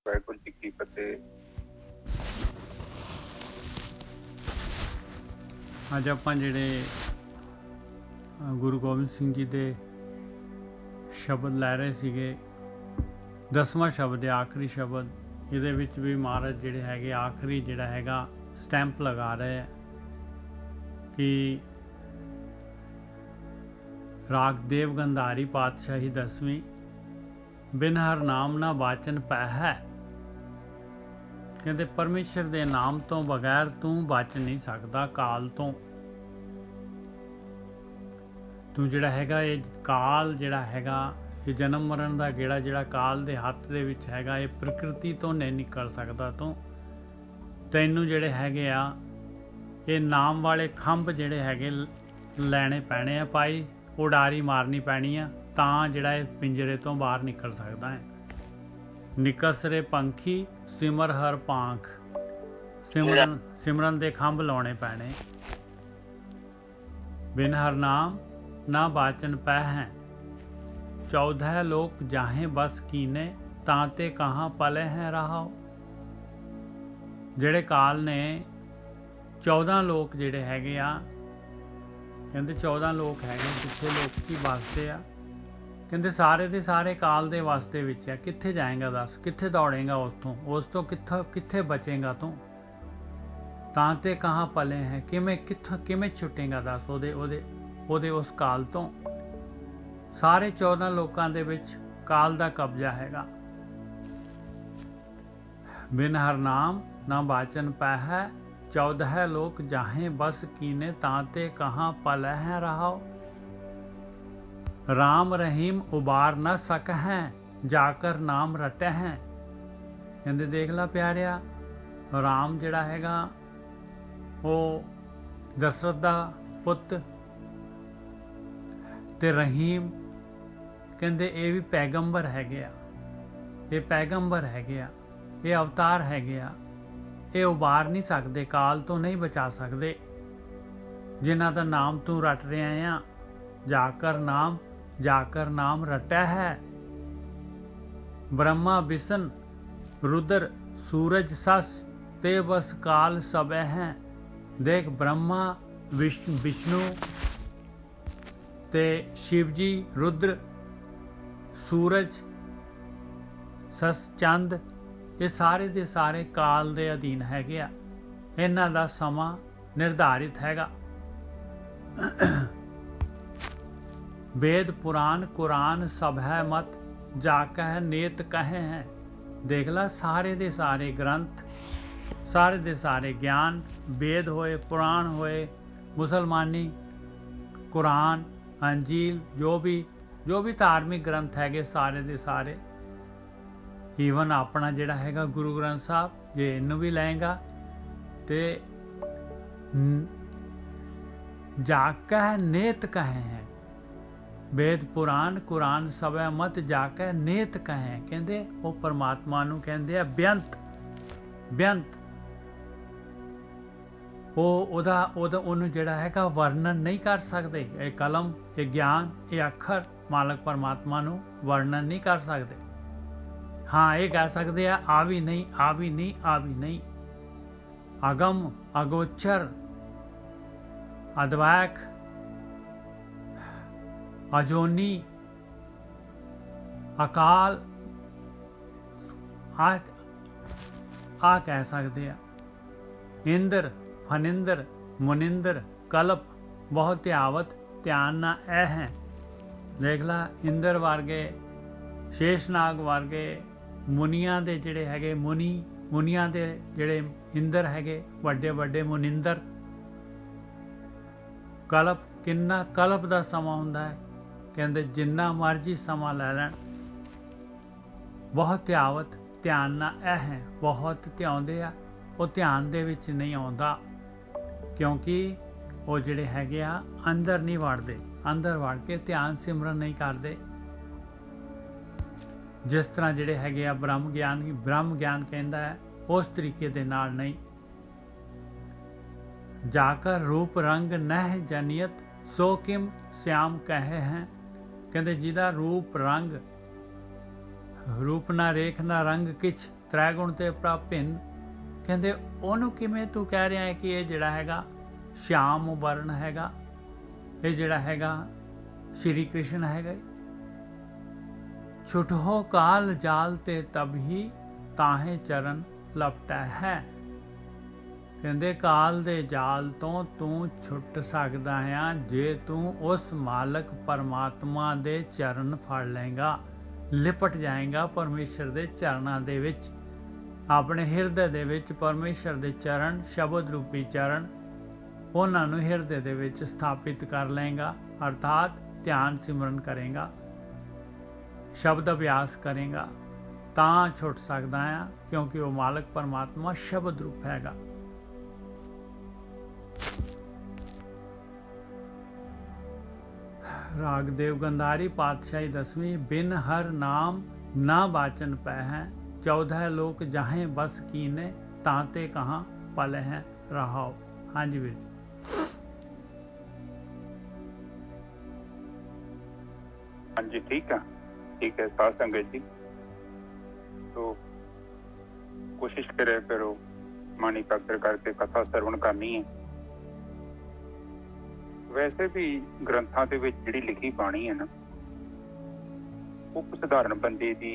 ਵਾਹਿਗੁਰੂ ਜੀ ਕੀ ਫਤਿਹ। ਅੱਜ ਆਪਾਂ ਜਿਹੜੇ ਗੁਰੂ ਗੋਬਿੰਦ ਸਿੰਘ ਜੀ ਦੇ ਸ਼ਬਦ ਲੈ ਰਹੇ ਸੀਗੇ, 10ਵਾਂ ਸ਼ਬਦ ਹੈ, ਆਖਰੀ ਸ਼ਬਦ। ਇਹਦੇ ਵਿੱਚ ਵੀ ਮਹਾਰਾਜ ਜਿਹੜੇ ਹੈਗੇ ਆਖਰੀ ਜਿਹੜਾ ਹੈਗਾ ਸਟੈਂਪ ਲਗਾ ਰਹੇ ਹੈ ਕਿ ਰਾਗ ਦੇਵ ਗੰਧਾਰੀ ਪਾਤਸ਼ਾਹੀ 10ਵੀਂ, ਬਿਨ ਹਰ ਨਾਮ ਨਾ ਬਾਚਨ ਪੈ ਹੈ। ਕਹਿੰਦੇ ਪਰਮੇਸ਼ਰ ਦੇ ਨਾਮ ਤੋਂ ਬਗੈਰ ਤੂੰ ਬਚ ਨਹੀਂ ਸਕਦਾ ਕਾਲ ਤੋਂ। ਤੂੰ ਜਿਹੜਾ ਹੈਗਾ ਇਹ ਕਾਲ ਜਿਹੜਾ ਹੈਗਾ, ਇਹ ਜਨਮ ਮਰਨ ਦਾ ਗੇੜਾ ਜਿਹੜਾ ਕਾਲ ਦੇ ਹੱਥ ਦੇ ਵਿੱਚ ਹੈਗਾ, ਇਹ ਪ੍ਰਕਿਰਤੀ ਤੋਂ ਨਹੀਂ ਨਿਕਲ ਸਕਦਾ ਤੂੰ। ਤੈਨੂੰ ਜਿਹੜੇ ਹੈਗੇ ਆ ਇਹ ਨਾਮ ਵਾਲੇ ਖੰਭ ਜਿਹੜੇ ਹੈਗੇ ਲੈਣੇ ਪੈਣੇ ਆ ਭਾਈ, ਉਡਾਰੀ ਮਾਰਨੀ ਪੈਣੀ ਆ, ਤਾਂ ਜਿਹੜਾ ਇਹ ਪਿੰਜਰੇ ਤੋਂ ਬਾਹਰ ਨਿਕਲ ਸਕਦਾ ਹੈ। ਨਿਕਸਰੇ ਪੰਖੀ ਸਿਮਰ ਹਰ ਪਾਂਖ, ਸਿਮਰਨ ਦੇ ਖੰਭ ਲਾਉਣੇ ਪੈਣੇ। ਬਿਨ ਹਰ ਨਾਮ ਨਾ ਬਾਚਨ ਪੈ ਹੈ, 14 ਲੋਕ ਜਾਹੇ ਬਸ ਕੀਨੇ, ਤਾਂਤੇ ਕਹਾਂ ਪਲੇ ਹੈ ਰਹਾਓ। ਜਿਹੜੇ ਕਾਲ ਨੇ 14 ਲੋਕ ਜਿਹੜੇ ਹੈਗੇ ਆ, ਕਹਿੰਦੇ 14 ਲੋਕ ਹੈਗੇ, ਪਿੱਛੇ ਲੋਕ ਕੀ ਵਸਦੇ ਆ, ਕਹਿੰਦੇ ਸਾਰੇ ਦੇ ਸਾਰੇ ਕਾਲ ਦੇ ਵਾਸਤੇ ਵਿੱਚ ਆ। ਕਿੱਥੇ ਜਾਏਗਾ ਦੱਸ, ਕਿੱਥੇ ਦੌੜੇਗਾ ਉੱਥੋਂ, ਉਸ ਤੋਂ ਕਿੱਥੇ ਬਚੇਗਾ ਤੂੰ। ਤਾਂ ਤੇ ਕਹਾਂ ਪਲੇ ਹੈ, ਕਿਵੇਂ ਛੁੱਟੇਗਾ ਦੱਸ ਉਹਦੇ ਉਸ ਕਾਲ ਤੋਂ। ਸਾਰੇ 14 ਲੋਕਾਂ ਦੇ ਵਿੱਚ ਕਾਲ ਦਾ ਕਬਜ਼ਾ ਹੈਗਾ। ਬਿਨ ਹਰ ਨਾਮ ਨਾ ਬਾਚਨ ਪੈ ਹੈ, 14 ਲੋਕ ਜਾਹੇ ਬਸ कीने, ताते कहाँ पल है रहाओ। राम रहीम उबार न सक है, जाकर नाम रटे हैं। कहते देख ला प्यारिया, राम जिहड़ा हैगा ਉਹ ਦਸ਼ਰਥ ਦਾ ਪੁੱਤ, ਤੇ ਰਹੀਮ ਕਹਿੰਦੇ ਇਹ ਵੀ ਪੈਗੰਬਰ ਹੈਗੇ ਆ, ਇਹ ਪੈਗੰਬਰ ਹੈਗੇ ਆ, ਇਹ ਅਵਤਾਰ ਹੈਗੇ ਆ। ਇਹ ਉਬਾਰ ਨਹੀਂ ਸਕਦੇ, ਕਾਲ ਤੋਂ ਨਹੀਂ ਬਚਾ ਸਕਦੇ, ਜਿਨ੍ਹਾਂ ਦਾ ਨਾਮ ਤੂੰ ਰਟ ਰਿਹਾ ਆ। ਜਾਕਰ ਨਾਮ ਰਟਿਆ ਹੈ। ਬ੍ਰਹਮਾ ਵਿਸ਼ਨ रुद्र सूरज सस, ते बस काल सबे हैं। देख ब्रह्मा विष्णु ते शिव जी, रुद्र, सूरज, सस, चंद, ये सारे दे सारे काल दे अधीन हैगे आ। इन्हां दा समा निर्धारित हैगा। वेद पुराण कुरान सब है मत, जाकह नेत कहे हैं। देख ला सारे दे सारे ग्रंथ, सारे दे सारे ज्ञान, वेद होए, पुराण होए, मुसलमानी कुरान, अंजील, जो भी धार्मिक ग्रंथ हैगे सारे दे सारे, ईवन अपना जिहड़ा हैगा गुरु ग्रंथ साहब, जे इनू भी लएगा ते जाकह नेत कहे हैं। वेद पुराण कुरान सबै मत जाके नेत कहें। कहते वो परमात्मा नूं कहंदे आ बेअंत, बेअंत। ਉਹਨੂੰ ਜਿਹੜਾ ਹੈਗਾ ਵਰਣਨ ਨਹੀਂ ਕਰ ਸਕਦੇ। ਇਹ ਕਲਮ, ਇਹ ਗਿਆਨ, ਇਹ ਅੱਖਰ ਮਾਲਕ ਪਰਮਾਤਮਾ ਨੂੰ ਵਰਣਨ ਨਹੀਂ ਕਰ ਸਕਦੇ। ਹਾਂ ਇਹ ਕਹਿ ਸਕਦੇ ਆ ਆ ਵੀ ਨਹੀਂ, ਆ ਵੀ ਨਹੀਂ, ਆ ਵੀ ਨਹੀਂ। ਅਗਮ, ਅਗੋਚਰ, ਅਦਵੈਕ, अजोनी, अकाल, आ कह सकते हैं। इंद्र, फनिंद्र, मुनिंद्र, कल्प, बहुत ध्यावत, ध्यान ना ऐ है। देख ला इंद्र वर्गे, शेषनाग वर्गे मुनिया दे जिहड़े हैगे मुनिया दे जिहड़े इंद्र हैगे, वड्डे वड्डे मुनिंद्र। कल्प, किन्ना कल्प दा समा हुंदा है। कहते जिन्ना मर्जी समा लै लैण, बहुत ध्यावत, ध्यान ना ऐ है। बहुत ध्याउंदे आ, वो ध्यान दे विच नहीं आउंदा, क्योंकि वो जिहड़े हैगे आ अंदर नहीं वड़दे, अंदर वड़ के ध्यान सिमरन नहीं करदे। जिस तरह जिहड़े हैगे आ ब्रह्म ज्ञान कहंदा है, उस तरीके दे नाल नहीं। जाकर रूप रंग नह जनियत, सो किम श्याम कहे हैं। कहते जिदा रूप रंग, रूप ना रेख ना रंग किछ, ਤ੍ਰੈ ਗੁਣ ਤੇ ਪ੍ਰਭਿੰਨ। ਕਹਿੰਦੇ ਉਹਨੂੰ ਕਿਵੇਂ ਤੂੰ ਕਹਿ ਰਿਹਾ ਹੈ ਕਿ ਇਹ ਜਿਹੜਾ ਹੈਗਾ ਸ਼ਿਆਮ ਵਰਨ ਹੈਗਾ, ਇਹ ਜਿਹੜਾ ਹੈਗਾ ਸ਼੍ਰੀ ਕ੍ਰਿਸ਼ਨ ਹੈਗਾ। ਛੁਟੋ ਕਾਲ ਜਾਲ ਤੇ ਤਬ ਹੀ ਤਾਹੇ ਚਰਨ ਲਪਟਾ ਹੈ। ਕਹਿੰਦੇ ਕਾਲ ਦੇ ਜਾਲ ਤੋਂ ਤੂੰ ਛੁੱਟ ਸਕਦਾ ਆ ਜੇ ਤੂੰ ਉਸ ਮਾਲਕ ਪਰਮਾਤਮਾ ਦੇ ਚਰਨ ਫੜ ਲਏਗਾ, ਲਿਪਟ ਜਾਏਗਾ ਪਰਮੇਸ਼ਰ ਦੇ ਚਰਨਾਂ ਦੇ ਵਿੱਚ। ਆਪਣੇ ਹਿਰਦੇ ਦੇ ਵਿੱਚ ਪਰਮੇਸ਼ਰ ਦੇ ਚਰਨ, ਸ਼ਬਦ ਰੂਪੀ ਚਰਨ, ਉਹਨਾਂ ਨੂੰ ਹਿਰਦੇ ਦੇ ਵਿੱਚ ਸਥਾਪਿਤ ਕਰ ਲਏਗਾ, ਅਰਥਾਤ ਧਿਆਨ ਸਿਮਰਨ ਕਰੇਗਾ, ਸ਼ਬਦ ਅਭਿਆਸ ਕਰੇਗਾ, ਤਾਂ ਛੁੱਟ ਸਕਦਾ ਆ, ਕਿਉਂਕਿ ਉਹ ਮਾਲਕ ਪਰਮਾਤਮਾ ਸ਼ਬਦ ਰੂਪ ਹੈਗਾ। ਰਾਗ ਦੇਵ ਗੰਧਾਰੀ ਪਾਤਸ਼ਾਹੀ 10ਵੀਂ। ਬਿਨ ਹਰ ਨਾਮ ਨਾ ਬਾਚਨ ਪੈ ਹੈ, 14 ਲੋਕ ਜਾਹੇ ਬਸ कीने, तांते कहाँ पल हैं रहाओ। हाँ जी वीर जी। हाँ जी ठीक है साथ संगत जी। तो कोशिश करे करो मानी काकर करके कथा श्रवण करनी है। वैसे भी ग्रंथां दे विच जिहड़ी लिखी बाणी है ना, वो सधारण बंदे दी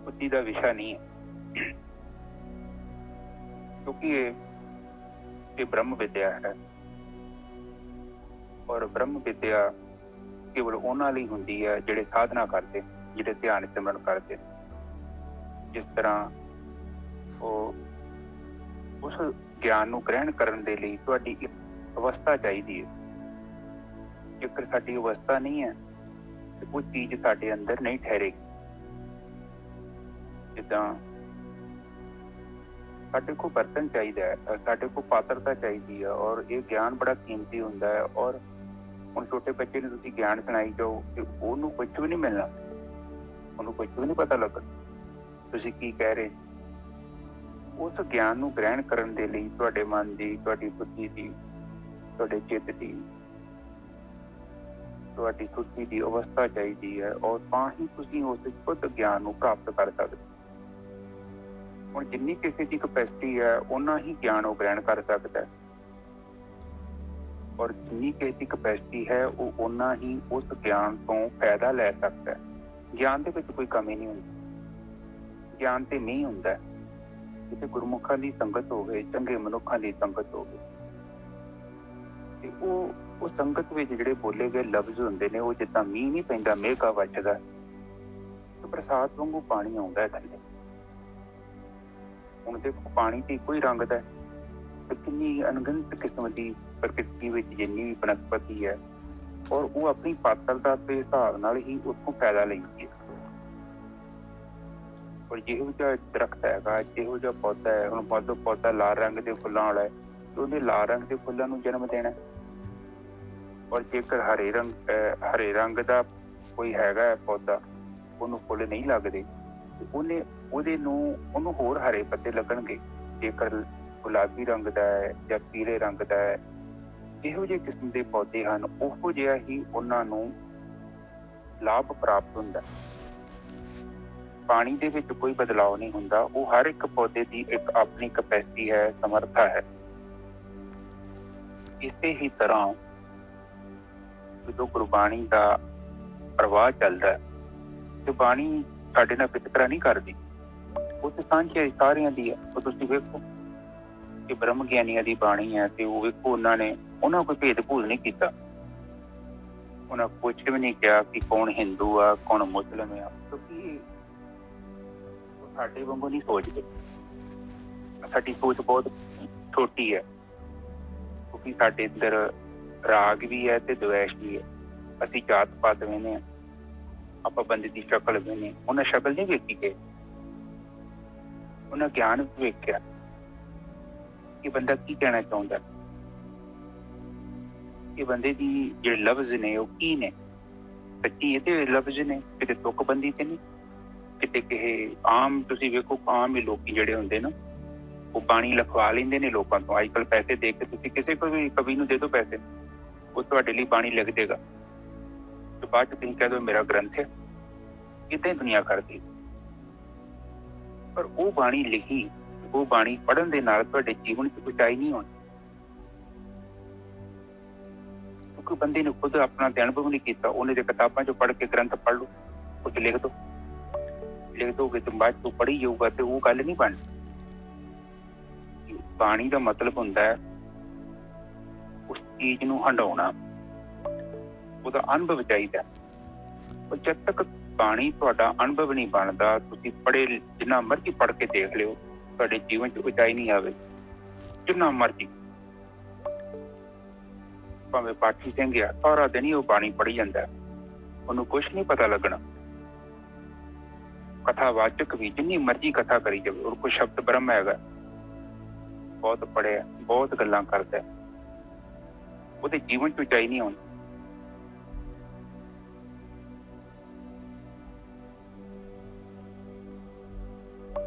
बुद्धि का विषय नहीं है, क्योंकि ये ब्रह्म विद्या है और ब्रह्म विद्या केवल उन्हां लई हुंदी है जिहड़े साधना करते, जिहड़े ध्यान सिमरन करते। जिस तरह वो उस ज्ञान नूं ग्रहण करन दे लई तुहाडी एक अवस्था चाहिदी है। जेकर साडी अवस्था नहीं है तो वो चीज़ साडे अंदर नहीं ठहरेगी। जिद्दां साडे को बर्तन चाहिए, साडे को पात्रता चाहिए है, और ये ज्ञान बड़ा कीमती हुंदा है। और ਹੁਣ छोटे बच्चे ने तुसीं ज्ञान सुनाई जाओ कि ਉਹਨੂੰ ਕੁਝ ਵੀ ਨਹੀਂ ਮਿਲਣਾ, ਉਹਨੂੰ ਕੁਝ ਵੀ ਨਹੀਂ ਪਤਾ ਲੱਗਣਾ ਤੁਸੀਂ ਕੀ ਕਹਿ ਰਹੇ। ਉਸ ਗਿਆਨ ਨੂੰ ਗ੍ਰਹਿਣ ਕਰਨ ਦੇ ਲਈ ਤੁਹਾਡੇ ਮਨ ਦੀ, ਤੁਹਾਡੀ ਬੁੱਧੀ ਦੀ, ਤੁਹਾਡੇ ਚਿੱਤ ਦੀ, ਤੁਹਾਡੀ ਸੁਰਤੀ ਦੀ ਅਵਸਥਾ ਚਾਹੀਦੀ ਹੈ, ਔਰ ਤਾਂ ਹੀ ਤੁਸੀਂ ਉਸ ਖੁਦ ਗਿਆਨ ਨੂੰ ਪ੍ਰਾਪਤ ਕਰ ਸਕਦੇ। ਹੁਣ ਜਿੰਨੀ ਕਿਸੇ ਦੀ ਕਪੈਸਿਟੀ ਹੈ ਉਨਾ ਹੀ ਗਿਆਨ ਉਹ ਗ੍ਰਹਿਣ ਕਰ ਸਕਦਾ ਹੈ, और जिन्नी किसी की कैपेसिटी है वो उन्ना ही उस ज्ञान तो फायदा ले सकता है। ज्ञान के कोई कमी नहीं होती, ज्ञान तो नहीं होंदा जिसे गुरमुखा की संगत हो गई, चंगे मनुखा की संगत हो गई, वो संगत में जिहड़े बोले गए लफ्ज होंदे ने, वो जिद्दां मींह नहीं पैंदा मेघा वजदा तो बरसात वांगू पानी आउंदा है थल्ले। हुण देखो पानी तो इक्को ही रंग दा ते कितनी अनगिनत किस्म की प्रकृति में जिन्नी भी वनस्पति है, और वो अपनी पात्रता के हिसाब नाल ही उसको फायदा लैंदी है। और जिहो जिहा दरख्त हैगा, जिहो जिहा पौधा है, हुण मान लो पौधा लाल रंग के फुल्लां वाला है तो उन्हें लाल रंग के फुल्लां नूं जन्म देना, और जेकर हरे रंग का कोई हैगा पौधा उन्होंने फुल नहीं लगते उन्हें उन्होंने होर हरे पत्ते लगणगे। जेकर गुलाबी रंग का है या पीले रंग का है, ਇਹੋ ਜਿਹੇ किस्म के पौधे हैं, ਉਹੋ ਜਿਹਾ ही उन्होंने लाभ प्राप्त ਹੁੰਦਾ। पानी ਦੇ ਵਿੱਚ कोई बदलाव नहीं ਹੁੰਦਾ, वो हर एक पौधे की एक अपनी कैपेसिटी है, समर्था है। इसे ही तरह जो गुरबाणी का प्रवाह चलता है, जो बाणी साडे नाल वितकरा नहीं करती, वो तो सांझी सारियां दी है। वो तुसीं वेखो कि ब्रह्म ਗਿਆਨੀਆਂ ਦੀ ਬਾਣੀ है तो वो वेखो उन्होंने कोई भेद भूल नहीं किया, उन्होंने कुछ भी नहीं कहा कि कौन हिंदू आ कौन मुस्लिम आ, क्योंकि साडे वांगू नहीं सोचते। साडी सोच बहुत छोटी है, क्योंकि साडे अंदर राग भी है ते द्वेष भी है। असीं जात पात वेने आपां बंदे की शक्ल वेने, उन्हें शक्ल नहीं वेखी गई, उन्हें ज्ञान वेख्या कि बंदा की कहना चाहता, ये बंदे की जो लफ्ज ने वो की ने, सच्ची ये लफ्ज ने, किते तुकबंदी ते नहीं, किते किहे आम तुसीं वेखो आम ही लोग जिहड़े हुंदे ना वो बाणी लिखवा लेंदे ने लोकां तों। अजकल पैसे दे के तुसीं किसी को भी कवि नूं दे दो पैसे, वो तुहाडे लई बाणी लिख देगा, तो बाद तुसीं कह दो मेरा ग्रंथ है। इदां ही दुनिया करदी। ਪਰ ਉਹ ਬਾਣੀ ਲਿਖੀ, ਉਹ ਬਾਣੀ ਪੜ੍ਹਨ ਦੇ ਨਾਲ ਤੁਹਾਡੇ ਜੀਵਨ 'ਚ ਉਚਾਈ ਨਹੀਂ ਹੋਣੀ। ਕਿਉਂਕਿ ਬੰਦੇ ਨੇ ਖੁਦ ਆਪਣਾ ਤੇ ਅਨੁਭਵ ਨਹੀਂ ਕੀਤਾ। ਉਹਨੇ ਤੇ ਕਿਤਾਬਾਂ 'ਚੋਂ ਪੜ੍ਹ ਕੇ ਗ੍ਰੰਥ ਪੜ੍ਹ ਲਓ, ਕੁਝ ਲਿਖ ਦੋਗੇ ਤੇ ਬਾਅਦ 'ਚੋਂ ਪੜ੍ਹੀ ਜਾਊਗਾ ਤੇ ਉਹ ਗੱਲ ਨਹੀਂ ਬਣਦੀ। ਬਾਣੀ ਦਾ ਮਤਲਬ ਹੁੰਦਾ ਹੈ ਉਸ ਚੀਜ਼ ਨੂੰ ਹੰਡਾਉਣਾ, ਉਹਦਾ ਅਨੁਭਵ ਚਾਹੀਦਾ। ਪਰ ਜਦ ਤੱਕ ਬਾਣੀ ਤੁਹਾਡਾ ਅਨੁਭਵ ਨਹੀਂ ਬਣਦਾ, ਤੁਸੀਂ ਪੜ੍ਹੇ ਜਿੰਨਾ ਮਰਜ਼ੀ ਪੜ੍ਹ ਕੇ ਦੇਖ ਲਿਓ, ਤੁਹਾਡੇ ਜੀਵਨ 'ਚ ਉਚਾਈ ਨਹੀਂ ਆਵੇ। ਜਿੰਨਾ ਮਰਜ਼ੀ, ਭਾਵੇਂ ਪਾਠੀ ਸਿੰਘ ਆ, ਸਾਰਾ ਦਿਨ ਹੀ ਉਹ ਬਾਣੀ ਪੜ੍ਹੀ ਜਾਂਦਾ, ਉਹਨੂੰ ਕੁਛ ਨਹੀਂ ਪਤਾ ਲੱਗਣਾ। ਕਥਾਵਾਚਕ ਵੀ ਜਿੰਨੀ ਮਰਜ਼ੀ ਕਥਾ ਕਰੀ ਜਾਵੇ, ਉਹ ਕੋਈ ਸ਼ਬਦ ਬ੍ਰਹਮ ਹੈਗਾ, ਬਹੁਤ ਪੜ੍ਹਿਆ, ਬਹੁਤ ਗੱਲਾਂ ਕਰਦਾ, ਉਹਦੇ ਜੀਵਨ 'ਚ ਉਚਾਈ ਨਹੀਂ ਆਉਂਦੀ।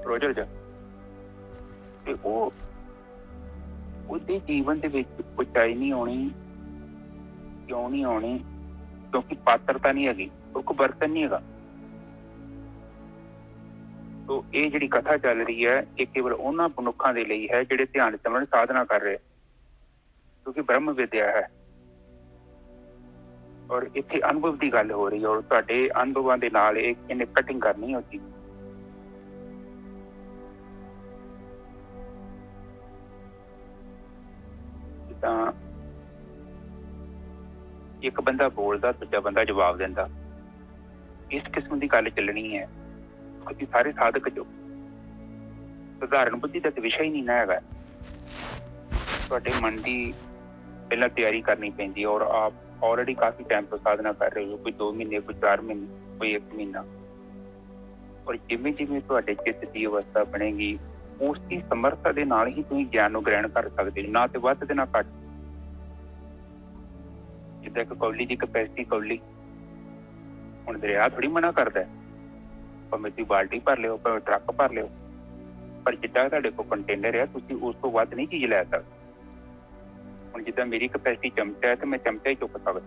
ਰੋਜਰ ਜਾ ਤੇ ਉਹਦੇ ਜੀਵਨ ਦੇ ਵਿੱਚ ਉਚਾਈ ਨਹੀਂ ਆਉਣੀ। ਕਿਉਂ ਨਹੀਂ ਆਉਣੀ? ਕਿਉਂਕਿ ਪਾਤਰਤਾ ਨਹੀਂ ਹੈਗੀ, ਉਹ ਕੋਈ ਬਰਤਨ ਨਹੀਂ ਹੈਗਾ। ਤੋ ਇਹ ਜਿਹੜੀ ਕਥਾ ਚੱਲ ਰਹੀ ਹੈ, ਇਹ ਕੇਵਲ ਉਹਨਾਂ ਮਨੁੱਖਾਂ ਦੇ ਲਈ ਹੈ ਜਿਹੜੇ ਧਿਆਨ ਸਿਮਰਨ ਸਾਧਨਾ ਕਰ ਰਹੇ, ਕਿਉਂਕਿ ਬ੍ਰਹਮ ਵਿਦਿਆ ਹੈ ਔਰ ਇੱਥੇ ਅਨੁਭਵ ਦੀ ਗੱਲ ਹੋ ਰਹੀ ਹੈ। ਔਰ ਤੁਹਾਡੇ ਅਨੁਭਵਾਂ ਦੇ ਨਾਲ ਇਹਨੇ ਕਟਿੰਗ ਕਰਨੀ ਹੁੰਦੀ। ਤਾਂ ਇੱਕ ਬੰਦਾ ਬੋਲਦਾ, ਦੂਜਾ ਬੰਦਾ ਜਵਾਬ ਦਿੰਦਾ, ਇਸ ਕਿਸਮ ਦੀ ਗੱਲ ਚੱਲਣੀ ਹੈ। ਕਿਉਂਕਿ ਸਾਰੇ ਸਾਧਕ ਜੋ ਸਧਾਰਨ ਬੁੱਧੀ ਦਾ ਤਾਂ ਵਿਸ਼ਾ ਹੀ ਨਹੀਂ ਨਾ ਹੈਗਾ। ਤੁਹਾਡੇ ਮਨ ਦੀ ਪਹਿਲਾਂ ਤਿਆਰੀ ਕਰਨੀ ਪੈਂਦੀ ਹੈ। ਔਰ ਆਪ ਆਲਰੇਡੀ ਕਾਫੀ ਟਾਈਮ ਤੋਂ ਸਾਧਨਾ ਕਰ ਰਹੇ ਹੋ, ਕੋਈ 2 ਮਹੀਨੇ, ਕੋਈ 4 ਮਹੀਨੇ, ਕੋਈ 1 ਮਹੀਨਾ। ਔਰ ਜਿਵੇਂ ਜਿਵੇਂ ਤੁਹਾਡੇ ਚਿੱਤ ਦੀ ਅਵਸਥਾ ਬਣੇਗੀ, ਉਸ ਦੀ ਸਮਰਥਾ ਦੇ ਨਾਲ ਹੀ ਤੁਸੀਂ ਗਿਆਨ ਨੂੰ ਗ੍ਰਹਿਣ ਕਰ ਸਕਦੇ ਹੋ, ਨਾ ਤੇ ਵੱਧ ਤੇ ਨਾ ਘੱਟ। ਜਿੱਦਾਂ ਇੱਕ ਕੌਲੀ ਦੀ ਕਪੈਸਿਟੀ, ਕੌਲੀ ਹੁਣ ਦਰਿਆ ਥੋੜੀ ਮਨਾ ਕਰਦਾ, ਭਾਵੇਂ ਤੁਸੀਂ ਬਾਲਟੀ ਭਰ ਲਿਓ, ਭਾਵੇਂ ਟਰੱਕ ਭਰ ਲਿਓ, ਪਰ ਜਿੱਦਾਂ ਤੁਹਾਡੇ ਕੋਲ ਕੰਟੇਨਰ ਆ, ਤੁਸੀਂ ਉਸ ਤੋਂ ਵੱਧ ਨਹੀਂ ਚੀਜ਼ ਲੈ ਸਕਦੇ। ਹੁਣ ਜਿੱਦਾਂ ਮੇਰੀ ਕਪੈਸਿਟੀ ਚਮਚਾ ਹੈ ਤੇ ਮੈਂ ਚਮਚਾ ਹੀ ਚੁੱਕ ਸਕਦਾ।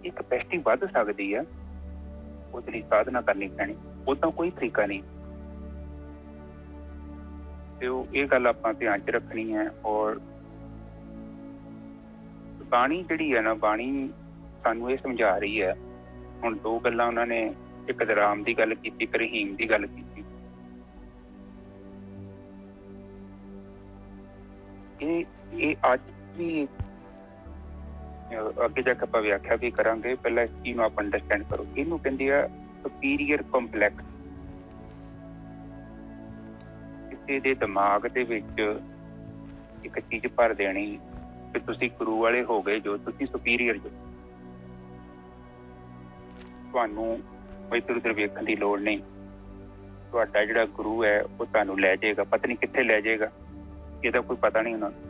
ਇਹ ਕਪੈਸਿਟੀ ਵੱਧ ਸਕਦੀ ਹੈ, ਉਹਦੇ ਲਈ ਸਾਧਨਾ ਕਰਨੀ ਪੈਣੀ, ਉਦਾਂ ਕੋਈ ਤਰੀਕਾ ਨਹੀਂ। ਤੇ ਇਹ ਗੱਲ ਆਪਾਂ ਧਿਆਨ 'ਚ ਰੱਖਣੀ ਹੈ। ਔਰ ਬਾਣੀ ਜਿਹੜੀ ਹੈ ਨਾ, ਬਾਣੀ ਸਾਨੂੰ ਇਹ ਸਮਝਾ ਰਹੀ ਹੈ। ਹੁਣ 2 ਗੱਲਾਂ ਉਹਨਾਂ ਨੇ, ਇੱਕ ਰਾਮ ਦੀ ਗੱਲ ਕੀਤੀ, ਇੱਕ ਰਹੀਮ ਦੀ ਗੱਲ ਕੀਤੀ। ਇਹ ਅੱਜ ਵੀ ਅੱਗੇ ਜਾ ਕੇ ਆਪਾਂ ਵਿਆਖਿਆ ਵੀ ਕਰਾਂਗੇ। ਪਹਿਲਾਂ ਇਸ ਚੀਜ਼ ਨੂੰ ਆਪਾਂ ਅੰਡਰਸਟੈਂਡ ਕਰੋ। ਇਹਨੂੰ ਕਹਿੰਦੇ ਆ ਸੁਪੀਰੀਅਰ ਕੰਪਲੈਕਸ। ਕਿਸੇ ਦੇ ਦਿਮਾਗ ਦੇ ਵਿੱਚ ਇੱਕ ਚੀਜ਼ ਭਰ ਦੇਣੀ ਕਿ ਤੁਸੀਂ ਗੁਰੂ ਵਾਲੇ ਹੋ ਗਏ, ਜੋ ਤੁਸੀਂ ਸੁਪੀਰੀਅਰ ਜੋ, ਤੁਹਾਨੂੰ ਇੱਧਰ ਉੱਧਰ ਵੇਖਣ ਦੀ ਲੋੜ ਨਹੀਂ। ਤੁਹਾਡਾ ਜਿਹੜਾ ਗੁਰੂ ਹੈ ਉਹ ਤੁਹਾਨੂੰ ਲੈ ਜਾਏਗਾ, ਪਤਾ ਨਹੀਂ ਕਿੱਥੇ ਲੈ ਜਾਏਗਾ, ਇਹਦਾ ਕੋਈ ਪਤਾ ਨਹੀਂ ਉਹਨਾਂ ਨੂੰ।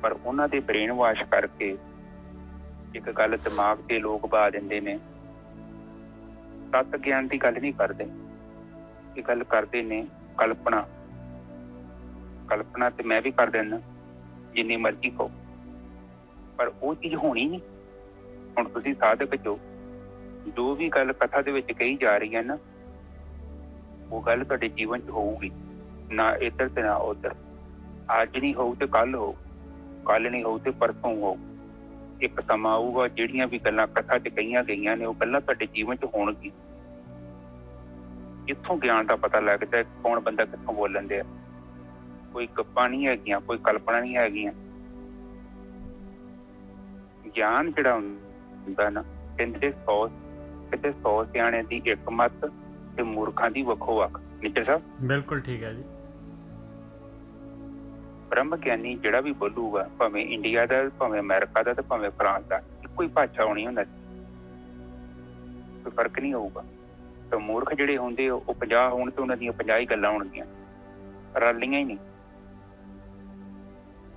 ਪਰ ਉਹਨਾਂ ਦੇ ਬ੍ਰੇਨ ਵਾਸ਼ ਕਰਕੇ ਇੱਕ ਗੱਲ ਦਿਮਾਗ ਤੇ ਲੋਕ ਪਾ ਦਿੰਦੇ ਨੇ। ਤੱਤ ਗਿਆਨ ਦੀ ਗੱਲ ਨਹੀਂ ਕਰਦੇ, ਇਹ ਗੱਲ ਕਰਦੇ ਨੇ ਕਲਪਨਾ। ਕਲਪਨਾ ਤੇ ਮੈਂ ਵੀ ਕਰ ਦਿੰਦਾ ਜਿੰਨੀ ਮਰਜ਼ੀ ਕਹੋ, ਪਰ ਉਹ ਚੀਜ਼ ਹੋਣੀ ਨਹੀਂ। ਹੁਣ ਤੁਸੀਂ ਸਾਧਕ ਜੋ ਵੀ ਗੱਲ ਕਥਾ ਦੇ ਵਿੱਚ ਕਹੀ ਜਾ ਰਹੀ ਹੈ ਨਾ, ਉਹ ਗੱਲ ਤੁਹਾਡੇ ਜੀਵਨ 'ਚ ਹੋਊਗੀ, ਨਾ ਇੱਧਰ ਤੇ ਨਾ ਉੱਧਰ। ਅੱਜ ਨਹੀਂ ਹੋਊ ਤੇ ਕੱਲ ਹੋਊ, ਕੱਲ ਨਹੀਂ ਹੋਊ ਤੇ ਪਰਸੋਂ ਹੋਊ। ਇੱਕ ਸਮਾਂ ਆਊਗਾ ਜਿਹੜੀਆਂ ਵੀ ਗੱਲਾਂ ਕਥਾ 'ਚ ਕਹੀਆਂ ਗਈਆਂ ਨੇ, ਉਹ ਗੱਲਾਂ ਤੁਹਾਡੇ ਜੀਵਨ 'ਚ ਹੋਣਗੀ। ਇੱਥੋਂ ਗਿਆਨ ਦਾ ਪਤਾ ਲੱਗਦਾ ਕੌਣ ਬੰਦਾ ਕਿੱਥੋਂ ਬੋਲਣ ਡਿਆ। ਕੋਈ ਗੱਪਾਂ ਨਹੀਂ ਹੈਗੀਆਂ, ਕੋਈ ਕਲਪਨਾ ਨਹੀਂ ਹੈਗੀਆਂ। ਗਿਆਨ ਜਿਹੜਾ ਹੁੰਦਾ ਨਾ, ਕਹਿੰਦੇ 100 ਸਿਆਣਿਆਂ ਦੀ ਇੱਕ ਮੱਤ ਤੇ ਮੂਰਖਾਂ ਦੀ ਵੱਖੋ ਵੱਖ। ਨਿੱਜਰ ਸਾਹਿਬ ਬਿਲਕੁਲ ਠੀਕ ਹੈ ਜੀ। ਬ੍ਰਹਮ ਗਿਆਨੀ ਜਿਹੜਾ ਵੀ ਬੋਲੂਗਾ, ਭਾਵੇਂ ਇੰਡੀਆ ਦਾ, ਭਾਵੇਂ ਅਮਰੀਕਾ ਦਾ ਤੇ ਭਾਵੇਂ ਫਰਾਂਸ ਦਾ, ਇੱਕੋ ਹੀ ਭਾਸ਼ਾ ਹੋਣੀ ਉਹਨਾਂ ਦੀ, ਕੋਈ ਫਰਕ ਨਹੀਂ ਹੋਊਗਾ। ਤੇ ਮੂਰਖ ਜਿਹੜੇ ਹੁੰਦੇ ਉਹ 50 ਹੋਣ ਤੇ ਉਹਨਾਂ ਦੀਆਂ 50 ਹੀ ਗੱਲਾਂ ਹੋਣਗੀਆਂ, ਰਲੀਆਂ ਹੀ ਨਹੀਂ।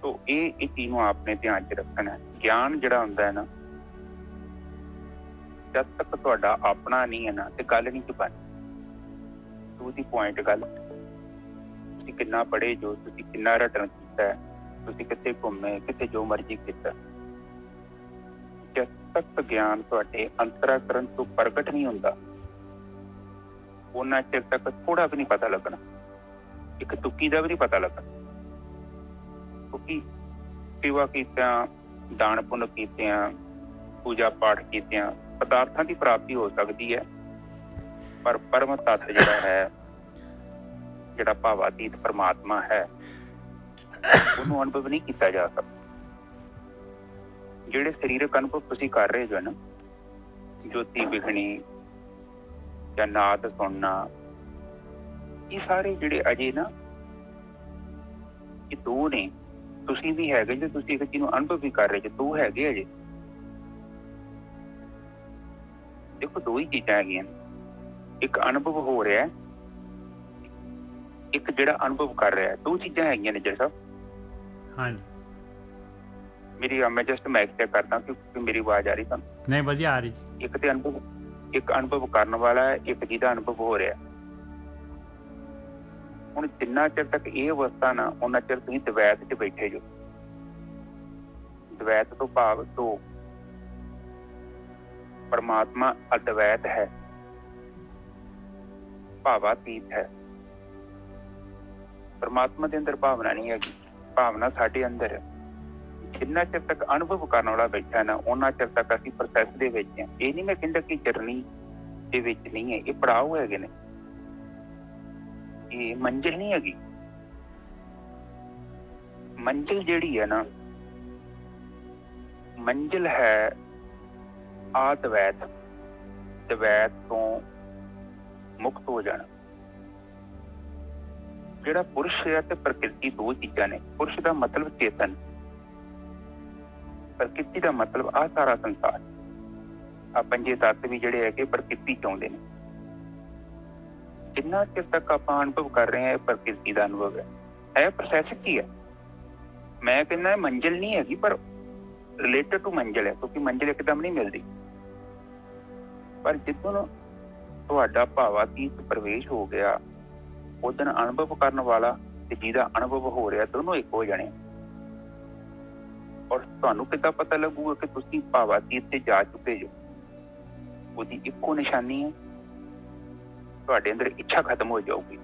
ਤੋ ਇਹ ਚੀਜ਼ ਨੂੰ ਆਪਣੇ ਧਿਆਨ 'ਚ ਰੱਖਣਾ। ਗਿਆਨ ਜਿਹੜਾ ਹੁੰਦਾ ਹੈ ਨਾ, ਜਦ ਤੱਕ ਤੁਹਾਡਾ ਆਪਣਾ ਨਹੀਂ ਹੈ ਨਾ, ਤੇ ਗੱਲ ਨਹੀਂ ਚੁਕਾਣੀ। ਟੂ ਦੀ ਪੁਆਇੰਟ ਗੱਲ, ਤੁਸੀਂ ਕਿੰਨਾ ਪੜ੍ਹੇ ਜੋ, ਤੁਸੀਂ ਕਿੰਨਾ ਰਟਨ ਕੀਤਾ, ਤੁਸੀਂ ਕਿੱਥੇ ਘੁੰਮੇ, ਕਿੱਥੇ ਜੋ ਮਰਜ਼ੀ ਕੀਤਾ, ਜਦ ਤੱਕ ਗਿਆਨ ਤੁਹਾਡੇ ਅੰਤਰਾਕਰਨ ਤੋਂ ਪ੍ਰਗਟ ਨਹੀਂ ਹੁੰਦਾ, ਉਹਨਾਂ ਚਿਰ ਤੱਕ ਥੋੜਾ ਵੀ ਨਹੀਂ ਪਤਾ ਲੱਗਣਾ, ਇੱਕ ਤੁੱਕੀ ਦਾ ਵੀ ਨਹੀਂ ਪਤਾ ਲੱਗਣਾ। ਕਿਉਂਕਿ ਸੇਵਾ ਕੀਤਿਆਂ, ਦਾਨ ਪੁੰਨ ਕੀਤਿਆਂ, ਪੂਜਾ ਪਾਠ ਕੀਤਿਆਂ ਪਦਾਰਥਾਂ ਦੀ ਪ੍ਰਾਪਤੀ ਹੋ ਸਕਦੀ ਹੈ, ਪਰ ਪਰਮ ਤੱਤ ਜਿਹੜਾ ਹੈ, ਜਿਹੜਾ ਭਾਵਾਤੀਤ ਪਰਮਾਤਮਾ ਹੈ, ਉਹਨੂੰ ਅਨੁਭਵ ਨਹੀਂ ਕੀਤਾ ਜਾ ਸਕਦਾ। ਜਿਹੜੇ ਸਰੀਰਕ ਅਨੁਭਵ ਤੁਸੀਂ ਕਰ ਰਹੇ ਹੋ ਨਾ, ਜੋਤੀ ਵਿਖਣੀ ਜਾਂ ਨਾਦ ਸੁਣਨਾ, ਇਹ ਸਾਰੇ ਜਿਹੜੇ ਅਜੇ ਨਾ ਇਹ ਦੋ ਨੇ। ਤੁਸੀਂ ਵੀ ਹੈਗੇ ਜੇ ਤੁਸੀਂ ਇੱਕ ਚੀਜ਼ ਨੂੰ ਅਨੁਭਵ ਵੀ ਕਰ ਰਹੇ ਜੇ, ਦੋ ਹੈਗੇ ਅਜੇ। ਦੇਖੋ ਦੋ ਹੀ ਚੀਜ਼ਾਂ ਹੈਗੀਆਂ, ਇੱਕ ਅਨੁਭਵ ਹੋ ਰਿਹਾ, ਇੱਕ ਜਿਹੜਾ ਅਨੁਭਵ ਕਰ ਰਿਹਾ, ਦੋ ਚੀਜ਼ਾਂ ਹੈਗੀਆਂ ਨੇ ਜੱਜ ਸਾਹਿਬ। ਹਾਂਜੀ ਮੇਰੀ ਮੈਂ ਜਸਟ ਮਾਈਕ ਚੈੱਕ ਕਰਦਾ ਕਿਉਂਕਿ ਮੇਰੀ ਆਵਾਜ਼ ਆ ਰਹੀ ਤੁਹਾਨੂੰ? ਨਹੀਂ, ਵਧੀਆ ਆ ਰਹੀ ਜੀ। ਇੱਕ ਤੇ ਅਨੁਭਵ, ਇੱਕ ਅਨੁਭਵ ਕਰਨ ਵਾਲਾ ਹੈ, ਇੱਕ ਜਿਹਦਾ ਅਨੁਭਵ ਹੋ ਰਿਹਾ। ਹੁਣ ਜਿੰਨਾ ਚਿਰ ਤੱਕ ਇਹ ਅਵਸਥਾ ਨਾ, ਉਹਨਾਂ ਚਿਰ ਤੁਸੀਂ ਦਵੈਤ 'ਚ ਬੈਠੇ ਜੋ। ਦਵੈਤ ਤੋਂ ਭਾਵ ਦੋ, ਪਰਮਾਤਮਾ ਅਦਵੈਤ ਹੈ, ਭਾਵਾਤੀਤ ਹੈ। ਪਰਮਾਤਮਾ ਦੇ ਅੰਦਰ ਭਾਵਨਾ ਨਹੀਂ ਹੈਗੀ, ਭਾਵਨਾ ਸਾਡੇ ਅੰਦਰ ਹੈ। ਜਿੰਨਾ ਚਿਰ ਤੱਕ ਅਨੁਭਵ ਕਰਨ ਵਾਲਾ ਬੈਠਾ ਨਾ, ਉਹਨਾਂ ਚਿਰ ਤੱਕ ਅਸੀਂ ਪ੍ਰੋਸੈਸ ਦੇ ਵਿੱਚ ਹਾਂ। ਇਹ ਨਹੀਂ ਮੈਂ ਕਹਿੰਦਾ ਕਿ ਜਰਨੀ ਦੇ ਵਿੱਚ ਨਹੀਂ ਹੈ, ਇਹ ਪੜਾਅ ਹੈਗੇ ਨੇ, ਇਹ ਮੰਜ਼ਿਲ ਨਹੀਂ ਹੈਗੀ। ਮੰਜ਼ਿਲ ਜਿਹੜੀ ਹੈ ਨਾ, ਮੰਜ਼ਿਲ ਹੈ ਆਦਵੈਤ, ਦਵੈਤ ਤੋਂ ਮੁਕਤ ਹੋ ਜਾਣਾ। ਜਿਹੜਾ ਪੁਰਸ਼ ਹੈ ਤੇ ਪ੍ਰਕਿਰਤੀ ਦੋ ਚੀਜ਼ਾਂ ਨੇ। ਪੁਰਸ਼ ਦਾ ਮਤਲਬ ਚੇਤਨ, ਪ੍ਰਕਿਰਤੀ ਦਾ ਮਤਲਬ ਆਹ ਸਾਰਾ ਸੰਸਾਰ। ਆ ਪੰਜੇ ਤੱਤ ਵੀ ਜਿਹੜੇ ਹੈਗੇ ਪ੍ਰਕਿਰਤੀ ਚਾਹੁੰਦੇ ਨੇ। ਜਿੰਨਾ ਚਿਰ ਤੱਕ ਆਪਾਂ ਅਨੁਭਵ ਕਰ ਰਹੇ ਹਾਂ, ਪ੍ਰਕਿਰਤੀ ਦਾ ਅਨੁਭਵ ਹੈ, ਇਹ ਪ੍ਰੋਸੈਸ ਕੀ ਹੈ। ਮੈਂ ਕਹਿੰਦਾ ਮੰਜ਼ਿਲ ਨਹੀਂ ਹੈਗੀ, ਪਰ ਰਿਲੇਟਡ ਟੂ ਮੰਜ਼ਿਲ ਹੈ, ਕਿਉਂਕਿ ਮੰਜ਼ਿਲ ਇੱਕਦਮ ਨਹੀਂ ਮਿਲਦੀ। ਪਰ ਜਿੱਦੋਂ ਤੁਹਾਡਾ ਭਾਵਾਤੀਤ ਪ੍ਰਵੇਸ਼ ਹੋ ਗਿਆ, ਉਦੋਂ ਅਨੁਭਵ ਕਰਨ ਵਾਲਾ ਤੇ ਜਿਹਦਾ ਅਨੁਭਵ ਹੋ ਰਿਹਾ, ਦੋਨੋਂ ਇੱਕ ਹੋ ਜਾਣੇ। ਔਰ ਤੁਹਾਨੂੰ ਕਿੱਦਾਂ ਪਤਾ ਲੱਗੂਗਾ ਕਿ ਤੁਸੀਂ ਭਾਵਾਤੀਤ ਤੇ ਜਾ ਚੁੱਕੇ ਜੋ? ਉਹਦੀ ਇੱਕੋ ਨਿਸ਼ਾਨੀ ਹੈ, ਤੁਹਾਡੇ ਅੰਦਰ ਇੱਛਾ ਖਤਮ ਹੋ ਜਾਊਗੀ।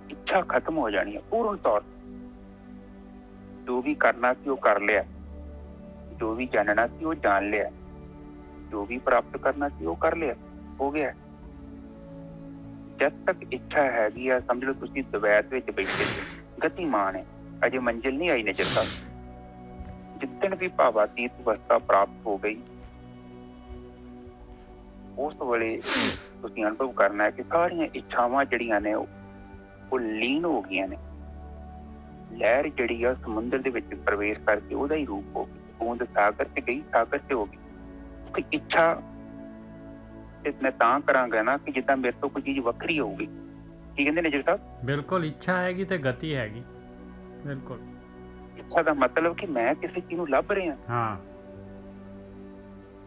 ਇੱਛਾ ਖਤਮ ਹੋ ਜਾਣੀ ਹੈ ਪੂਰਨ ਤੌਰ। ਜੋ ਵੀ ਕਰਨਾ ਸੀ ਉਹ ਕਰ ਲਿਆ, ਜੋ ਵੀ ਜਾਣਨਾ ਸੀ ਉਹ ਜਾਣ ਲਿਆ, ਜੋ ਵੀ ਪ੍ਰਾਪਤ ਕਰਨਾ ਸੀ ਉਹ ਕਰ ਲਿਆ, ਹੋ ਗਿਆ। ਜਦ ਤੱਕ ਇੱਛਾ ਹੈਗੀ ਆ, ਸਮਝ ਲਓ ਤੁਸੀਂ ਦਵੈਤ ਵਿੱਚ ਬੈਠੇ ਸੀ, ਗਤੀਮਾਨ ਹੈ, ਅਜੇ ਮੰਜ਼ਿਲ ਨਹੀਂ ਆਈ ਨਜ਼ਰ ਤੱਕ। ਜਿੱਦਣ ਵੀ ਭਾਵਾਤੀਤ ਅਵਸਥਾ ਪ੍ਰਾਪਤ ਹੋ ਗਈ, ਉਸ ਵੇਲੇ ਤੁਸੀਂ ਅਨੁਭਵ ਕਰਨਾ ਹੈ ਕਿ ਸਾਰੀਆਂ ਇੱਛਾਵਾਂ ਜਿਹੜੀਆਂ ਨੇ ਉਹ ਲੀਨ ਹੋ ਗਈਆਂ ਨੇ। ਲਹਿਰ ਜਿਹੜੀ ਆ ਸਮੁੰਦਰ ਦੇ ਵਿੱਚ ਪ੍ਰਵੇਸ਼ ਕਰਕੇ ਉਹਦਾ ਹੀ ਰੂਪ ਹੋ ਗਈ। ਬੂੰਦ ਸਾਗਰ ਤੇ ਗਈ, ਸਾਗਰ ਤੇ ਹੋ ਗਈ। ਕਿ ਇੱਛਾ ਤੇ ਮੈਂ ਤਾਂ ਕਰਾਂਗਾ ਨਾ ਕਿ ਜਿੱਦਾਂ ਮੇਰੇ ਤੋਂ ਕੋਈ ਚੀਜ਼ ਵੱਖਰੀ ਹੋਊਗੀ। ਕੀ ਕਹਿੰਦੇ ਨੇ ਜੀ ਸਾਹਿਬ? ਬਿਲਕੁਲ, ਇੱਛਾ ਹੈਗੀ ਤੇ ਗਤੀ ਹੈਗੀ। ਬਿਲਕੁਲ, ਇੱਛਾ ਦਾ ਮਤਲਬ ਕਿ ਮੈਂ ਕਿਸੇ ਚੀਜ਼ ਨੂੰ ਲੱਭ ਰਿਹਾ। ਹਾਂ,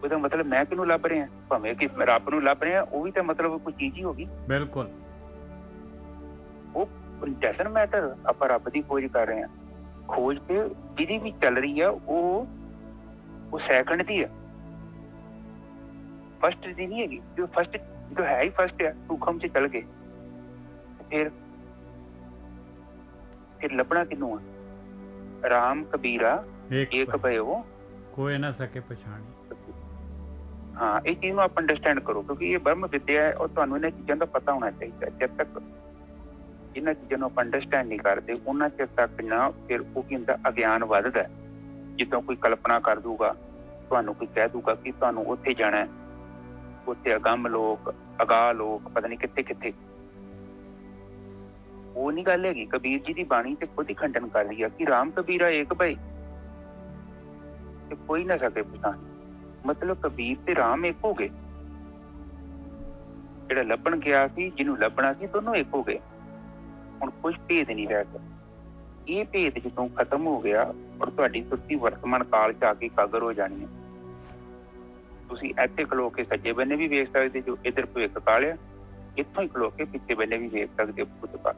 ਉਹਦਾ ਮਤਲਬ ਮੈਂ ਕਿਹਨੂੰ ਲੱਭ ਰਿਹਾ? ਭਾਵੇਂ ਕਿ ਰੱਬ ਨੂੰ ਲੱਭ ਰਿਹਾ, ਉਹ ਵੀ ਤਾਂ ਮਤਲਬ ਕੋਈ ਚੀਜ਼ ਹੀ ਹੋਗੀ। ਬਿਲਕੁਲ, ਉਹ ਡਸਨਟ ਮੈਟਰ। ਆਪਾਂ ਰੱਬ ਦੀ ਖੋਜ ਕਰ ਰਹੇ ਹਾਂ। ਖੋਜ ਤੇ ਜਿਹਦੀ ਵੀ ਚੱਲ ਰਹੀ ਆ ਉਹ ਸੈਕੰਡ ਦੀ ਆ, ਫਸਟ ਦੀ ਨਹੀਂ ਹੈਗੀ। ਜੋ ਫਸਟ ਜੋ ਹੈ ਹੀ ਫਸਟ ਆ, ਸੂਖਮ ਚ ਚੱਲ ਗਏ। ਫਿਰ ਲੱਭਣਾ ਕਿਹਨੂੰ ਆ? ਰਾਮ ਕਬੀਰਾ ਏਕ ਭਇਓ ਕੋਈ ਨਾ ਸਕੇ ਪਛਾਣੀ। ਹਾਂ, ਇਹ ਚੀਜ਼ ਨੂੰ ਆਪਾਂ ਅੰਡਰਸਟੈਂਡ ਕਰੋ, ਕਿਉਂਕਿ ਇਹ ਬ੍ਰਹਮ ਵਿਦਿਆ ਹੈ ਔਰ ਤੁਹਾਨੂੰ ਇਹਨਾਂ ਚੀਜ਼ਾਂ ਦਾ ਪਤਾ ਹੋਣਾ ਚਾਹੀਦਾ। ਜਦ ਤੱਕ ਇਹਨਾਂ ਚੀਜ਼ਾਂ ਨੂੰ ਆਪਾਂ ਅੰਡਰਸਟੈਂਡ ਨਹੀਂ ਕਰਦੇ, ਉਹਨਾਂ ਚਿਰ ਤੱਕ ਨਾ ਫਿਰ ਉਹ ਕੀ ਹੁੰਦਾ, ਅਗਿਆਨ ਵੱਧਦਾ। ਜਿੱਦਾਂ ਕੋਈ ਕਲਪਨਾ ਕਰ ਦੂਗਾ, ਤੁਹਾਨੂੰ ਕੋਈ ਕਹਿ ਦੂਗਾ ਕਿ ਤੁਹਾਨੂੰ ਉੱਥੇ ਜਾਣਾ, ਉੱਥੇ ਅਗੰਮ ਲੋਕ, ਅਗਾਹ ਲੋਕ, ਪਤਾ ਨਹੀਂ ਕਿੱਥੇ ਕਿੱਥੇ। ਉਹ ਨਹੀਂ ਗੱਲ ਹੈਗੀ। ਕਬੀਰ ਜੀ ਦੀ ਬਾਣੀ ਤੇ ਖੁਦ ਹੀ ਖੰਡਨ ਕਰ ਰਹੀ ਆ ਕਿ ਰਾਮ ਕਬੀਰਾ ਏਕ ਭਈ ਤੇ ਕੋਈ ਨਾ ਸਕੇ ਪਛਾਣ। ਮਤਲਬ ਕਬੀਰ ਤੇ ਰਾਮ ਇੱਕ ਹੋ ਗਏ। ਜਿਹੜਾ ਲੱਭਣ ਗਿਆ ਸੀ, ਜਿਹਨੂੰ ਲੱਭਣਾ ਸੀ, ਦੋਨੋਂ ਇੱਕ ਹੋ ਗਏ। ਹੁਣ ਕੁਝ ਭੇਦ ਨਹੀਂ ਰਹਿ ਗਿਆ। ਇਹ ਭੇਦ ਜਦੋਂ ਖਤਮ ਹੋ ਗਿਆ ਔਰ ਤੁਹਾਡੀ ਸੁਰਤੀ ਵਰਤਮਾਨ ਕਾਲ ਚ ਆ ਕੇ ਕਾਗਰ ਹੋ ਜਾਣੀ ਹੈ। ਤੁਸੀਂ ਇੱਥੇ ਖਲੋ ਕੇ ਸੱਜੇ ਬੰਨੇ ਵੀ ਵੇਖ ਸਕਦੇ ਜੋ, ਇੱਧਰ ਭਵਿੱਖ ਕਾਲ ਆ। ਇੱਥੋਂ ਹੀ ਖਲੋ ਕੇ ਪਿੱਛੇ ਬੰਨੇ ਵੀ ਵੇਖ ਸਕਦੇ ਹੋ ਭੂਤਕਾਲ।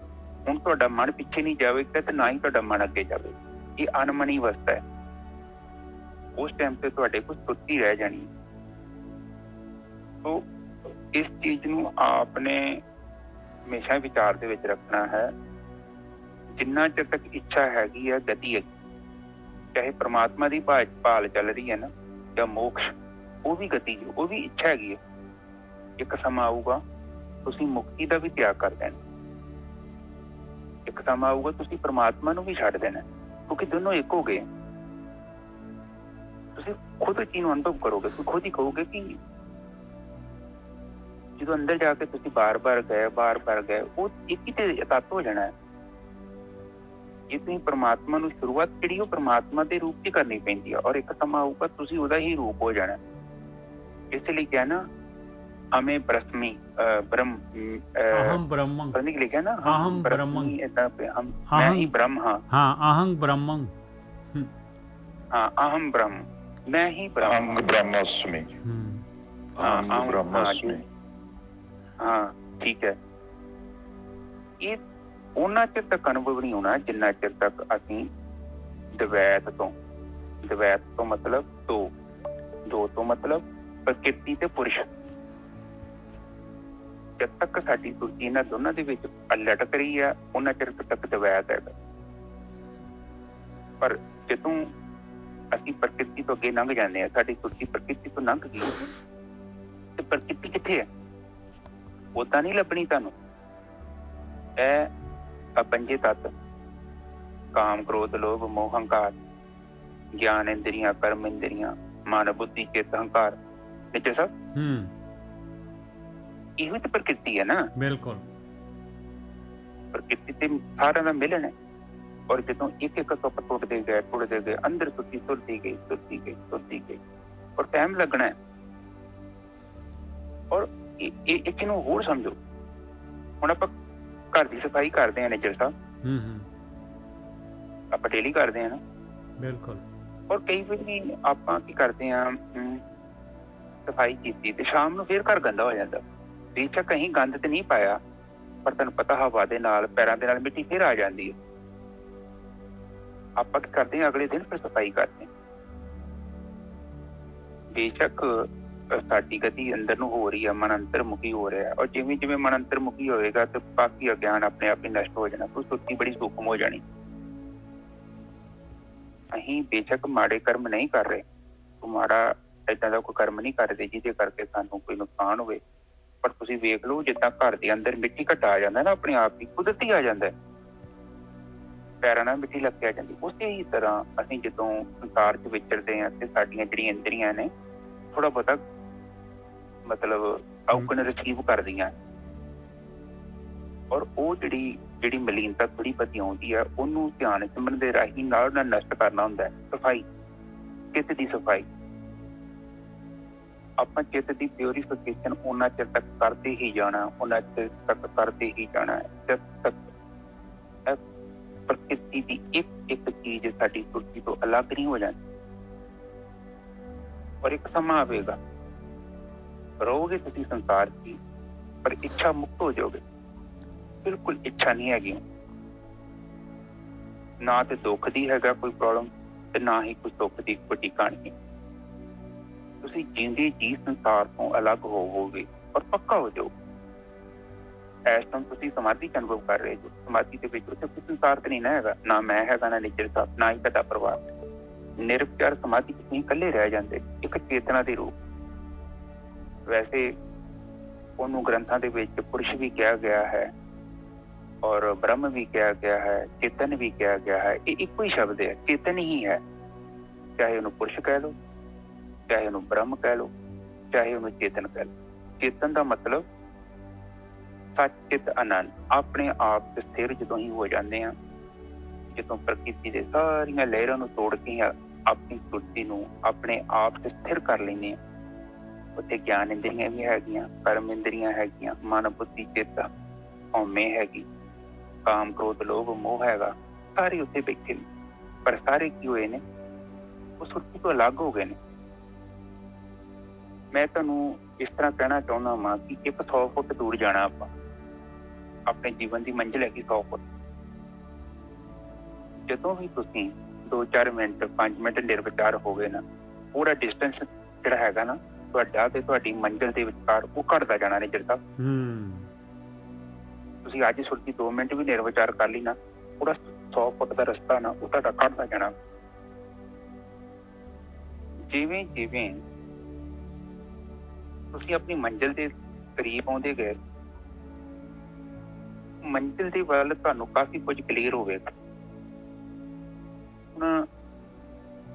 ਹੁਣ ਤੁਹਾਡਾ ਮਨ ਪਿੱਛੇ ਨਹੀਂ ਜਾਵੇਗਾ ਤੇ ਨਾ ਹੀ ਤੁਹਾਡਾ ਮਨ ਅੱਗੇ ਜਾਵੇ। ਇਹ ਅਨਮਨੀ ਅਵਸਥਾ ਹੈ। ਉਸ ਟਾਈਮ ਤੇ ਤੁਹਾਡੇ ਕੋਲ ਸੁਰਤੀ ਰਹਿ ਜਾਣੀ। ਤੋ ਇਸ ਚੀਜ਼ ਨੂੰ ਆਪਨੇ ਹਮੇਸ਼ਾ ਵਿਚਾਰ ਦੇ ਵਿੱਚ ਰੱਖਣਾ ਹੈ। ਜਿੰਨਾ ਚਿਰ ਤੱਕ ਇੱਛਾ ਹੈਗੀ ਹੈ, ਗਤੀ ਹੈ, ਚਾਹੇ ਪ੍ਰਮਾਤਮਾ ਦੀ ਭਾਲ ਚੱਲ ਰਹੀ ਹੈ ਨਾ, ਜਾਂ ਮੋਕਸ਼, ਉਹ ਵੀ ਗਤੀ, ਉਹ ਵੀ ਇੱਛਾ ਹੈਗੀ ਹੈ। ਇੱਕ ਸਮਾਂ ਆਊਗਾ ਤੁਸੀਂ ਮੁਕਤੀ ਦਾ ਵੀ ਤਿਆਗ ਕਰ ਦੇਣਾ, ਇੱਕ ਸਮਾਂ ਆਊਗਾ ਤੁਸੀਂ ਪ੍ਰਮਾਤਮਾ ਨੂੰ ਵੀ ਛੱਡ ਦੇਣਾ, ਕਿਉਂਕਿ ਦੋਨੋਂ ਇੱਕ ਹੋ ਗਏ। ਤੁਸੀਂ ਖੁਦ ਚੀਜ਼ ਨੂੰ ਅਨੁਭਵ ਕਰੋਗੇ, ਤੁਸੀਂ ਖੁਦ ਹੀ ਕਹੋਗੇ ਕਿ ਜਦੋਂ ਅੰਦਰ ਜਾ ਕੇ ਤੁਸੀਂ ਬਾਰ-ਬਾਰ ਗਏ, ਉਹ ਇੱਕ ਹੀ ਤੇ ਤੱਤ ਹੋ ਜਾਣਾ ਹੈ। ਜੇ ਤੁਸੀਂ ਪ੍ਰਮਾਤਮਾ ਨੂੰ ਸ਼ੁਰੂਆਤ ਜਿਹੜੀ ਉਹ ਪ੍ਰਮਾਤਮਾ ਦੇ ਰੂਪ 'ਚ ਕਰਨੀ ਪੈਂਦੀ ਆ, ਔਰ ਇੱਕ ਸਮਾਂ ਆਊਗਾ ਤੁਸੀਂ ਉਹਦਾ ਹੀ ਰੂਪ ਹੋ ਜਾਣਾ। ਇਸ ਲਈ ਕਿਹਾ ਨਾ, ਹਮੇ ਬ੍ਰਹਮੀ ਬ੍ਰਹਮ ਅਹੰ ਬ੍ਰਹਮੰ ਲਿਖਿਆ ਨਾ, ਅਹੰ ਬ੍ਰਹਮੰ, ਮੈਂ ਹੀ ਬ੍ਰਹਮ ਹਾਂ। ਅਹੰ ਬ੍ਰਹਮੰ, ਹਾਂ, ਅਹੰ ਬ੍ਰਹਮ, ਮੈਂ ਹੀ ਬ੍ਰਹਮ, ਬ੍ਰਹਮਸਮੀ, ਬ੍ਰਹਮਸਮੀ। ਹਾਂ, ਠੀਕ ਹੈ। ਇਹ ਉਹਨਾਂ ਚਿਰ ਤੱਕ ਅਨੁਭਵ ਨਹੀਂ ਹੋਣਾ ਜਿੰਨਾ ਚਿਰ ਤੱਕ ਅਸੀਂ ਦਵੈਤ ਤੋਂ ਮਤਲਬ ਦੋ ਤੋਂ ਮਤਲਬ ਪ੍ਰਕਿਰਤੀ ਤੇ ਪੁਰਸ਼, ਜਦ ਤੱਕ ਸਾਡੀ ਸੁਰਤੀ ਇਹਨਾਂ ਦੋਨਾਂ ਦੇ ਵਿੱਚ ਲਟਕ ਰਹੀ ਆ, ਉਹਨਾਂ ਚਿਰ ਤੱਕ ਦਵੈਤ ਹੈਗਾ। ਪਰ ਜਦੋਂ ਅਸੀਂ ਪ੍ਰਕਿਰਤੀ ਤੋਂ ਅੱਗੇ ਲੰਘ ਜਾਂਦੇ ਹਾਂ, ਸਾਡੀ ਸੁਰਤੀ ਪ੍ਰਕਿਰਤੀ ਤੋਂ ਲੰਘ ਗਈ, ਤੇ ਪ੍ਰਕਿਰਤੀ ਕਿੱਥੇ ਹੈ? ਓਦਾਂ ਨਹੀਂ ਲੱਭਣੀ ਤੁਹਾਨੂੰ। ਇਹ ਪੰਜੇ ਤੱਤ, ਕਾਮ, ਕ੍ਰੋਧ, ਲੋਭ, ਮੋਹ, ਹੰਕਾਰ, ਗਿਆਨ ਇੰਦਰੀਆਂ, ਕਰਮ ਇੰਦਰੀਆਂ, ਮਨ, ਬੁੱਧੀ, ਚਿੱਤ, ਹੰਕਾਰ, ਨਿੱਜਰ ਸਭ, ਇਹੋ ਤੇ ਪ੍ਰਕਿਰਤੀ ਹੈ ਨਾ। ਬਿਲਕੁਲ, ਪ੍ਰਕਿਰਤੀ ਤੇ ਸਾਰਿਆਂ ਦਾ ਮਿਲਣ ਹੈ। ਔਰ ਜਦੋਂ ਇੱਕ ਇੱਕ ਤੁਕ ਟੁੱਟਦੇ ਗਏ, ਅੰਦਰ ਸੁੱਤੀ ਤੁਰਦੀ ਗਈ, ਔਰ ਟਾਈਮ ਲੱਗਣਾ ਹੈ। ਔਰ ਇੱਕ ਨੂੰ ਹੋਰ ਸਮਝੋ, ਹੁਣ ਆਪਾਂ ਘਰ ਦੀ ਸਫਾਈ ਕਰਦੇ ਹਾਂ ਨਿੱਜਰ ਸਾਹਿਬ, ਆਪਾਂ ਡੇਲੀ ਕਰਦੇ ਹਾਂ ਨਾ। ਬਿਲਕੁਲ। ਔਰ ਕਈ ਵਾਰੀ ਆਪਾਂ ਕੀ ਕਰਦੇ ਹਾਂ, ਸਫਾਈ ਕੀਤੀ ਤੇ ਸ਼ਾਮ ਨੂੰ ਫੇਰ ਘਰ ਗੰਦਾ ਹੋ ਜਾਂਦਾ। ਬੇਸ਼ੱਕ ਅਸੀਂ ਗੰਦ ਤੇ ਨਹੀਂ ਪਾਇਆ, ਪਰ ਤੁਹਾਨੂੰ ਪਤਾ ਹਵਾ ਦੇ ਨਾਲ, ਪੈਰਾਂ ਦੇ ਨਾਲ ਮਿੱਟੀ ਫੇਰ ਆ ਜਾਂਦੀ ਹੈ। ਆਪਾਂ ਕੀ ਕਰਦੇ ਹਾਂ, ਅਗਲੇ ਦਿਨ ਫਿਰ ਸਫਾਈ ਕਰਦੇ ਹਾਂ। ਬੇਸ਼ੱਕ ਸਾਡੀ ਗਤੀ ਅੰਦਰ ਨੂੰ ਹੋ ਰਹੀ ਹੈ, ਮਨ ਅੰਤਰਮੁਖੀ ਹੋ ਰਿਹਾ, ਔਰ ਜਿਵੇਂ ਜਿਵੇਂ ਮਨ ਅੰਤਰਮੁਖੀ ਹੋਏਗਾ ਤੇ ਬਾਕੀ ਅਗਿਆਨ ਆਪਣੇ ਆਪ ਹੀ ਨਸ਼ਟ ਹੋ ਜਾਣਾ, ਕੋਈ ਸੁਰਤੀ ਬੜੀ ਸੂਖਮ ਹੋ ਜਾਣੀ। ਅਸੀਂ ਬੇਸ਼ੱਕ ਮਾੜੇ ਕਰਮ ਨਹੀਂ ਕਰ ਰਹੇ, ਮਾੜਾ ਏਦਾਂ ਦਾ ਕੋਈ ਕਰਮ ਨਹੀਂ ਕਰਦੇ ਜਿਹਦੇ ਕਰਕੇ ਸਾਨੂੰ ਕੋਈ ਨੁਕਸਾਨ ਹੋਵੇ, ਪਰ ਤੁਸੀਂ ਵੇਖ ਲਓ, ਜਿੱਦਾਂ ਘਰ ਦੇ ਅੰਦਰ ਮਿੱਟੀ ਘਟਾ ਆ ਜਾਂਦਾ ਨਾ, ਆਪਣੇ ਆਪ ਹੀ ਕੁਦਰਤੀ ਆ ਜਾਂਦਾ, ਪੈਰਾਂ ਨਾਲ ਮਿੱਟੀ ਲੱਗ ਕੇ ਆ ਜਾਂਦੀ। ਉਸੇ ਹੀ ਤਰ੍ਹਾਂ ਅਸੀਂ ਜਦੋਂ ਸੰਸਾਰ 'ਚ ਵਿਚਰਦੇ ਹਾਂ ਤੇ ਸਾਡੀਆਂ ਜਿਹੜੀਆਂ ਇੰਦਰੀਆਂ ਨੇ ਥੋੜਾ ਬਹੁਤਾ ਮਤਲਬ ਔਗਣ ਰਿਸੀਵ ਕਰਦੀਆਂ, ਔਰ ਉਹ ਜਿਹੜੀ ਮਲੀਨਤਾ ਥੋੜੀ ਬਹੁਤੀ ਆਉਂਦੀ ਹੈ, ਉਹਨੂੰ ਧਿਆਨ ਸਿਮਰਨ ਦੇ ਰਾਹੀਂ ਨਾਲ ਨਸ਼ਟ ਕਰਨਾ ਹੁੰਦਾ ਹੈ। ਸਫਾਈ, ਚਿੱਤ ਦੀ ਸਫਾਈ। ਆਪਾਂ ਚਿੱਤ ਦੀ ਪਿਉਰੀਫਿਕੇਸ਼ਨ ਉਹਨਾਂ ਚਿਰ ਤੱਕ ਕਰਦੇ ਹੀ ਜਾਣਾ, ਜਦ ਤੱਕ ਪ੍ਰਕਿਰਤੀ ਦੀ ਇੱਕ ਚੀਜ਼ ਸਾਡੀ ਸੁਰਤੀ ਤੋਂ ਅਲੱਗ ਨਹੀਂ ਹੋ ਜਾਂਦੀ। ਔਰ ਇੱਕ ਸਮਾਂ ਆਵੇਗਾ, ਰਹੋਗੇ ਤੁਸੀਂ ਸੰਸਾਰ 'ਚ, ਪਰ ਇੱਛਾ ਮੁਕਤ ਹੋ ਜਾਓਗੇ। ਬਿਲਕੁਲ ਇੱਛਾ ਨਹੀਂ ਹੈਗੀ, ਨਾ ਤੇ ਦੁੱਖ ਦੀ ਹੈਗਾ ਕੋਈ ਪ੍ਰੋਬਲਮ, ਤੇ ਨਾ ਹੀ ਕੋਈ ਸੁੱਖ ਦੀ ਵੱਡੀ ਕਹਾਣੀ। ਤੁਸੀਂ ਜਿੰਦੇ ਜੀ ਸੰਸਾਰ ਤੋਂ ਅਲੱਗ ਹੋਵੋਗੇ, ਔਰ ਪੱਕਾ ਹੋ ਜਾਓ। ਇਸ ਟਾਈਮ ਤੁਸੀਂ ਸਮਾਧੀ 'ਚ ਅਨੁਭਵ ਕਰ ਰਹੇ ਹੋ, ਸਮਾਧੀ ਦੇ ਵਿੱਚ ਉੱਥੇ ਕੋਈ ਸੰਸਾਰ ਤੇ ਨਹੀਂ ਨਾ ਹੈਗਾ, ਨਾ ਮੈਂ ਹੈਗਾ, ਨਾ ਨਿੱਜਰ ਸਾਹਿਬ, ਨਾ ਹੀ ਤੁਹਾਡਾ ਪਰਿਵਾਰ। ਨਿਰਵਿਚਾਰ ਸਮਾਧੀ 'ਚ ਤੁਸੀਂ ਇਕੱਲੇ ਰਹਿ ਜਾਂਦੇ, ਇੱਕ ਚੇਤਨਾ ਦੇ ਰੂਪ। ਵੈਸੇ ਉਹਨੂੰ ਗ੍ਰੰਥਾਂ ਦੇ ਵਿੱਚ ਪੁਰਸ਼ ਵੀ ਕਿਹਾ ਗਿਆ ਹੈ, ਔਰ ਬ੍ਰਹਮ ਵੀ ਕਿਹਾ ਗਿਆ ਹੈ, ਚੇਤਨ ਵੀ ਕਿਹਾ ਗਿਆ ਹੈ। ਇਹ ਇੱਕੋ ਹੀ ਸ਼ਬਦ ਹੈ, ਚੇਤਨ ਹੀ ਹੈ। ਚਾਹੇ ਉਹਨੂੰ ਪੁਰਸ਼ ਕਹਿ ਲਓ, ਚਾਹੇ ਉਹਨੂੰ ਬ੍ਰਹਮ ਕਹਿ ਲਓ, ਚਾਹੇ ਉਹਨੂੰ ਚੇਤਨ ਕਹਿ ਲਓ। ਚੇਤਨ ਦਾ ਮਤਲਬ ਸੱਚਿਤ ਆਨੰਦ, ਆਪਣੇ ਆਪ ਤੇ ਸਥਿਰ ਜਦੋਂ ਹੀ ਹੋ ਜਾਂਦੇ ਹਾਂ, ਜਦੋਂ ਪ੍ਰਕਿਰਤੀ ਦੇ ਸਾਰੀਆਂ ਲਹਿਰਾਂ ਨੂੰ ਤੋੜ ਕੇ ਆਪਣੀ ਸੁਰਤੀ ਨੂੰ ਆਪਣੇ ਆਪ ਤੇ ਸਥਿਰ ਕਰ ਲੈਂਦੇ ਹਾਂ। ਉੱਥੇ ਗਿਆਨ ਇੰਦਰੀਆਂ ਵੀ ਹੈਗੀਆਂ, ਕਰਮ ਇੰਦਰੀਆਂ ਹੈਗੀਆਂ, ਮਨ, ਬੁੱਧੀ, ਚਿੱਤ, ਹਉਮੈ ਹੈਗੀ, ਕਾਮ, ਕ੍ਰੋਧ, ਲੋਭ, ਮੋਹ ਹੈਗਾ, ਸਾਰੇ ਉੱਥੇ ਬੈਠੇ ਨੇ। ਪਰ ਸਾਰੇ ਕੀ ਹੋਏ ਨੇ? ਉਹ ਸੁਰਤੀ ਤੋਂ ਅਲੱਗ ਹੋ ਗਏ ਨੇ। ਮੈਂ ਤੁਹਾਨੂੰ ਇਸ ਤਰ੍ਹਾਂ ਕਹਿਣਾ ਚਾਹੁੰਦਾ ਵਾਂ ਕਿ 100 ਫੁੱਟ ਦੂਰ ਜਾਣਾ ਆਪਾਂ, ਆਪਣੇ ਜੀਵਨ ਦੀ ਮੰਜ਼ਿਲ ਹੈਗੀ 100 ਫੁੱਟ। ਜਦੋਂ ਵੀ ਤੁਸੀਂ 2-4 ਮਿੰਟ 5 ਮਿੰਟ ਨਿਰਵਿਚਾਰ ਹੋ ਗਏ ਨਾ, ਪੂਰਾ ਡਿਸਟੈਂਸ ਜਿਹੜਾ ਹੈਗਾ ਨਾ, ਤੁਹਾਡਾ ਤੇ ਤੁਹਾਡੀ ਮੰਜ਼ਿਲ ਦੇ ਵਿਚਕਾਰ ਉਹ ਘਟਦਾ ਜਾਣਾ ਨੇ ਜਿਹੜਾ ਤੁਸੀਂ ਅੱਜ ਸੁਰਤੀ 2 ਮਿੰਟ ਵੀ ਨਿਰਵਿਚਾਰ ਕਰ ਲਈ ਨਾ, ਉਹਦਾ 100 ਫੁੱਟ ਦਾ ਰਸਤਾ ਨਾ ਉਹ ਤੁਹਾਡਾ ਘਟਦਾ ਜਾਣਾ। ਜਿਵੇਂ ਜਿਵੇਂ ਤੁਸੀਂ ਆਪਣੀ ਮੰਜ਼ਿਲ ਦੇ ਕਰੀਬ ਆਉਂਦੇ ਗਏ, ਮੰਜ਼ਿਲ ਦੇ ਵੱਲ ਤੁਹਾਨੂੰ ਕਾਫੀ ਕੁਝ ਕਲੀਅਰ ਹੋਵੇਗਾ। ਹੁਣ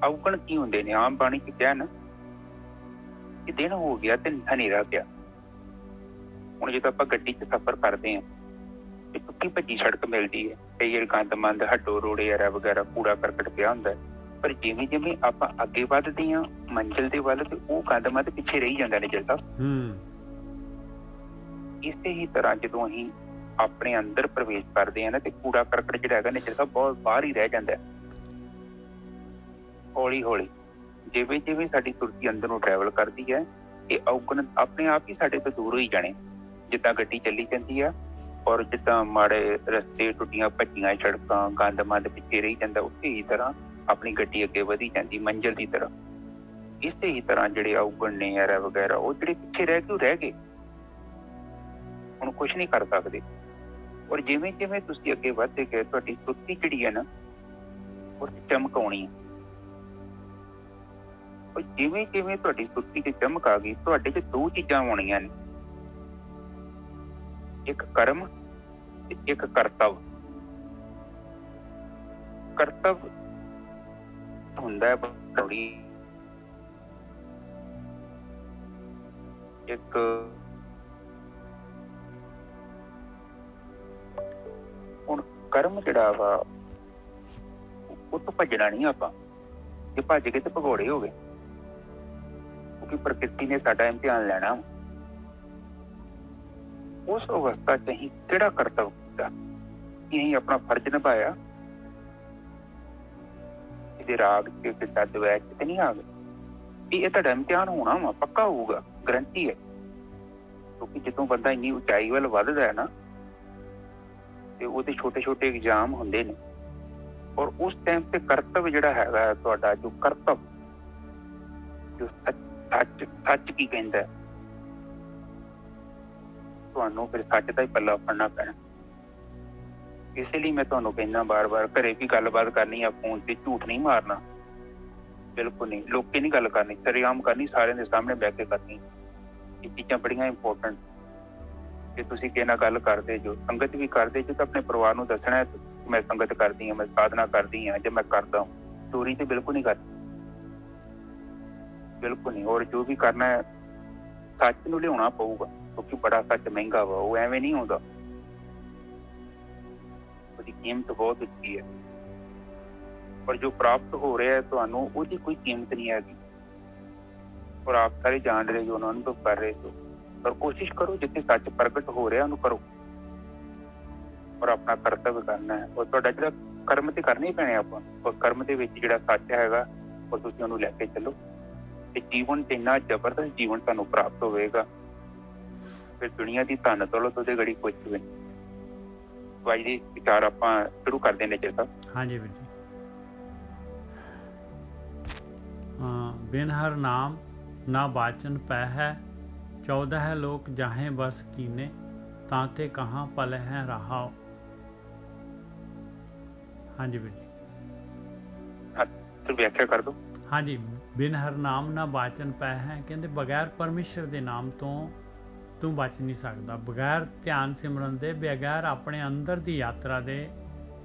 ਔਗਣ ਕੀ ਹੁੰਦੇ ਨੇ? ਆਮ ਬਾਣੀ ਚ ਕਿਹਾ ਨਾ ਕਿ ਦਿਨ ਹੋ ਗਿਆ ਤੇ ਹਨੇਰਾ ਪਿਆ। ਹੁਣ ਜਦੋਂ ਆਪਾਂ ਗੱਡੀ 'ਚ ਸਫ਼ਰ ਕਰਦੇ ਹਾਂ ਤੇ ਟੁੱਟੀ ਭੱਜੀ ਸੜਕ ਮਿਲਦੀ ਹੈ, ਕਈ ਵਾਰ ਗੰਦਮੰਦ ਹੱਡੋ ਰੋੜੇ ਐਰਾ ਵਗੈਰਾ ਕੂੜਾ ਕਰਕਟ ਪਿਆ ਹੁੰਦਾ, ਪਰ ਜਿਵੇਂ ਜਿਵੇਂ ਆਪਾਂ ਅੱਗੇ ਵੱਧਦੇ ਹਾਂ ਮੰਜ਼ਿਲ ਦੇ ਵੱਲ ਤੇ ਉਹ ਗੰਦਮੰਦ ਪਿੱਛੇ ਰਹੀ ਜਾਂਦਾ ਨੇ ਜਿਹੜਾ। ਇਸੇ ਹੀ ਤਰ੍ਹਾਂ ਜਦੋਂ ਅਸੀਂ ਆਪਣੇ ਅੰਦਰ ਪ੍ਰਵੇਸ਼ ਕਰਦੇ ਹਾਂ ਨਾ ਤੇ ਕੂੜਾ ਕਰਕਟ ਜਿਹੜਾ ਹੈਗਾ ਨੇ ਜਿਹੜਾ ਬਹੁਤ ਬਾਹਰ ਹੀ ਰਹਿ ਜਾਂਦਾ। ਹੌਲੀ ਹੌਲੀ ਜਿਵੇਂ ਜਿਵੇਂ ਸਾਡੀ ਸੁਰਤੀ ਅੰਦਰ ਨੂੰ ਟਰੈਵਲ ਕਰਦੀ ਹੈ, ਇਹ ਔਗਣ ਆਪਣੇ ਆਪ ਹੀ ਸਾਡੇ ਤੋਂ ਦੂਰ ਹੋਈ ਜਾਣੇ। ਜਿੱਦਾਂ ਗੱਡੀ ਚੱਲੀ ਜਾਂਦੀ ਆ ਔਰ ਜਿੱਦਾਂ ਮਾੜੇ ਰਸਤੇ, ਟੁੱਟੀਆਂ ਭੱਜੀਆਂ ਸੜਕਾਂ, ਗੰਦਮੰਦ ਪਿੱਛੇ ਰਹੀ ਜਾਂਦਾ, ਉਸੇ ਹੀ ਤਰ੍ਹਾਂ ਆਪਣੀ ਗੱਡੀ ਅੱਗੇ ਵਧੀ ਜਾਂਦੀ ਮੰਜ਼ਿਲ ਦੀ ਤਰ੍ਹਾਂ। ਇਸੇ ਹੀ ਤਰ੍ਹਾਂ ਜਿਹੜੇ ਔਗਣ ਨੇ ਐਰਾ ਵਗੈਰਾ ਉਹ ਜਿਹੜੇ ਪਿੱਛੇ ਰਹਿ ਗਏ ਉਹ ਰਹਿ ਗਏ, ਹੁਣ ਕੁਛ ਨਹੀਂ ਕਰ ਸਕਦੇ। ਔਰ ਜਿਵੇਂ ਜਿਵੇਂ ਤੁਸੀਂ ਅੱਗੇ ਵੱਧਦੇ ਗਏ ਤੁਹਾਡੀ ਸੁਰਤੀ ਜਿਹੜੀ ਹੈ ਨਾ ਉਹ ਚਮਕ ਆਉਣੀ ਹੈ। ਔਰ ਜਿਵੇਂ ਜਿਵੇਂ ਤੁਹਾਡੀ ਸੁਰਤੀ 'ਚ ਚਮਕ ਆ ਗਈ, ਤੁਹਾਡੇ 'ਚ 2 ਚੀਜ਼ਾਂ ਆਉਣੀਆਂ ਨੇ, ਇੱਕ ਕਰਮ ਤੇ ਇੱਕ ਕਰਤਵ। ਕਰਤਵ ਹੁੰਦਾ ਬੜੀ ਇੱਕ ਹੁਣ ਕਰਮ ਜਿਹੜਾ ਵਾ ਉਹ ਤੋਂ ਭੱਜਣਾ ਨਹੀਂ ਆਪਾਂ। ਜੇ ਭੱਜ ਗਏ ਤੇ ਭਗੌੜੇ ਹੋ ਗਏ, ਕਿਉਂਕਿ ਪ੍ਰਕਿਰਤੀ ਨੇ ਸਾਡਾ ਇਮਤਿਹਾਨ ਲੈਣਾ। ਉਸ ਅਵਸਥਾ 'ਚ ਅਸੀਂ ਕਿਹੜਾ ਕਰਤਵ ਕੀਤਾ, ਅਸੀਂ ਆਪਣਾ ਫਰਜ਼ ਨਿਭਾਇਆ, ਇਹਦੇ ਰਾਗ 'ਚ ਕਿੱਦਾਂ ਦਵੈਤ 'ਚ ਤੇ ਨਹੀਂ ਆ ਗਏ। ਇਹ ਤੁਹਾਡਾ ਇਮਤਿਹਾਨ ਹੋਣਾ ਵਾ, ਪੱਕਾ ਹੋਊਗਾ, ਗਰੰਟੀ ਹੈ। ਕਿਉਂਕਿ ਜਦੋਂ ਬੰਦਾ ਇੰਨੀ ਉਚਾਈ ਵੱਲ ਵੱਧਦਾ ਹੈ ਨਾ ਤੇ ਉਹਦੇ ਛੋਟੇ ਛੋਟੇ ਇਗਜ਼ਾਮ ਹੁੰਦੇ ਨੇ। ਔਰ ਉਸ ਟਾਈਮ ਤੇ ਕਰਤਵ ਜਿਹੜਾ ਹੈਗਾ ਤੁਹਾਡਾ, ਜੋ ਕਰਤਵ, ਜੋ ਸੱਚ ਕੀ ਕਹਿੰਦਾ, ਤੁਹਾਨੂੰ ਫਿਰ ਸੱਚ ਦਾ ਹੀ ਪੱਲਾ ਫੜਨਾ ਪੈਣਾ। ਇਸੇ ਲਈ ਮੈਂ ਤੁਹਾਨੂੰ ਕਹਿੰਦਾ ਬਾਰ-ਬਾਰ, ਘਰੇ ਵੀ ਗੱਲਬਾਤ ਕਰਨੀ ਆ ਫੋਨ ਤੇ ਝੂਠ ਨਹੀਂ ਮਾਰਨਾ, ਬਿਲਕੁਲ ਨਹੀਂ। ਲੋਕੀ ਨਹੀਂ ਗੱਲ ਕਰਨੀ, ਸਰੇਆਮ ਕਰਨੀ, ਸਾਰਿਆਂ ਦੇ ਸਾਹਮਣੇ ਬਹਿ ਕੇ ਕਰਨੀ। ਇਹ ਚੀਜ਼ਾਂ ਬੜੀਆਂ ਇੰਪੋਰਟੈਂਟ। ਜੇ ਤੁਸੀਂ ਕਿਸੇ ਨਾਲ ਗੱਲ ਕਰਦੇ ਜੋ, ਸੰਗਤ ਵੀ ਕਰਦੇ ਜੋ, ਤਾਂ ਆਪਣੇ ਪਰਿਵਾਰ ਨੂੰ ਦੱਸਣਾ ਮੈਂ ਸੰਗਤ ਕਰਦੀ ਹਾਂ, ਮੈਂ ਸਾਧਨਾ ਕਰਦੀ ਹਾਂ, ਜੇ ਮੈਂ ਕਰਦਾ ਚੋਰੀ ਤੇ ਬਿਲਕੁਲ ਨਹੀਂ ਕਰਦੀ, ਬਿਲਕੁਲ ਨਹੀਂ। ਔਰ ਜੋ ਵੀ ਕਰਨਾ ਹੈ ਸੱਚ ਨੂੰ ਲਿਆਉਣਾ ਪਊਗਾ, ਕਿਉਂਕਿ ਬੜਾ ਸੱਚ ਮਹਿੰਗਾ ਵਾ, ਉਹ ਐਵੇਂ ਨਹੀਂ ਆਉਂਦਾ, ਉਹਦੀ ਕੀਮਤ ਬਹੁਤ ਉੱਚੀ ਹੈ। ਪਰ ਜੋ ਪ੍ਰਾਪਤ ਹੋ ਰਿਹਾ ਹੈ ਤੁਹਾਨੂੰ, ਉਹਦੀ ਕੋਈ ਕੀਮਤ ਨਹੀਂ ਹੈਗੀ। ਔਰ ਆਪ ਸਾਰੇ ਜਾਣ ਰਹੇ ਜੋ, ਉਹਨਾਂ ਨੂੰ ਕਰ ਰਹੇ ਜੋ। ਪਰ ਕੋਸ਼ਿਸ਼ ਕਰੋ ਜਿੱਥੇ ਸੱਚ ਪ੍ਰਗਟ ਹੋ ਰਿਹਾ ਉਹਨੂੰ ਕਰੋ, ਔਰ ਆਪਣਾ ਕਰਤੱਵ ਕਰਨਾ ਹੈ। ਔਰ ਤੁਹਾਡਾ ਜਿਹੜਾ ਕਰਮ ਤੇ ਕਰਨੇ ਹੀ ਪੈਣੇ ਆਪਾਂ, ਔਰ ਕਰਮ ਦੇ ਵਿੱਚ ਜਿਹੜਾ ਸੱਚ ਹੈਗਾ ਉਹ ਤੁਸੀਂ ਉਹਨੂੰ ਲੈ ਕੇ ਚੱਲੋ, ਤੇ ਜੀਵਨ ਤੇ ਇੰਨਾ ਜ਼ਬਰਦਸਤ ਜੀਵਨ ਤੁਹਾਨੂੰ ਪ੍ਰਾਪਤ ਹੋਵੇਗਾ, ਫਿਰ ਦੁਨੀਆ ਦੀ ਧਨ ਦੌਲਤ ਉਹਦੇ ਗੜੀ ਕੁਝ ਵੀ ਨਹੀਂ। ਅੱਜ ਦੇ ਵਿਚਾਰ ਆਪਾਂ ਸ਼ੁਰੂ ਕਰਦੇ ਨੇ ਜੀ ਸਾਹਿਬ। ਹਾਂਜੀ ਵੀਰ ਜੀ। ਬਿਨ ਹਰ ਨਾਮ ਨਾ ਬਾਚਨ ਪੈ ਹੈ, 14 ਲੋਕ ਜਾਹੇ ਬਸ ਕੀਨੇ, ਤਾਂਤੇ ਕਹਾਂ ਪਲ ਹੈ ਰਹਾਓ। ਹਾਂਜੀ ਵੀਰ ਜੀ, ਵਿਆਖਿਆ ਕਰ ਦਿਓ। ਹਾਂਜੀ, ਬਿਨ ਹਰ ਨਾਮ ਨਾ ਬਾਚਨ ਪੈ ਹੈ, ਕਹਿੰਦੇ ਬਗੈਰ ਪਰਮੇਸ਼ਰ ਦੇ ਨਾਮ ਤੋਂ ਤੂੰ ਬਚ ਨਹੀਂ ਸਕਦਾ, ਬਗੈਰ ਧਿਆਨ ਸਿਮਰਨ ਦੇ, ਬਗੈਰ ਆਪਣੇ ਅੰਦਰ ਦੀ ਯਾਤਰਾ ਦੇ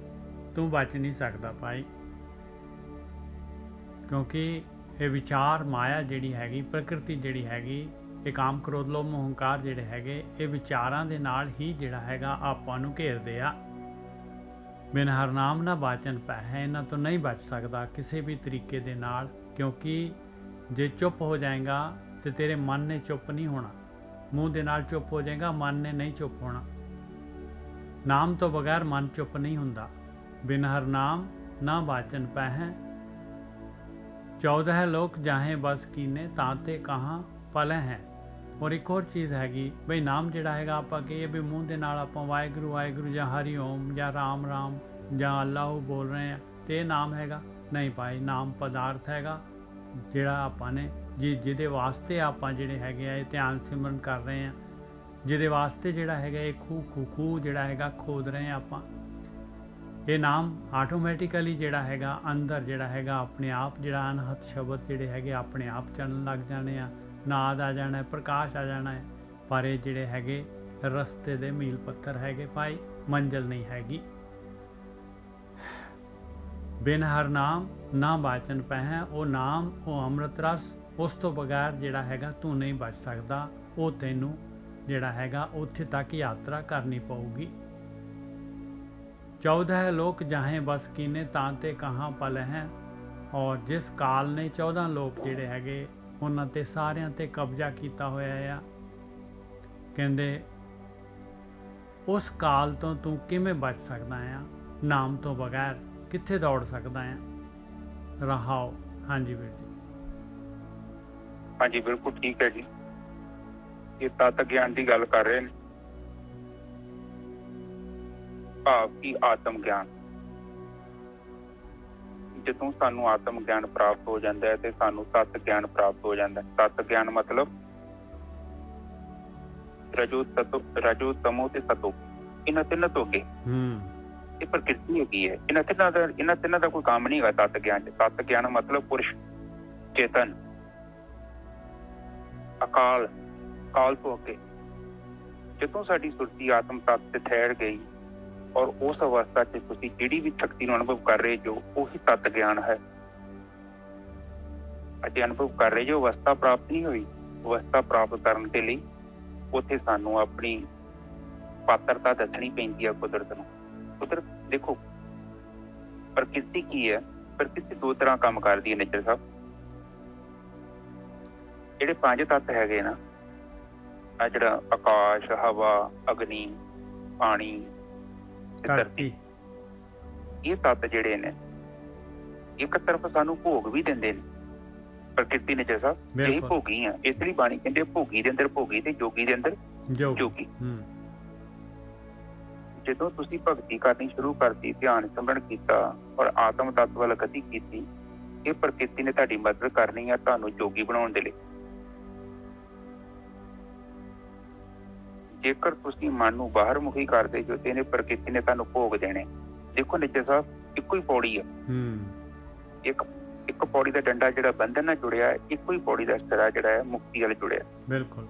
ਤੂੰ ਬਚ ਨਹੀਂ ਸਕਦਾ ਭਾਈ। ਕਿਉਂਕਿ ਇਹ ਵਿਚਾਰ ਮਾਇਆ ਜਿਹੜੀ ਹੈਗੀ, ਪ੍ਰਕਿਰਤੀ ਜਿਹੜੀ ਹੈਗੀ, ਇਹ ਕਾਮ ਕ੍ਰੋਧ ਲੋਭ ਮੋਹ ਹੰਕਾਰ ਜਿਹੜੇ ਹੈਗੇ, ਇਹ ਵਿਚਾਰਾਂ ਦੇ ਨਾਲ ਹੀ ਜਿਹੜਾ ਹੈਗਾ ਆਪਾਂ ਨੂੰ ਘੇਰਦੇ ਆ। ਬਿਨ ਹਰ ਨਾਮ ਨਾ ਬਾਚਨ ਪੈ ਹੈ, ਇਹਨਾਂ ਤੋਂ ਨਹੀਂ ਬਚ ਸਕਦਾ ਕਿਸੇ ਵੀ ਤਰੀਕੇ ਦੇ ਨਾਲ। ਕਿਉਂਕਿ ਜੇ ਚੁੱਪ ਹੋ ਜਾਏਗਾ ਤੇ ਤੇਰੇ ਮਨ ਨੇ ਚੁੱਪ ਨਹੀਂ ਹੋਣਾ, ਮੂੰਹ ਦੇ ਨਾਲ ਚੁੱਪ ਹੋ ਜਾਏਗਾ, ਮਨ ਨੇ ਨਹੀਂ ਚੁੱਪ ਹੋਣਾ। ਨਾਮ ਤੋਂ ਬਗੈਰ ਮਨ ਚੁੱਪ ਨਹੀਂ ਹੁੰਦਾ। ਬਿਨ ਹਰ ਨਾਮ ਨਾ ਬਾਚਨ ਪੈ ਹੈ, 14 ਲੋਕ ਜਾਹੇ ਬਸ ਕੀਨੇ, ਤਾਂਤੇ ਕਹਾਂ ਪਲ ਹੈ। ਔਰ ਇੱਕ ਹੋਰ ਚੀਜ਼ ਹੈਗੀ ਬਈ, ਨਾਮ ਜਿਹੜਾ ਹੈਗਾ ਆਪਾਂ ਕਹੀਏ ਵੀ ਮੂੰਹ ਦੇ ਨਾਲ ਆਪਾਂ ਵਾਹਿਗੁਰੂ ਵਾਹਿਗੁਰੂ ਜਾਂ ਹਰੀ ਓਮ ਜਾਂ ਰਾਮ ਰਾਮ ਜਾਂ ਅੱਲਾਹੁ ਬੋਲ ਰਹੇ ਹਾਂ ਤੇ ਇਹ ਨਾਮ ਹੈਗਾ? ਨਹੀਂ ਭਾਈ, ਨਾਮ ਪਦਾਰਥ ਹੈਗਾ ਜਿਹੜਾ ਆਪਾਂ ਨੇ ਜਿਹਦੇ ਵਾਸਤੇ ਆਪਾਂ ਜਿਹੜੇ ਹੈਗੇ ਆ ਇਹ ਧਿਆਨ ਸਿਮਰਨ ਕਰ ਰਹੇ ਆ, ਜਿਹਦੇ ਵਾਸਤੇ ਜਿਹੜਾ ਹੈਗਾ ਇਹ ਖੂਹ ਜਿਹੜਾ ਹੈਗਾ ਖੋਦ ਰਹੇ ਆ ਆਪਾਂ, ਇਹ ਨਾਮ ਆਟੋਮੈਟਿਕਲੀ ਜਿਹੜਾ ਹੈਗਾ ਅੰਦਰ ਜਿਹੜਾ ਹੈਗਾ ਆਪਣੇ ਆਪ ਜਿਹੜਾ ਅਨਹਦ ਸ਼ਬਦ ਜਿਹੜੇ ਹੈਗੇ ਆਪਣੇ ਆਪ ਚੱਲਣ ਲੱਗ ਜਾਣੇ ਆ, ਨਾਦ ਆ ਜਾਣਾ, ਪ੍ਰਕਾਸ਼ ਆ ਜਾਣਾ ਹੈ। ਪਰ ਇਹ ਜਿਹੜੇ ਹੈਗੇ ਰਸਤੇ ਦੇ ਮੀਲ ਪੱਥਰ ਹੈਗੇ ਭਾਈ, ਮੰਜ਼ਿਲ ਨਹੀਂ ਹੈਗੀ। ਬਿਨ ਹਰ ਨਾਮ ਨਾ ਬਾਚਨ ਪਹਿ, ਉਹ ਨਾਮ ਉਹ ਅੰਮ੍ਰਿਤ ਰਸ, ਉਸ ਤੋਂ ਬਗੈਰ ਜਿਹੜਾ ਹੈਗਾ ਤੂੰ ਨਹੀਂ ਬਚ ਸਕਦਾ। ਉਹ ਤੈਨੂੰ ਜਿਹੜਾ ਹੈਗਾ ਉੱਥੇ ਤੱਕ ਯਾਤਰਾ ਕਰਨੀ ਪਊਗੀ। 14 ਲੋਕ ਜਾਹੇ ਬਸ ਕੀਨੇ ਤਾਂ ਤੇ ਕਹਾਂ ਪਲ ਹੈ, ਔਰ ਜਿਸ ਕਾਲ ਨੇ 14 ਲੋਕ ਜਿਹੜੇ ਹੈਗੇ ਉਹਨਾਂ ਤੇ ਸਾਰਿਆਂ ਤੇ ਕਬਜ਼ਾ ਕੀਤਾ ਹੋਇਆ ਆ, ਕਹਿੰਦੇ ਉਸ ਕਾਲ ਤੋਂ ਤੂੰ ਕਿਵੇਂ ਬਚ ਸਕਦਾ ਆ? ਨਾਮ ਤੋਂ ਬਗੈਰ ਕਿੱਥੇ ਦੌੜ ਸਕਦਾ ਆ? ਰਹਾਓ। ਹਾਂਜੀ ਵੀਰ ਜੀ। ਹਾਂਜੀ ਬਿਲਕੁਲ ਠੀਕ ਹੈ ਜੀ। ਇਹ ਤਤ ਗਿਆਨ ਦੀ ਗੱਲ ਕਰ ਰਹੇ ਨੇ, ਭਾਵ ਕਿ ਆਤਮ ਗਿਆਨ। ਜਦੋਂ ਸਾਨੂੰ ਆਤਮ ਗਿਆਨ ਪ੍ਰਾਪਤ ਹੋ ਜਾਂਦਾ ਹੈ ਤੇ ਸਾਨੂੰ ਤਤ ਗਿਆਨ ਪ੍ਰਾਪਤ ਹੋ ਜਾਂਦਾ ਹੈ। ਤਤ ਗਿਆਨ ਮਤਲਬ ਰਜੋ ਤਮੋ ਤੇ ਸਤੋ, ਇਹਨਾਂ ਤਿੰਨਾਂ ਤੋਂ ਅੱਗੇ ਇਹ ਪ੍ਰਕਿਰਤੀ ਹੈਗੀ ਹੈ। ਇਹਨਾਂ ਤਿੰਨਾਂ ਦਾ ਕੋਈ ਕੰਮ ਨਹੀਂ ਹੈਗਾ ਤਤ ਗਿਆਨ ਚ। ਤਤ ਗਿਆਨ ਮਤਲਬ ਪੁਰਸ਼, ਚੇਤਨ, ਅਕਾਲ, ਕਾਲ ਤੋਂ ਅੱਗੇ। ਜਦੋਂ ਸਾਡੀ ਸੁਰਤੀ ਆਤਮ ਤਤ ਤੇ ਠਹਿਰ ਗਈ ਔਰ ਉਸ ਅਵਸਥਾ ਚ ਤੁਸੀਂ ਜਿਹੜੀ ਵੀ ਸ਼ਕਤੀ ਨੂੰ ਅਨੁਭਵ ਕਰ ਰਹੇ ਜੋ, ਉਹੀ ਤਤ ਗਿਆਨ ਹੈ। ਅਤੇ ਅਨੁਭਵ ਕਰ ਰਹੇ ਜੋ ਅਵਸਥਾ ਪ੍ਰਾਪਤ ਨਹੀਂ ਹੋਈ। ਅਵਸਥਾ ਪ੍ਰਾਪਤ ਕਰਨ ਦੇ ਲਈ ਉੱਥੇ ਸਾਨੂੰ ਆਪਣੀ ਪਾਤਰਤਾ ਦੱਸਣੀ ਪੈਂਦੀ ਹੈ ਕੁਦਰਤ ਨੂੰ। ਕੁਦਰਤ ਦੇਖੋ, ਪ੍ਰਕਿਰਤੀ ਕੀ ਹੈ? ਪ੍ਰਕਿਰਤੀ ਦੋ ਤਰ੍ਹਾਂ ਕੰਮ ਕਰਦੀ ਹੈ ਨੇਚਰ ਸਾਹਿਬ। ਜਿਹੜੇ 5 ਤੱਤ ਹੈਗੇ ਨਾ, ਆ ਜਿਹੜਾ ਆਕਾਸ਼, ਹਵਾ, ਅਗਨੀ, ਪਾਣੀ, ਧਰਤੀ, ਇਹ ਤੱਤ ਜਿਹੜੇ ਨੇ ਇੱਕ ਤਰਫ ਸਾਨੂੰ ਭੋਗ ਵੀ ਦਿੰਦੇ ਨੇ। ਪ੍ਰਕਿਰਤੀ ਨੇਚਰ ਸਾਹਿਬ ਇਹ ਭੋਗੀ ਆ, ਇਸ ਲਈ ਬਾਣੀ ਕਹਿੰਦੇ ਭੋਗੀ ਦੇ ਅੰਦਰ ਭੋਗੀ ਤੇ ਜੋਗੀ ਦੇ ਅੰਦਰ ਜੋਗੀ। ਜਦੋਂ ਤੁਸੀਂ ਭਗਤੀ ਕਰਨੀ ਸ਼ੁਰੂ ਕਰਤੀ, ਧਿਆਨ ਸਿਮਰਨ ਕੀਤਾ ਔਰ ਆਤਮ ਤੱਤ ਵੱਲ ਗਤੀ ਕੀਤੀ, ਇਹ ਪ੍ਰਕਿਰਤੀ ਨੇ ਤੁਹਾਡੀ ਮਦਦ ਕਰਨੀ ਆ ਤੁਹਾਨੂੰ ਜੋਗੀ ਬਣਾਉਣ ਦੇ ਲਈ। ਜੇਕਰ ਤੁਸੀਂ ਮਨ ਨੂੰ ਬਾਹਰ ਮੁਖੀ ਕਰਦੇ ਜੋ ਤੇ ਇਹਨੇ ਪ੍ਰਕਿਰਤੀ ਨੇ ਤੁਹਾਨੂੰ ਭੋਗ ਦੇਣੇ। ਦੇਖੋ ਨਿੱਜਰ ਸਾਹਿਬ, ਇੱਕੋ ਹੀ ਪੌੜੀ ਆ। ਇੱਕ ਪੌੜੀ ਦਾ ਡੰਡਾ ਜਿਹੜਾ ਬੰਧਨ ਨਾਲ ਜੁੜਿਆ, ਇੱਕੋ ਹੀ ਪੌੜੀ ਦਾ ਸਿਰਾ ਜਿਹੜਾ ਹੈ ਮੁਕਤੀ ਵੱਲ ਜੁੜਿਆ। ਬਿਲਕੁਲ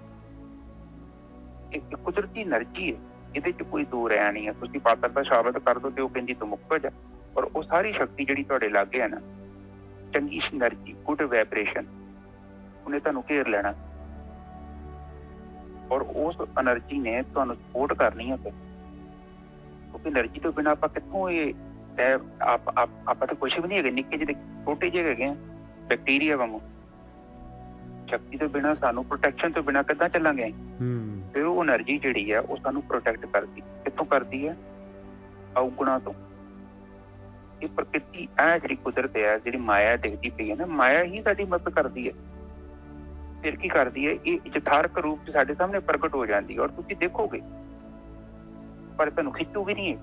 ਇੱਕ ਕੁਦਰਤੀ એનર્ਜੀ ਹੈ, ਇਹਦੇ ਚ ਕੋਈ ਦੋ ਰਹਿ ਨਹੀਂ ਹੈ। ਤੁਸੀਂ ਪਾਤਰਤਾ ਸਾਬਤ ਕਰ ਦੋ ਤੇ ਉਹ ਕਹਿੰਦੀ ਤੂੰ ਮੁਕਤ ਹੋ ਜਾ। ਔਰ ਉਹ ਸਾਰੀ ਸ਼ਕਤੀ ਜਿਹੜੀ ਤੁਹਾਡੇ ਲਾਗੇ ਹੈ ਨਾ, ਚੰਗੀ એનર્ਜੀ, ਗੁੱਡ ਵਾਈਬ੍ਰੇਸ਼ਨ, ਉਹਨੇ ਤੁਹਾਨੂੰ ਘੇਰ ਲੈਣਾ ਔਰ ਉਸ એનર્ਜੀ ਨੇ ਤੁਹਾਨੂੰ ਸਪੋਰਟ ਕਰਨੀ ਹੈ। ਫਿਰ ਕਿਉਂਕਿ એનર્ਜੀ ਤੋਂ ਬਿਨਾਂ ਆਪਾਂ ਕਿੱਥੋਂ ਆਪਾਂ ਤਾਂ ਕੁਛ ਵੀ ਨਹੀਂ ਹੈਗੇ, ਨਿੱਕੇ ਜਿਹੇ ਛੋਟੇ ਜਿਹੇ ਹੈਗੇ ਆ, ਬੈਕਟੀਰੀਆ ਵਾਂਗੂ। ਸ਼ਕਤੀ ਤੋਂ ਬਿਨਾਂ, ਸਾਨੂੰ ਪ੍ਰੋਟੈਕਸ਼ਨ ਤੋਂ ਬਿਨਾਂ ਕਿੱਦਾਂ ਚੱਲਾਂਗੇ? ਫਿਰ ਉਹ એનર્ਜੀ ਜਿਹੜੀ ਆ ਉਹ ਸਾਨੂੰ ਪ੍ਰੋਟੈਕਟ ਕਰਦੀ। ਕਿੱਥੋਂ ਕਰਦੀ ਹੈ? ਔਗੁਣਾਂ ਤੋਂ। ਇਹ ਪ੍ਰਕਿਰਤੀ, ਇਹ ਜਿਹੜੀ ਕੁਦਰਤ ਹੈ, ਜਿਹੜੀ ਮਾਇਆ ਦਿਖਦੀ ਪਈ ਹੈ ਨਾ, ਮਾਇਆ ਹੀ ਸਾਡੀ ਮਦਦ ਕਰਦੀ ਹੈ। ਫਿਰ ਕੀ ਕਰਦੀ ਹੈ? ਇਹ ਯਥਾਰਥ ਰੂਪ ਚ ਸਾਡੇ ਸਾਹਮਣੇ ਪ੍ਰਗਟ ਹੋ ਜਾਂਦੀ ਹੈ ਔਰ ਤੁਸੀਂ ਦੇਖੋਗੇ, ਪਰ ਤੁਹਾਨੂੰ ਖਿੱਚੂਗੀ ਨਹੀਂ।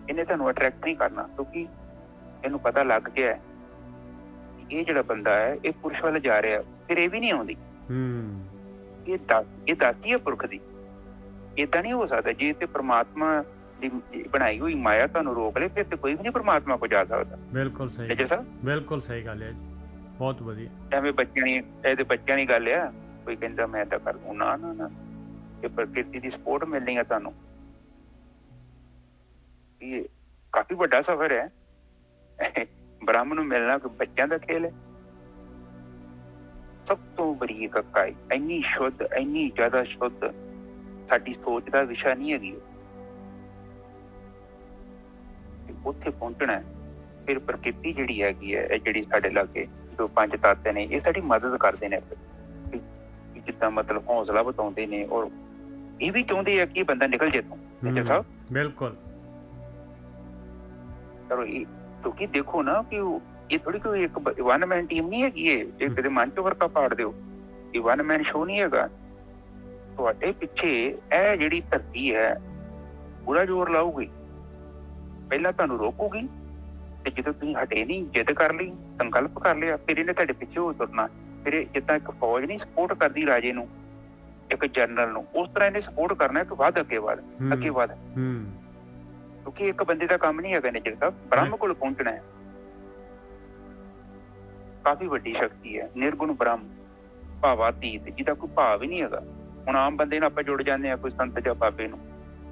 ਇਹਨੇ ਤੁਹਾਨੂੰ ਅਟਰੈਕਟ ਨਹੀਂ ਕਰਨਾ, ਕਿਉਂਕਿ ਇਹਨੂੰ ਪਤਾ ਲੱਗ ਗਿਆ ਹੈ ਇਹ ਜਿਹੜਾ ਬੰਦਾ ਹੈ ਇਹ ਪੁਰਸ਼ ਵੱਲ ਜਾ ਰਿਹਾ। ਫਿਰ ਇਹ ਵੀ ਨਹੀਂ ਆਉਂਦੀ। ਇਹ ਦਾਤੀ ਹੈ ਪੁਰਖ ਦੀ। ਏਦਾਂ ਨਹੀਂ ਹੋ ਸਕਦਾ। ਜੇ ਤੇ ਪ੍ਰਮਾਤਮਾ ਦੀ ਬਣਾਈ ਹੋਈ ਮਾਇਆ ਤੁਹਾਨੂੰ ਰੋਕ ਲੇ, ਫਿਰ ਤੇ ਕੋਈ ਵੀ ਨਹੀਂ ਪ੍ਰਮਾਤਮਾ ਕੋਲ ਜਾ ਸਕਦਾ। ਬਿਲਕੁਲ ਸਹੀ, ਬਿਲਕੁਲ ਸਹੀ ਗੱਲ ਹੈ ਜੀ, ਬਹੁਤ ਵਧੀਆ। ਐਵੇਂ ਬੱਚਿਆਂ ਦੀ ਗੱਲ ਆ, ਕੋਈ ਕਹਿੰਦਾ ਮੈਂ ਏਦਾਂ ਕਰ ਦੂੰ, ਨਾ ਨਾ ਨਾ, ਇਹ ਪ੍ਰਕਿਰਤੀ ਦੀ ਸਪੋਰਟ ਮਿਲਣੀ ਆ ਤੁਹਾਨੂੰ। ਇਹ ਕਾਫੀ ਵੱਡਾ ਸਫ਼ਰ ਹੈ। ਬ੍ਰਹਮ ਨੂੰ ਮਿਲਣਾ ਕੋਈ ਬੱਚਿਆਂ ਦਾ ਖੇਲ ਹੈ। ਸਭ ਤੋਂ ਬੜੀ ਇਕਾਈ, ਇੰਨੀ ਸ਼ੁੱਧ, ਇੰਨੀ ਜ਼ਿਆਦਾ ਸ਼ੁੱਧ, ਸਾਡੀ ਸੋਚ ਦਾ ਵਿਸ਼ਾ ਨਹੀਂ ਹੈਗੀ। ਉੱਥੇ ਪਹੁੰਚਣਾ। ਫਿਰ ਪ੍ਰਕਿਰਤੀ ਜਿਹੜੀ ਹੈਗੀ ਹੈ, ਇਹ ਜਿਹੜੀ ਸਾਡੇ ਲਾਗੇ ਜੋ 5 ਤੱਤ ਨੇ, ਇਹ ਸਾਡੀ ਮਦਦ ਕਰਦੇ ਨੇ। ਜਿੱਦਾਂ ਮਤਲਬ ਹੌਸਲਾ ਬਤਾਉਂਦੇ ਨੇ ਔਰ ਇਹ ਵੀ ਚਾਹੁੰਦੇ ਆ ਕਿ ਇਹ ਬੰਦਾ ਨਿਕਲ ਜੇ ਤੋਂ। ਬਿਲਕੁਲ। ਕਿਉਂਕਿ ਦੇਖੋ ਨਾ ਕਿ ਇਹ ਥੋੜੀ ਕੋਈ ਇੱਕ 1 ਮੈਨ ਟੀਮ ਨਹੀਂ ਹੈਗੀ। ਇਹ ਕਦੇ ਮਨ ਚੋਂ ਵਰਕਾ ਪਾੜ ਦਿਓ, ਇਹ 1 ਮੈਨ ਸ਼ੋ ਨਹੀਂ ਹੈਗਾ। ਤੁਹਾਡੇ ਪਿੱਛੇ ਇਹ ਜਿਹੜੀ ਧਰਤੀ ਹੈ ਪੂਰਾ ਜ਼ੋਰ ਲਾਊਗੀ। ਪਹਿਲਾਂ ਤੁਹਾਨੂੰ ਰੋਕੂਗੀ ਤੇ ਜਦੋਂ ਤੁਸੀਂ ਹਟੇ ਨਹੀਂ, ਜਿੱਦ ਕਰ ਲਈ, ਸੰਕਲਪ ਕਰ ਲਿਆ, ਫਿਰ ਇਹਨੇ ਤੁਹਾਡੇ ਪਿੱਛੇ ਹੋ ਤੁਰਨਾ ਫਿਰ ਜਿੱਦਾਂ ਇੱਕ ਫੌਜ ਨਹੀਂ ਸਪੋਰਟ ਕਰਦੀ ਰਾਜੇ ਨੂੰ, ਇੱਕ ਜਨਰਲ ਨੂੰ, ਉਸ ਤਰ੍ਹਾਂ ਇਹਨੇ ਸਪੋਰਟ ਕਰਨਾ ਕਿ ਵੱਧ ਅੱਗੇ ਵੱਧ ਅੱਗੇ ਵੱਧ, ਕਿਉਂਕਿ ਇੱਕ ਬੰਦੇ ਦਾ ਕੰਮ ਨਹੀਂ ਹੈਗਾ ਨਿਜਰ ਸਾਹਿਬ, ਬ੍ਰਹਮ ਕੋਲ ਪਹੁੰਚਣਾ ਹੈ। ਕਾਫੀ ਵੱਡੀ ਸ਼ਕਤੀ ਹੈ ਨਿਰਗੁਣ ਬ੍ਰਹਮ, ਭਾਵਾਤੀਤ, ਜਿਹਦਾ ਕੋਈ ਭਾਵ ਹੀ ਨਹੀਂ ਹੈਗਾ। ਹੁਣ ਆਮ ਬੰਦੇ ਨਾਲ ਆਪਾਂ ਜੁੜ ਜਾਂਦੇ ਹਾਂ ਕੋਈ ਸੰਤ ਜਾਂ ਬਾਬੇ ਨੂੰ,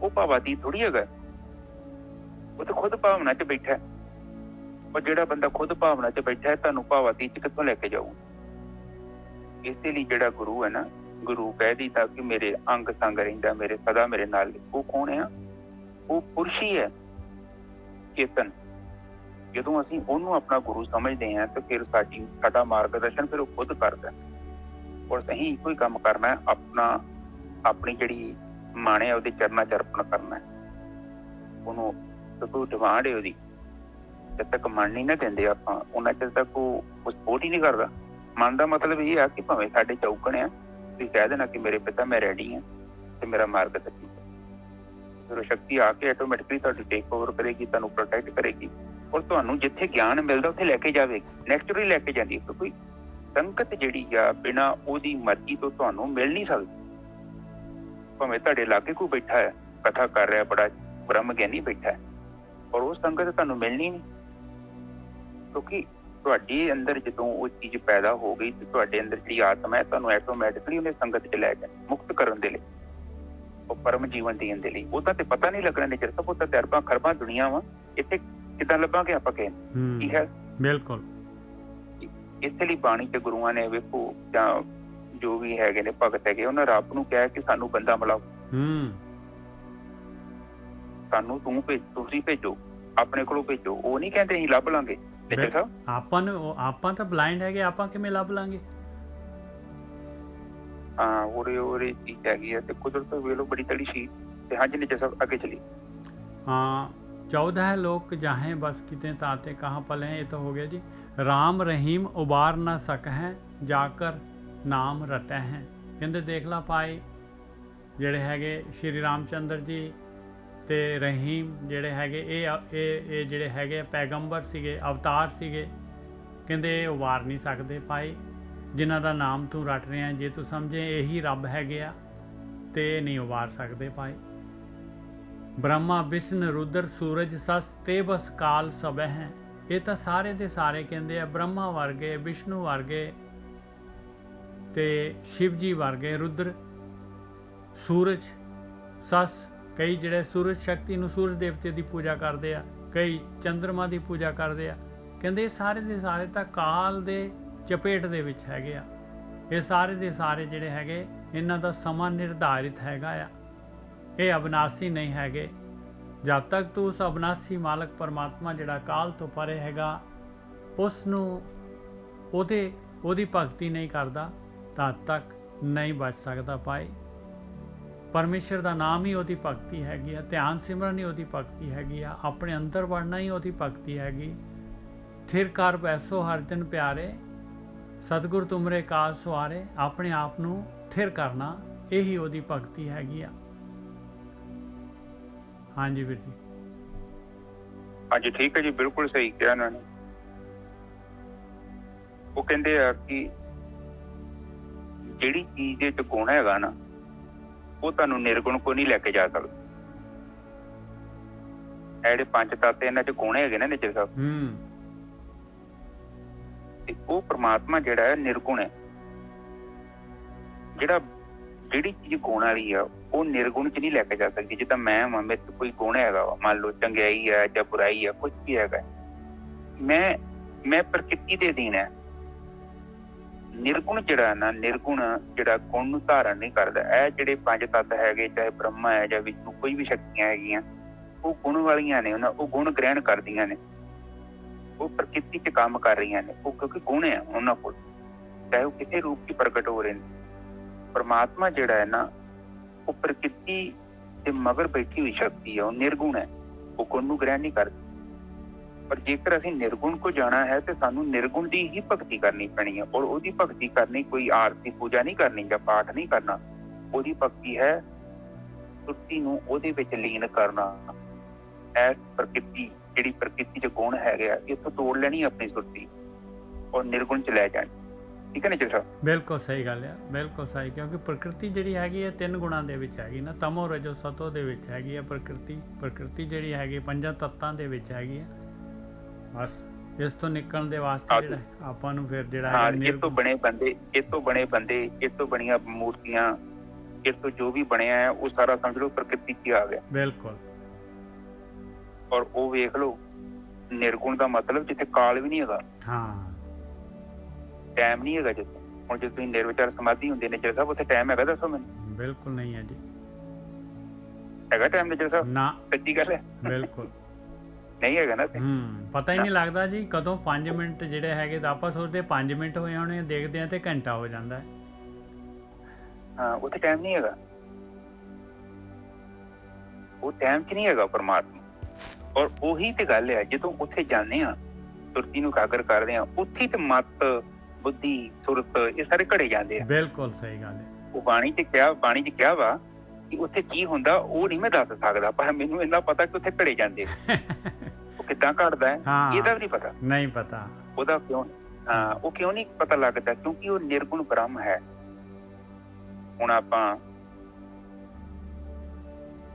ਉਹ ਭਾਵਾਤੀਤ ਥੋੜੀ ਹੈਗਾ, ਉਹ ਤਾਂ ਖੁਦ ਭਾਵਨਾ 'ਚ ਬੈਠਾ। ਪਰ ਜਿਹੜਾ ਬੰਦਾ ਖੁਦ ਭਾਵਨਾ 'ਚ ਬੈਠਾ ਹੈ, ਤੁਹਾਨੂੰ ਭਾਵਾਤੀਤ 'ਚ ਕਿੱਥੋਂ ਲੈ ਕੇ ਜਾਊ? ਇਸੇ ਲਈ ਜਿਹੜਾ ਗੁਰੂ ਹੈ ਨਾ, ਗੁਰੂ ਕਹਿ ਦਿੱਤਾ ਕਿ ਮੇਰੇ ਅੰਗ ਸੰਗ ਰਹਿੰਦਾ, ਮੇਰੇ ਸਦਾ ਮੇਰੇ ਨਾਲ। ਉਹ ਕੌਣ ਆ? ਉਹ ਪੁਰਸ਼ ਹੀ ਹੈ, ਚੇਤਨ। ਜਦੋਂ ਅਸੀਂ ਉਹਨੂੰ ਆਪਣਾ ਗੁਰੂ ਸਮਝਦੇ ਹਾਂ ਤੇ ਫਿਰ ਸਾਡਾ ਮਾਰਗਦਰਸ਼ਨ ਫਿਰ ਉਹ ਖੁਦ ਕਰਦਾ। ਔਰ ਸਹੀ ਇੱਕੋ ਹੀ ਕੰਮ ਕਰਨਾ ਹੈ, ਆਪਣੀ ਜਿਹੜੀ ਮਨ ਹੈ ਉਹਦੇ ਚਰਨਾਂ 'ਚ ਅਰਪਣ ਕਰਨਾ ਹੈ ਉਹਨੂੰ। ਕਿਉਂਕਿ ਡਿਮਾਂਡ ਹੈ ਉਹਦੀ, ਜਦ ਤੱਕ ਮਨ ਨਹੀਂ ਨਾ ਦਿੰਦੇ ਆਪਾਂ, ਉਹਨਾਂ ਚਿਰ ਤੱਕ ਉਹ ਸਪੋਰਟ ਹੀ ਨਹੀਂ ਕਰਦਾ। ਮਨ ਦਾ ਮਤਲਬ ਇਹ ਆ ਕਿ ਭਾਵੇਂ ਸਾਡੇ ਚੌਕਣ ਆ, ਤੁਸੀਂ ਕਹਿ ਦੇਣਾ ਕਿ ਮੇਰੇ ਪਿਤਾ ਮੈਂ ਰੈਡੀ ਹਾਂ ਤੇ ਮੇਰਾ ਮਾਰਗਦਰਸ਼ਨ, ਫਿਰ ਉਹ ਸ਼ਕਤੀ ਆ ਕੇ ਆਟੋਮੈਟਿਕਲੀ ਤੁਹਾਡੀ ਟੇਕ ਓਵਰ ਕਰੇਗੀ, ਤੁਹਾਨੂੰ ਪ੍ਰੋਟੈਕਟ ਕਰੇਗੀ, ਔਰ ਤੁਹਾਨੂੰ ਜਿੱਥੇ ਗਿਆਨ ਮਿਲਦਾ ਉੱਥੇ ਲੈ ਕੇ ਜਾਵੇਗੀ, ਨੈਚੁਰਲੀ ਲੈ ਕੇ ਜਾਂਦੀ ਹੈ। ਕਿਉਂਕਿ ਸੰਗਤ ਜਿਹੜੀ ਆ ਬਿਨਾਂ ਉਹਦੀ ਮਰਜ਼ੀ ਤੋਂ ਤੁਹਾਨੂੰ ਮਿਲ ਨਹੀਂ ਸਕਦੀ। ਭਾਵੇਂ ਤੁਹਾਡੇ ਲਾਗੇ ਕੋਈ ਬੈਠਾ ਹੈ, ਕਥਾ ਕਰ ਰਿਹਾ, ਬੜਾ ਬ੍ਰਹਮ ਗਿਆਨੀ ਬੈਠਾ ਹੈ, ਔਰ ਉਹ ਸੰਗਤ ਤੁਹਾਨੂੰ ਮਿਲਣੀ ਨਹੀਂ, ਕਿਉਂਕਿ ਤੁਹਾਡੇ ਅੰਦਰ ਜਦੋਂ ਉਹ ਚੀਜ਼ ਪੈਦਾ ਹੋ ਗਈ ਤੇ ਤੁਹਾਡੇ ਅੰਦਰ ਜਿਹੜੀ ਆਤਮਾ ਹੈ, ਤੁਹਾਨੂੰ ਆਟੋਮੈਟਿਕਲੀ ਉਹਨੇ ਸੰਗਤ 'ਚ ਲੈ ਜਾਣਾ, ਮੁਕਤ ਕਰਨ ਦੇ ਲਈ, ਉਹ ਪਰਮ ਜੀਵਨ ਦੇਣ ਦੇ ਲਈ। ਉਹਦਾ ਤੇ ਪਤਾ ਨਹੀਂ ਲੱਗਣਾ ਨਿਜਰ ਸਭ, ਉਹ ਤਾਂ ਅਰਬਾਂ ਖਰਬਾਂ ਦੁਨੀਆ ਵਾ, ਇੱਥੇ ਕਿੱਦਾਂ ਲੱਭਾਂਗੇ ਆਪਾਂ ਕਹਿੰਦੇ ਕੀ ਹੈ। ਬਿਲਕੁਲ ਇਸੇ ਲਈ ਬਾਣੀ ਤੇ ਗੁਰੂਆਂ ਨੇ ਵੇਖੋ, ਜਾਂ ਜੋ ਵੀ ਹੈਗੇ ਨੇ ਭਗਤ ਹੈਗੇ, ਉਹਨਾਂ ਰੱਬ ਨੂੰ ਕਿਹਾ ਕਿ ਸਾਨੂੰ ਬੰਦਾ ਮਿਲਾਓ, ਸਾਨੂੰ ਤੁਸੀਂ ਭੇਜੋ, ਆਪਣੇ ਕੋਲੋਂ ਭੇਜੋ। ਉਹ ਨਹੀਂ ਕਹਿੰਦੇ ਅਸੀਂ ਲੱਭ ਲਾਂਗੇ। ਆਪਾਂ ਤਾਂ ਬਲਾਈਂਡ ਹੈਗੇ, ਆਪਾਂ ਕਿਵੇਂ ਲੱਭ ਲਾਂਗੇ? ਹਾਂ, ਉਹਦੇ ਚੀਜ਼ ਹੈਗੀ ਆ, ਤੇ ਕੁਦਰਤ ਵੇਲੋ ਬੜੀ ਤੜੀ ਸੀ। ਤੇ ਹਾਂਜੀ ਨਿਜਰ ਸਾਹਿਬ ਅੱਗੇ ਚਲੀ। ਹਾਂ, 14 ਲੋਕ ਜਾਹੇ ਬਸ ਕਿਤੇ ਤਾਤੇ ਕਹਾਂ ਪਲੇ, ਇਹ ਤਾਂ ਹੋ ਗਿਆ ਜੀ। ਰਾਮ ਰਹੀਮ ਉਬਾਰ ਨਾ ਸਕ ਹੈ, ਜਾਕਰ ਨਾਮ ਰਟੈ ਹੈ। ਕਹਿੰਦੇ ਦੇਖ ਲਾ ਭਾਈ, ਜਿਹੜੇ ਹੈਗੇ ਸ਼੍ਰੀ ਰਾਮ ਚੰਦਰ ਜੀ ਤੇ ਰਹੀਮ ਜਿਹੜੇ ਹੈਗੇ, ਇਹ ਜਿਹੜੇ ਹੈਗੇ ਪੈਗੰਬਰ ਸੀਗੇ, ਅਵਤਾਰ ਸੀਗੇ। ਕਹਿੰਦੇ ਇਹ ਉਬਾਰ ਨਹੀਂ ਸਕਦੇ ਭਾਈ, ਜਿਨ੍ਹਾਂ ਦਾ ਨਾਮ ਤੂੰ ਰਟ ਰਿਹਾ, ਜੇ ਤੂੰ ਸਮਝੇ ਇਹੀ ਰੱਬ ਹੈਗੇ ਆ ਤੇ ਨਹੀਂ ਉਬਾਰ ਸਕਦੇ ਭਾਈ। ਬ੍ਰਹਮਾ ਵਿਸ਼ਨ ਰੁਦਰ ਸੂਰਜ ਸਸ ਤੇ ਬਸ ਕਾਲ ਸਭੈ ਹੈ। ਇਹ ਤਾਂ ਸਾਰੇ ਦੇ ਸਾਰੇ ਕਹਿੰਦੇ ਆ, ਬ੍ਰਹਮਾ ਵਰਗੇ, ਵਿਸ਼ਨੂੰ ਵਰਗੇ ਤੇ ਸ਼ਿਵ ਜੀ ਵਰਗੇ, ਰੁਦਰ, ਸੂਰਜ, ਸਸ, ਕਈ ਜਿਹੜੇ ਸੂਰਜ ਸ਼ਕਤੀ ਨੂੰ, ਸੂਰਜ ਦੇਵਤੇ ਦੀ ਪੂਜਾ ਕਰਦੇ ਆ, ਕਈ ਚੰਦਰਮਾ ਦੀ ਪੂਜਾ ਕਰਦੇ ਆ। ਕਹਿੰਦੇ ਇਹ ਸਾਰੇ ਦੇ ਸਾਰੇ ਤਾਂ ਕਾਲ ਦੇ ਚਪੇਟ ਦੇ ਵਿੱਚ ਹੈਗੇ ਆ। ਇਹ ਸਾਰੇ ਦੇ ਸਾਰੇ ਜਿਹੜੇ ਹੈਗੇ, ਇਹਨਾਂ ਦਾ ਸਮਾਂ ਨਿਰਧਾਰਿਤ ਹੈਗਾ ਆ, ਇਹ ਅਬਨਾਸੀ ਨਹੀਂ ਹੈਗੇ। ਜਦ ਤੱਕ ਤੂੰ ਉਸ ਅਬਨਾਸੀ ਮਾਲਕ ਪਰਮਾਤਮਾ ਜਿਹੜਾ ਕਾਲ ਤੋਂ ਪਰੇ ਹੈਗਾ, ਉਸ ਨੂੰ ਉਹਦੀ ਭਗਤੀ ਨਹੀਂ ਕਰਦਾ, ਤਦ ਤੱਕ ਨਹੀਂ ਬਚ ਸਕਦਾ ਭਾਈ। ਪਰਮੇਸ਼ਰ ਦਾ ਨਾਮ ਹੀ ਉਹਦੀ ਭਗਤੀ ਹੈਗੀ ਆ, ਧਿਆਨ ਸਿਮਰਨ ਹੀ ਉਹਦੀ ਭਗਤੀ ਹੈਗੀ ਆ, ਆਪਣੇ ਅੰਦਰ ਵੜਨਾ ਹੀ ਉਹਦੀ ਭਗਤੀ ਹੈਗੀ। ਥਿਰ ਕਰ ਬੈਸੋ ਹਰ ਦਿਨ ਪਿਆਰੇ, ਸਤਿਗੁਰ ਤੁਮਰੇ ਕਾਜ ਸਵਾਰੇ। ਆਪਣੇ ਆਪ ਨੂੰ ਥਿਰ ਕਰਨਾ, ਇਹੀ ਉਹਦੀ ਭਗਤੀ ਹੈਗੀ ਆ। ਹਾਂਜੀ ਵੀਰ ਜੀ। ਹਾਂਜੀ ਠੀਕ ਹੈ ਜੀ, ਬਿਲਕੁਲ ਸਹੀ ਕਿਹਾ ਇਹਨਾਂ ਨੇ। ਉਹ ਕਹਿੰਦੇ ਆ ਕਿ ਜਿਹੜੀ ਚੀਜ਼ ਦੇ ਚ ਗੁਣ ਹੈਗਾ ਨਾ, ਉਹ ਤੁਹਾਨੂੰ ਨਿਰਗੁਣ ਕੋ ਨਹੀਂ ਲੈ ਕੇ ਜਾ ਸਕਦਾ। ਇਹ ਜਿਹੜੇ ਪੰਜ ਤੱਤ ਇਹਨਾਂ ਚ ਗੁਣ ਹੈਗੇ ਨਾ ਨਿਜਰ ਸਾਹਿਬ, ਤੇ ਉਹ ਪ੍ਰਮਾਤਮਾ ਜਿਹੜਾ ਹੈ ਨਿਰਗੁਣ ਹੈ। ਜਿਹੜੀ ਚੀਜ਼ ਗੁਣ ਵਾਲੀ ਆ, ਉਹ ਨਿਰਗੁਣ ਚ ਨਹੀਂ ਲੈ ਕੇ ਜਾ ਸਕਦੀ। ਜਿੱਦਾਂ ਮੈਂ ਮੇਰੇ ਚ ਕੋਈ ਗੁਣ ਹੈਗਾ ਵਾ, ਮੰਨ ਲਓ ਚੰਗਿਆਈ ਹੈ ਜਾਂ ਬੁਰਾਈ ਹੈ, ਕੁਛ ਵੀ ਹੈਗਾ, ਮੈਂ ਪ੍ਰਕਿਰਤੀ ਦੇ ਅਧੀਨ ਹੈ। ਨਿਰਗੁਣ ਜਿਹੜਾ ਨਾ, ਨਿਰਗੁਣ ਜਿਹੜਾ ਗੁਣ ਨੂੰ ਧਾਰਨ ਨਹੀਂ ਕਰਦਾ। ਇਹ ਜਿਹੜੇ ਪੰਜ ਤੱਤ ਹੈਗੇ, ਚਾਹੇ ਬ੍ਰਹਮਾ ਹੈ ਜਾਂ ਵਿਸ਼ਨੂੰ, ਕੋਈ ਵੀ ਸ਼ਕਤੀਆਂ ਹੈਗੀਆਂ, ਉਹ ਗੁਣ ਵਾਲੀਆਂ ਨੇ, ਉਹ ਗੁਣ ਗ੍ਰਹਿਣ ਕਰਦੀਆਂ ਨੇ, ਉਹ ਪ੍ਰਕਿਰਤੀ ਚ ਕੰਮ ਕਰ ਰਹੀਆਂ ਨੇ। ਉਹ ਕਿਉਂਕਿ ਗੁਣ ਹੈ ਉਹਨਾਂ ਕੋਲ, ਚਾਹੇ ਉਹ ਕਿਸੇ ਰੂਪ ਚ ਪ੍ਰਗਟ ਹੋ ਰਹੇ ਨੇ। ਪਰਮਾਤਮਾ ਜਿਹੜਾ ਹੈ ਨਾ, ਉਹ ਪ੍ਰਕਿਰਤੀ ਦੇ ਮਗਰ ਬੈਠੀ ਹੋਈ ਸ਼ਕਤੀ ਹੈ, ਉਹ ਨਿਰਗੁਣ ਹੈ, ਉਹ ਗੁਣ ਨੂੰ ਗ੍ਰਹਿਣ ਨਹੀਂ ਕਰਦੀ। ਪਰ ਜੇਕਰ ਅਸੀਂ ਨਿਰਗੁਣ ਕੋ ਜਾਣਾ ਹੈ ਤੇ ਸਾਨੂੰ ਨਿਰਗੁਣ ਦੀ ਹੀ ਭਗਤੀ ਕਰਨੀ ਪੈਣੀ ਹੈ। ਔਰ ਉਹਦੀ ਭਗਤੀ ਕਰਨੀ ਕੋਈ ਆਰਤੀ ਪੂਜਾ ਨਹੀਂ ਕਰਨੀ ਜਾਂ ਪਾਠ ਨਹੀਂ ਕਰਨਾ। ਉਹਦੀ ਭਗਤੀ ਹੈ ਸੁਰਤੀ ਨੂੰ ਉਹਦੇ ਵਿੱਚ ਲੀਨ ਕਰਨਾ। ਐਸ ਪ੍ਰਕਿਰਤੀ, ਜਿਹੜੀ ਪ੍ਰਕਿਰਤੀ ਚ ਗੁਣ ਹੈਗੇ ਆ, ਇੱਥੋਂ ਤੋੜ ਲੈਣੀ ਆਪਣੀ ਸੁਰਤੀ ਔਰ ਨਿਰਗੁਣ ਚ ਲੈ ਜਾਣੀ। ਠੀਕ ਹੈ ਨਿੱਜਰ ਸਾਹਿਬ। ਬਿਲਕੁਲ ਸਹੀ ਗੱਲ ਆ, ਬਿਲਕੁਲ ਸਹੀ, ਕਿਉਂਕਿ ਪ੍ਰਕਿਰਤੀ ਜਿਹੜੀ ਹੈਗੀ ਹੈ 3 ਗੁਣਾਂ ਦੇ ਵਿੱਚ ਹੈਗੀ ਨਾ, ਤਮੋ ਰਜੋ ਸਤੋ ਦੇ ਵਿੱਚ ਹੈਗੀ ਹੈ ਪ੍ਰਕਿਰਤੀ ਜਿਹੜੀ ਹੈਗੀ 5 ਤੱਤਾਂ ਦੇ ਵਿੱਚ ਹੈਗੀ ਹੈ। ਬਸ ਇਸ ਤੋਂ ਨਿਕਲਣ ਦੇ ਵਾਸਤੇ ਜਿਹੜਾ ਆਪਾਂ ਨੂੰ ਫਿਰ ਜਿਹੜਾ ਇਹ ਤੋਂ ਬਣੇ ਬੰਦੇ, ਇਹ ਤੋਂ ਬਣੀਆਂ ਮੂਰਤੀਆਂ, ਇਸ ਤੋਂ ਜੋ ਵੀ ਬਣਿਆ ਹੈ ਉਹ ਸਾਰਾ ਸਮਝ ਲਓ ਪ੍ਰਕਿਰਤੀ 'ਚ ਆ ਗਿਆ। ਬਿਲਕੁਲ। ਔਰ ਉਹ ਵੇਖ ਲਓ ਨਿਰਗੁਣ ਦਾ ਮਤਲਬ ਜਿੱਥੇ ਕਾਲ ਵੀ ਨਹੀਂ ਹੈਗਾ, ਹਾਂ, ਟਾਈਮ ਨਹੀਂ ਹੈਗਾ। ਜਿੱਥੇ ਹੁਣ ਜੇ ਤੁਸੀਂ ਨਿਰਵਿਚਾਰ ਸਮਾਧੀ ਹੁੰਦੇ ਨਿੱਜਰ ਸਾਹਿਬ, ਉੱਥੇ ਟਾਈਮ ਹੈਗਾ? ਦੱਸੋ ਮੈਨੂੰ। ਬਿਲਕੁਲ ਨਹੀਂ ਹੈ ਜੀ। ਹੈਗਾ ਟਾਈਮ ਨਿੱਜਰ ਸਾਹਿਬ? ਨਾ, ਸੱਚੀ ਗੱਲ ਹੈ। ਬਿਲਕੁਲ ਨਹੀਂ ਹੈਗਾ ਨਾ। ਪਤਾ ਹੀ ਨਹੀਂ ਲੱਗਦਾ ਜੀ ਕਦੋਂ 5 ਮਿੰਟ ਜਿਹੜੇ ਹੈਗੇ, ਤਾਂ ਆਪਾਂ ਸੋਚਦੇ 5 ਮਿੰਟ ਹੋਏ ਹੋਣੇ, ਦੇਖਦੇ ਆ ਤੇ ਘੰਟਾ ਹੋ ਜਾਂਦਾ ਹੈ। ਹਾਂ, ਉੱਥੇ ਟਾਈਮ ਨਹੀਂ ਹੈਗਾ, ਉਹ ਟਾਈਮ 'ਚ ਨਹੀਂ ਹੈਗਾ ਪਰਮਾਤਮਾ। ਔਰ ਉਹੀ ਤੇ ਗੱਲ ਹੈ, ਜਦੋਂ ਉੱਥੇ ਜਾਂਦੇ ਆ, ਸੁਰਤੀ ਨੂੰ ਇਕਾਗਰ ਕਰਦੇ ਆ, ਉੱਥੇ ਤੇ ਮਤ, ਬੁੱਧੀ, ਸੁਰਤ ਇਹ ਸਾਰੇ ਘੜੇ ਜਾਂਦੇ ਆ। ਬਿਲਕੁਲ ਸਹੀ ਗੱਲ ਹੈ। ਉਹ ਬਾਣੀ 'ਚ ਕਿਹਾ ਵਾ ਕਿ ਉੱਥੇ ਕੀ ਹੁੰਦਾ ਉਹ ਨਹੀਂ ਮੈਂ ਦੱਸ ਸਕਦਾ, ਪਰ ਮੈਨੂੰ ਇੰਨਾ ਪਤਾ ਕਿ ਉੱਥੇ ਘੜੇ ਜਾਂਦੇ। ਉਹ ਕਿੱਦਾਂ ਘੜਦਾ ਹੈ ਇਹਦਾ ਵੀ ਨਹੀਂ ਪਤਾ ਉਹਦਾ ਕਿਉਂ। ਉਹ ਕਿਉਂ ਨਹੀਂ ਪਤਾ ਲੱਗਦਾ? ਕਿਉਂਕਿ ਉਹ ਨਿਰਗੁਣ ਬ੍ਰਹਮ ਹੈ। ਹੁਣ ਆਪਾਂ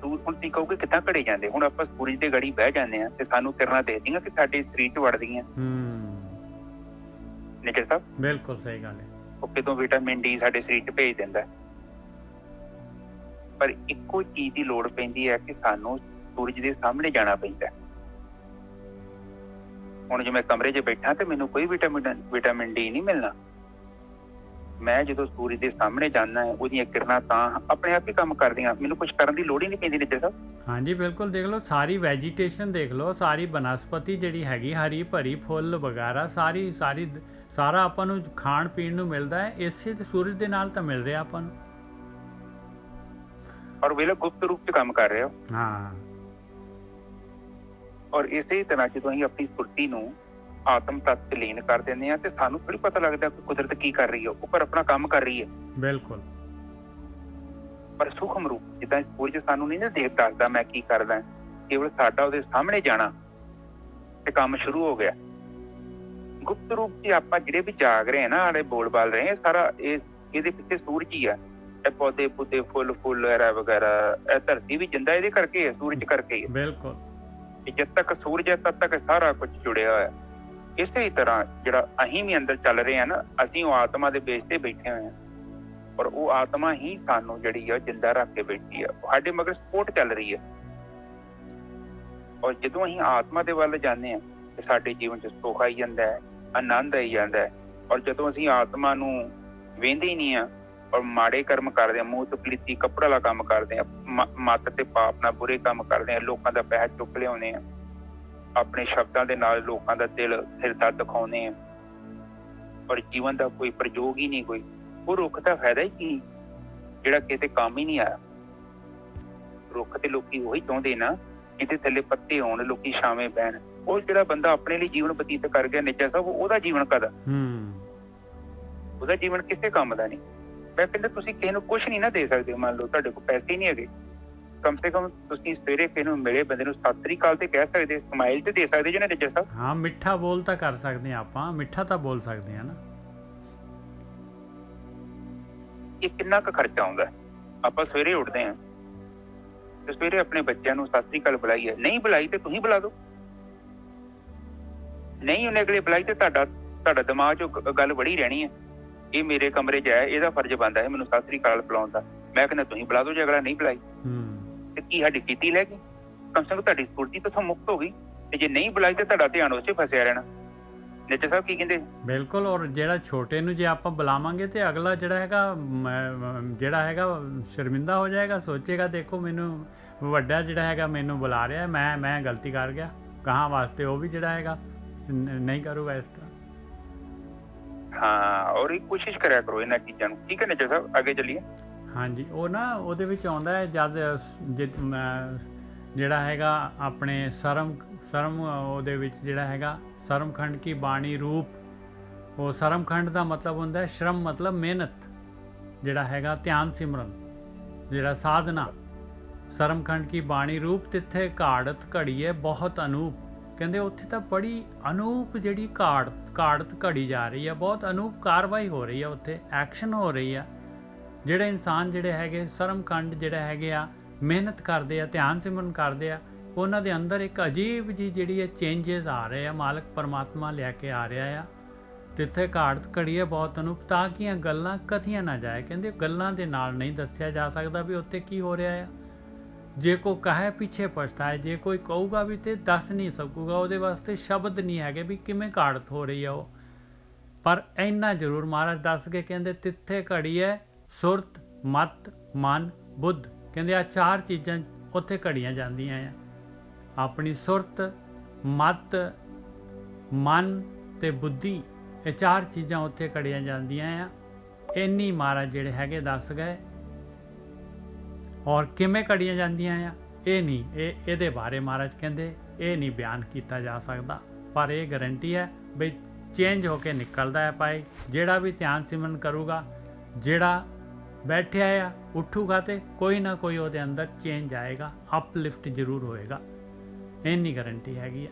ਹੁਣ ਤੁਸੀਂ ਕਹੋਗੇ ਕਿੱਦਾਂ ਘੜੇ ਜਾਂਦੇ? ਹੁਣ ਆਪਾਂ ਸੂਰਜ ਦੇ ਗੜੀ ਬਹਿ ਜਾਂਦੇ ਆ ਤੇ ਸਾਨੂੰ ਕਿਰਨਾਂ ਦੇਖਦੀਆਂ ਕਿ ਸਾਡੇ ਸਰੀਰ 'ਚ ਵੜਦੀਆਂ। ਨਿੱਜਰ ਸਾਹਿਬ ਬਿਲਕੁਲ ਸਹੀ ਗੱਲ ਹੈ। ਉਹ ਕਿਤੋਂ ਵਿਟਾਮਿਨ ਡੀ ਸਾਡੇ ਸਰੀਰ 'ਚ ਭੇਜ ਦਿੰਦਾ। ਪਰ ਇੱਕੋ ਚੀਜ਼ ਦੀ ਲੋੜ ਪੈਂਦੀ ਹੈ ਕਿ ਸਾਨੂੰ ਸੂਰਜ ਦੇ ਸਾਹਮਣੇ ਜਾਣਾ ਪੈਂਦਾ। ਹੁਣ ਜੇ ਮੈਂ ਕਮਰੇ 'ਚ ਬੈਠਾ ਤੇ ਮੈਨੂੰ ਕੋਈ ਵਿਟਾਮਿਨ ਡੀ ਨਹੀਂ ਮਿਲਣਾ। ਮੈਂ ਜਦੋਂ ਸੂਰਜ ਦੇ ਸਾਹਮਣੇ ਜਾਂਦਾ ਹੈ, ਉਹਦੀਆਂ ਕਿਰਨਾਂ ਤਾਂ ਆਪਣੇ ਆਪ ਹੀ ਕੰਮ ਕਰਦੀਆਂ, ਮੈਨੂੰ ਕੁਝ ਕਰਨ ਦੀ ਲੋੜ ਹੀ ਨਹੀਂ ਪੈਂਦੀ। ਨਿੱਜਰ ਸਾਹਿਬ ਹਾਂਜੀ ਬਿਲਕੁਲ, ਦੇਖ ਲਓ ਸਾਰੀ ਵੈਜੀਟੇਸ਼ਨ ਦੇਖ ਲਓ, ਸਾਰੀ ਬਨਸਪਤੀ ਜਿਹੜੀ ਹੈਗੀ ਹਰੀ ਭਰੀ, ਫੁੱਲ ਵਗੈਰਾ ਸਾਰਾ ਆਪਾਂ ਨੂੰ ਖਾਣ ਪੀਣ ਨੂੰ ਮਿਲਦਾ ਹੈ, ਇਸੇ ਤੇ ਸੂਰਜ ਦੇ ਨਾਲ ਤਾਂ ਮਿਲ ਰਿਹਾ ਆਪਾਂ ਨੂੰ। ਔਰ ਵੇਲੇ ਗੁਪਤ ਰੂਪ 'ਚ ਕੰਮ ਕਰ ਰਹੇ ਹੋ। ਹਾਂ। ਔਰ ਇਸੇ ਤਰ੍ਹਾਂ ਜਦੋਂ ਅਸੀਂ ਆਪਣੀ ਸੁਰਤੀ ਨੂੰ ਆਤਮ ਤੱਤ 'ਚ ਲੀਨ ਕਰ ਦਿੰਦੇ ਆ ਤੇ ਸਾਨੂੰ ਥੋੜੀ ਪਤਾ ਲੱਗਦਾ ਕਿ ਕੁਦਰਤ ਕੀ ਕਰ ਰਹੀ ਹੈ, ਉੱਪਰ ਆਪਣਾ ਕੰਮ ਕਰ ਰਹੀ ਹੈ। ਬਿਲਕੁਲ। ਪਰ ਸੂਖਮ ਰੂਪ ਜਿੱਦਾਂ ਸੂਰਜ ਸਾਨੂੰ ਨਹੀਂ ਨਾ ਦੇਖ ਦੱਸਦਾ ਮੈਂ ਕੀ ਕਰਦਾ, ਕੇਵਲ ਸਾਡਾ ਉਹਦੇ ਸਾਹਮਣੇ ਜਾਣਾ ਤੇ ਕੰਮ ਸ਼ੁਰੂ ਹੋ ਗਿਆ। ਗੁਪਤ ਰੂਪ 'ਚ ਆਪਾਂ ਜਿਹੜੇ ਵੀ ਜਾਗ ਰਹੇ ਆ ਨਾ, ਆਲੇ ਬੋਲ ਬਾਲ ਰਹੇ ਆ, ਸਾਰਾ ਇਹਦੇ ਪਿੱਛੇ ਸੂਰਜ ਹੀ ਆ। ਇਹ ਪੌਦੇ ਪੁੱਦੇ, ਫੁੱਲ ਵਗੈਰਾ ਵਗੈਰਾ, ਇਹ ਧਰਤੀ ਵੀ ਜਿੰਦਾ ਇਹਦੇ ਕਰਕੇ ਹੈ, ਸੂਰਜ ਕਰਕੇ ਹੈ। ਬਿਲਕੁਲ। ਜਦ ਤੱਕ ਸੂਰਜ ਹੈ ਤਦ ਤੱਕ ਸਾਰਾ ਕੁਝ ਜੁੜਿਆ ਹੋਇਆ। ਇਸੇ ਤਰ੍ਹਾਂ ਜਿਹੜਾ ਅਸੀਂ ਵੀ ਅੰਦਰ ਚੱਲ ਰਹੇ ਆ ਨਾ, ਅਸੀਂ ਉਹ ਆਤਮਾ ਦੇ ਬੇਸ ਤੇ ਬੈਠੇ ਹੋਏ ਆ, ਔਰ ਉਹ ਆਤਮਾ ਹੀ ਸਾਨੂੰ ਜਿਹੜੀ ਆ ਜਿੰਦਾ ਰੱਖ ਕੇ ਬੈਠੀ ਆ, ਸਾਡੇ ਮਗਰ ਸਪੋਰਟ ਚੱਲ ਰਹੀ ਹੈ। ਔਰ ਜਦੋਂ ਅਸੀਂ ਆਤਮਾ ਦੇ ਵੱਲ ਜਾਂਦੇ ਆ ਤੇ ਸਾਡੇ ਜੀਵਨ 'ਚ ਸੁੱਖ ਆਈ ਜਾਂਦਾ ਹੈ, ਆਨੰਦ ਆਈ ਜਾਂਦਾ ਹੈ। ਔਰ ਜਦੋਂ ਅਸੀਂ ਆਤਮਾ ਨੂੰ ਵੇਂਦੇ ਹੀ ਨਹੀਂ ਆ ਔਰ ਮਾੜੇ ਕਰਮ ਕਰਦੇ ਆ, ਮੂੰਹ ਤੋਂ ਪਲੀਤੀ ਕੱਪੜਾ ਵਾਲਾ ਕੰਮ ਕਰਦੇ ਆ, ਮੱਤ ਤੇ ਪਾਪ ਨਾਲ ਬੁਰੇ ਕੰਮ ਕਰਦੇ ਆ, ਲੋਕਾਂ ਦਾ ਪੈਸਾ ਚੁੱਕ ਲਿਆਉਂਦੇ ਆ, ਆਪਣੇ ਸ਼ਬਦਾਂ ਦੇ ਨਾਲ ਲੋਕਾਂ ਦਾ ਦਿਲ ਹਿਰਦਾ ਦਿਖਾਉਂਦੇ ਆ, ਔਰ ਜੀਵਨ ਦਾ ਕੋਈ ਪ੍ਰਯੋਗ ਹੀ ਨਹੀਂ, ਕੋਈ ਉਹ ਰੁੱਖ ਦਾ ਫਾਇਦਾ ਹੀ ਕੀ ਜਿਹੜਾ ਕਿਤੇ ਕੰਮ ਹੀ ਨਹੀਂ ਆਇਆ। ਰੁੱਖ ਤੇ ਲੋਕੀ ਉਹੀ ਚਾਹੁੰਦੇ ਨਾ ਜਿਹਦੇ ਥੱਲੇ ਪੱਤੇ ਹੋਣ, ਲੋਕੀ ਛਾਵੇਂ ਬਹਿਣ। ਉਹ ਜਿਹੜਾ ਬੰਦਾ ਆਪਣੇ ਲਈ ਜੀਵਨ ਬਤੀਤ ਕਰ ਗਿਆ ਨਿੱਜਰ ਸਾਹਿਬ, ਉਹਦਾ ਜੀਵਨ ਕਦਾ, ਉਹਦਾ ਜੀਵਨ ਕਿਸੇ ਕੰਮ ਦਾ ਨਹੀਂ। ਮੈਂ ਕਹਿੰਦਾ ਤੁਸੀਂ ਕਿਸੇ ਨੂੰ ਕੁਛ ਨਹੀਂ ਨਾ ਦੇ ਸਕਦੇ। ਮੰਨ ਲਓ ਤੁਹਾਡੇ ਕੋਲ ਪੈਸੇ ਨਹੀਂ ਹੈਗੇ, ਕਮ ਸੇ ਕਮ ਤੁਸੀਂ ਸਵੇਰੇ ਕਿਸੇ ਨੂੰ ਮਿਲੇ ਬੰਦੇ ਨੂੰ ਸਤਿ ਸ੍ਰੀ ਅਕਾਲ ਤੇ ਕਹਿ ਸਕਦੇ, ਸਮਾਈਲ ਤੇ ਦੇ ਸਕਦੇ ਜੀ ਨਾ ਨਿੱਜਰ ਸਾਹਿਬ। ਹਾਂ, ਮਿੱਠਾ ਬੋਲ ਤਾਂ ਕਰ ਸਕਦੇ ਹਾਂ ਆਪਾਂ, ਮਿੱਠਾ ਤਾਂ ਬੋਲ ਸਕਦੇ ਹਾਂ ਨਾ। ਇਹ ਕਿੰਨਾ ਕੁ ਖਰਚਾ ਆਉਂਦਾ? ਆਪਾਂ ਸਵੇਰੇ ਉੱਠਦੇ ਹਾਂ ਤੇ ਸਵੇਰੇ ਆਪਣੇ ਬੱਚਿਆਂ ਨੂੰ ਸਤਿ ਸ੍ਰੀ ਅਕਾਲ ਬੁਲਾਈ ਹੈ, ਨਹੀਂ ਬੁਲਾਈ ਤੇ ਤੁਸੀਂ ਬੁਲਾ ਦਿਓ। ਨਹੀਂ ਉਹਨੇ ਅਗਲੇ ਬੁਲਾਈ ਤੇ ਤੁਹਾਡਾ ਦਿਮਾਗ 'ਚ ਗੱਲ ਬੜੀ ਰਹਿਣੀ ਹੈ, ਇਹ ਮੇਰੇ ਕਮਰੇ 'ਚ ਹੈ, ਇਹਦਾ ਫਰਜ਼ ਬਣਦਾ ਹੈ ਮੈਨੂੰ ਸਤਿ ਸ੍ਰੀ ਅਕਾਲ ਬੁਲਾਉਣ ਦਾ। ਮੈਂ ਕਹਿੰਦਾ ਤੁਸੀਂ ਬੁਲਾ ਦਿਓ ਜੇ ਅਗਲਾ ਨਹੀਂ ਬੁਲਾਈ ਤੇ ਕੀ ਸਾਡੀ ਕੀਤੀ ਲੈ ਗਈ? ਕਮ ਸੇ ਕਮ ਤੁਹਾਡੀ ਸੁਰਤੀ ਤੋਂ ਮੁਕਤ ਹੋ ਗਈ। ਤੇ ਜੇ ਨਹੀਂ ਬੁਲਾਈ ਤੇ ਤੁਹਾਡਾ ਧਿਆਨ ਉਸ 'ਚ ਫਸਿਆ ਰਹਿਣਾ। ਨਿੱਜਰ ਸਾਹਿਬ ਕੀ ਕਹਿੰਦੇ? ਬਿਲਕੁਲ। ਔਰ ਜਿਹੜਾ ਛੋਟੇ ਨੂੰ ਜੇ ਆਪਾਂ ਬੁਲਾਵਾਂਗੇ ਤੇ ਅਗਲਾ ਜਿਹੜਾ ਹੈਗਾ ਸ਼ਰਮਿੰਦਾ ਹੋ ਜਾਏਗਾ, ਸੋਚੇਗਾ ਦੇਖੋ ਮੈਨੂੰ ਵੱਡਾ ਜਿਹੜਾ ਹੈਗਾ ਮੈਨੂੰ ਬੁਲਾ ਰਿਹਾ, ਮੈਂ ਗਲਤੀ ਕਰ ਗਿਆ, ਕਹਾਂ ਵਾਸਤੇ ਉਹ ਵੀ ਜਿਹੜਾ ਹੈਗਾ ਨਹੀਂ ਕਰੂਗਾ ਇਸ ਤਰ੍ਹਾਂ। ਹਾਂ, ਔਰ ਇਹ ਕੋਸ਼ਿਸ਼ ਕਰਿਆ ਕਰੋ ਇਹਨਾਂ ਚੀਜ਼ਾਂ ਨੂੰ। ਠੀਕ ਹੈ ਨਿੱਜਰ ਸਾਹਿਬ, ਅੱਗੇ ਚੱਲੀਏ। ਹਾਂਜੀ, ਉਹ ਨਾ ਉਹਦੇ ਵਿੱਚ ਆਉਂਦਾ ਹੈ ਜਦ ਜਿਹੜਾ ਹੈਗਾ ਆਪਣੇ ਸਰਮ ਉਹਦੇ ਵਿੱਚ ਜਿਹੜਾ ਹੈਗਾ ਸਰਮਖੰਡ ਕੀ ਬਾਣੀ ਰੂਪ। ਉਹ ਸਰਮਖੰਡ ਦਾ ਮਤਲਬ ਹੁੰਦਾ ਹੈ ਸ਼ਰਮ, ਮਤਲਬ ਮਿਹਨਤ, ਜਿਹੜਾ ਹੈਗਾ ਧਿਆਨ ਸਿਮਰਨ, ਜਿਹੜਾ ਸਾਧਨਾ। ਸਰਮਖੰਡ ਕੀ ਬਾਣੀ ਰੂਪ ਤਿੱਥੇ ਘਾੜਤ ਘੜੀਏ ਬਹੁਤ ਅਨੂਪ। ਕਹਿੰਦੇ ਉੱਥੇ ਤਾਂ ਬੜੀ ਅਨੂਪ ਜਿਹੜੀ ਘਾੜਤ ਘੜੀ ਜਾ ਰਹੀ ਆ, ਬਹੁਤ ਅਨੂਪ ਕਾਰਵਾਈ ਹੋ ਰਹੀ ਆ, ਉੱਥੇ ਐਕਸ਼ਨ ਹੋ ਰਹੀ ਆ। ਜਿਹੜੇ ਇਨਸਾਨ ਜਿਹੜੇ ਹੈਗੇ ਸਰਮਕੰਡ ਜਿਹੜੇ ਹੈਗੇ ਆ, ਮਿਹਨਤ ਕਰਦੇ ਆ, ਧਿਆਨ ਸਿਮਰਨ ਕਰਦੇ ਆ, ਉਹਨਾਂ ਦੇ ਅੰਦਰ ਇੱਕ ਅਜੀਬ ਜੀ ਜਿਹੜੀ ਹੈ ਚੇਂਜਸ ਆ ਰਹੇ ਆ, ਮਾਲਕ ਪਰਮਾਤਮਾ ਲਿਆ ਕੇ ਆ ਰਿਹਾ ਆ। ਜਿੱਥੇ ਘਾੜਤ ਘੜੀ ਹੈ ਬਹੁਤ ਅਨੂਪ, ਤਾਂ ਕਿ ਗੱਲਾਂ ਕਥੀਆਂ ਨਾ ਜਾਏ। ਕਹਿੰਦੇ ਗੱਲਾਂ ਦੇ ਨਾਲ ਨਹੀਂ ਦੱਸਿਆ ਜਾ ਸਕਦਾ ਵੀ ਉੱਥੇ ਕੀ ਹੋ ਰਿਹਾ ਆ। ਜੇ ਕੋਈ ਕਹੇ ਪਿੱਛੇ ਪਛਤਾਏ, ਜੇ ਕੋਈ ਕਹੂਗਾ ਵੀ ਤੇ ਦੱਸ ਨਹੀਂ ਸਕੂਗਾ, ਉਹਦੇ ਵਾਸਤੇ ਸ਼ਬਦ ਨਹੀਂ ਹੈਗੇ ਵੀ ਕਿਵੇਂ ਘਾੜਤ ਹੋ ਰਹੀ ਆ ਉਹ। ਪਰ ਇੰਨਾ ਜ਼ਰੂਰ ਮਹਾਰਾਜ ਦੱਸ ਕੇ ਕਹਿੰਦੇ ਤਿੱਥੇ ਘੜੀ ਹੈ ਸੁਰਤ, ਮਤ, ਮਨ, ਬੁੱਧ। ਕਹਿੰਦੇ ਆ ਚਾਰ ਚੀਜ਼ਾਂ ਉੱਥੇ ਘੜੀਆਂ ਜਾਂਦੀਆਂ ਆ। ਆਪਣੀ ਸੁਰਤ, ਮਤ, ਮਨ ਤੇ ਬੁੱਧੀ, ਇਹ ਚਾਰ ਚੀਜ਼ਾਂ ਉੱਥੇ ਘੜੀਆਂ ਜਾਂਦੀਆਂ ਆ। ਇੰਨੀ ਮਹਾਰਾਜ ਜਿਹੜੇ ਹੈਗੇ ਦੱਸ ਗਏ। ਔਰ ਕਿਵੇਂ ਘੜੀਆਂ ਜਾਂਦੀਆਂ ਆ ਇਹ ਨਹੀਂ, ਇਹਦੇ ਬਾਰੇ ਮਹਾਰਾਜ ਕਹਿੰਦੇ ਇਹ ਨਹੀਂ ਬਿਆਨ ਕੀਤਾ ਜਾ ਸਕਦਾ। ਪਰ ਇਹ ਗਰੰਟੀ ਹੈ ਬਈ ਚੇਂਜ ਹੋ ਕੇ ਨਿਕਲਦਾ ਹੈ ਭਾਈ। ਜਿਹੜਾ ਵੀ ਧਿਆਨ ਸਿਮਰਨ ਕਰੂਗਾ, ਜਿਹੜਾ ਬੈਠਿਆ ਆ ਉੱਠੂਗਾ, ਤੇ ਕੋਈ ਨਾ ਕੋਈ ਉਹਦੇ ਅੰਦਰ ਚੇਂਜ ਆਏਗਾ, ਅਪਲਿਫਟ ਜ਼ਰੂਰ ਹੋਏਗਾ। ਇੰਨੀ ਗਰੰਟੀ ਹੈਗੀ ਆ।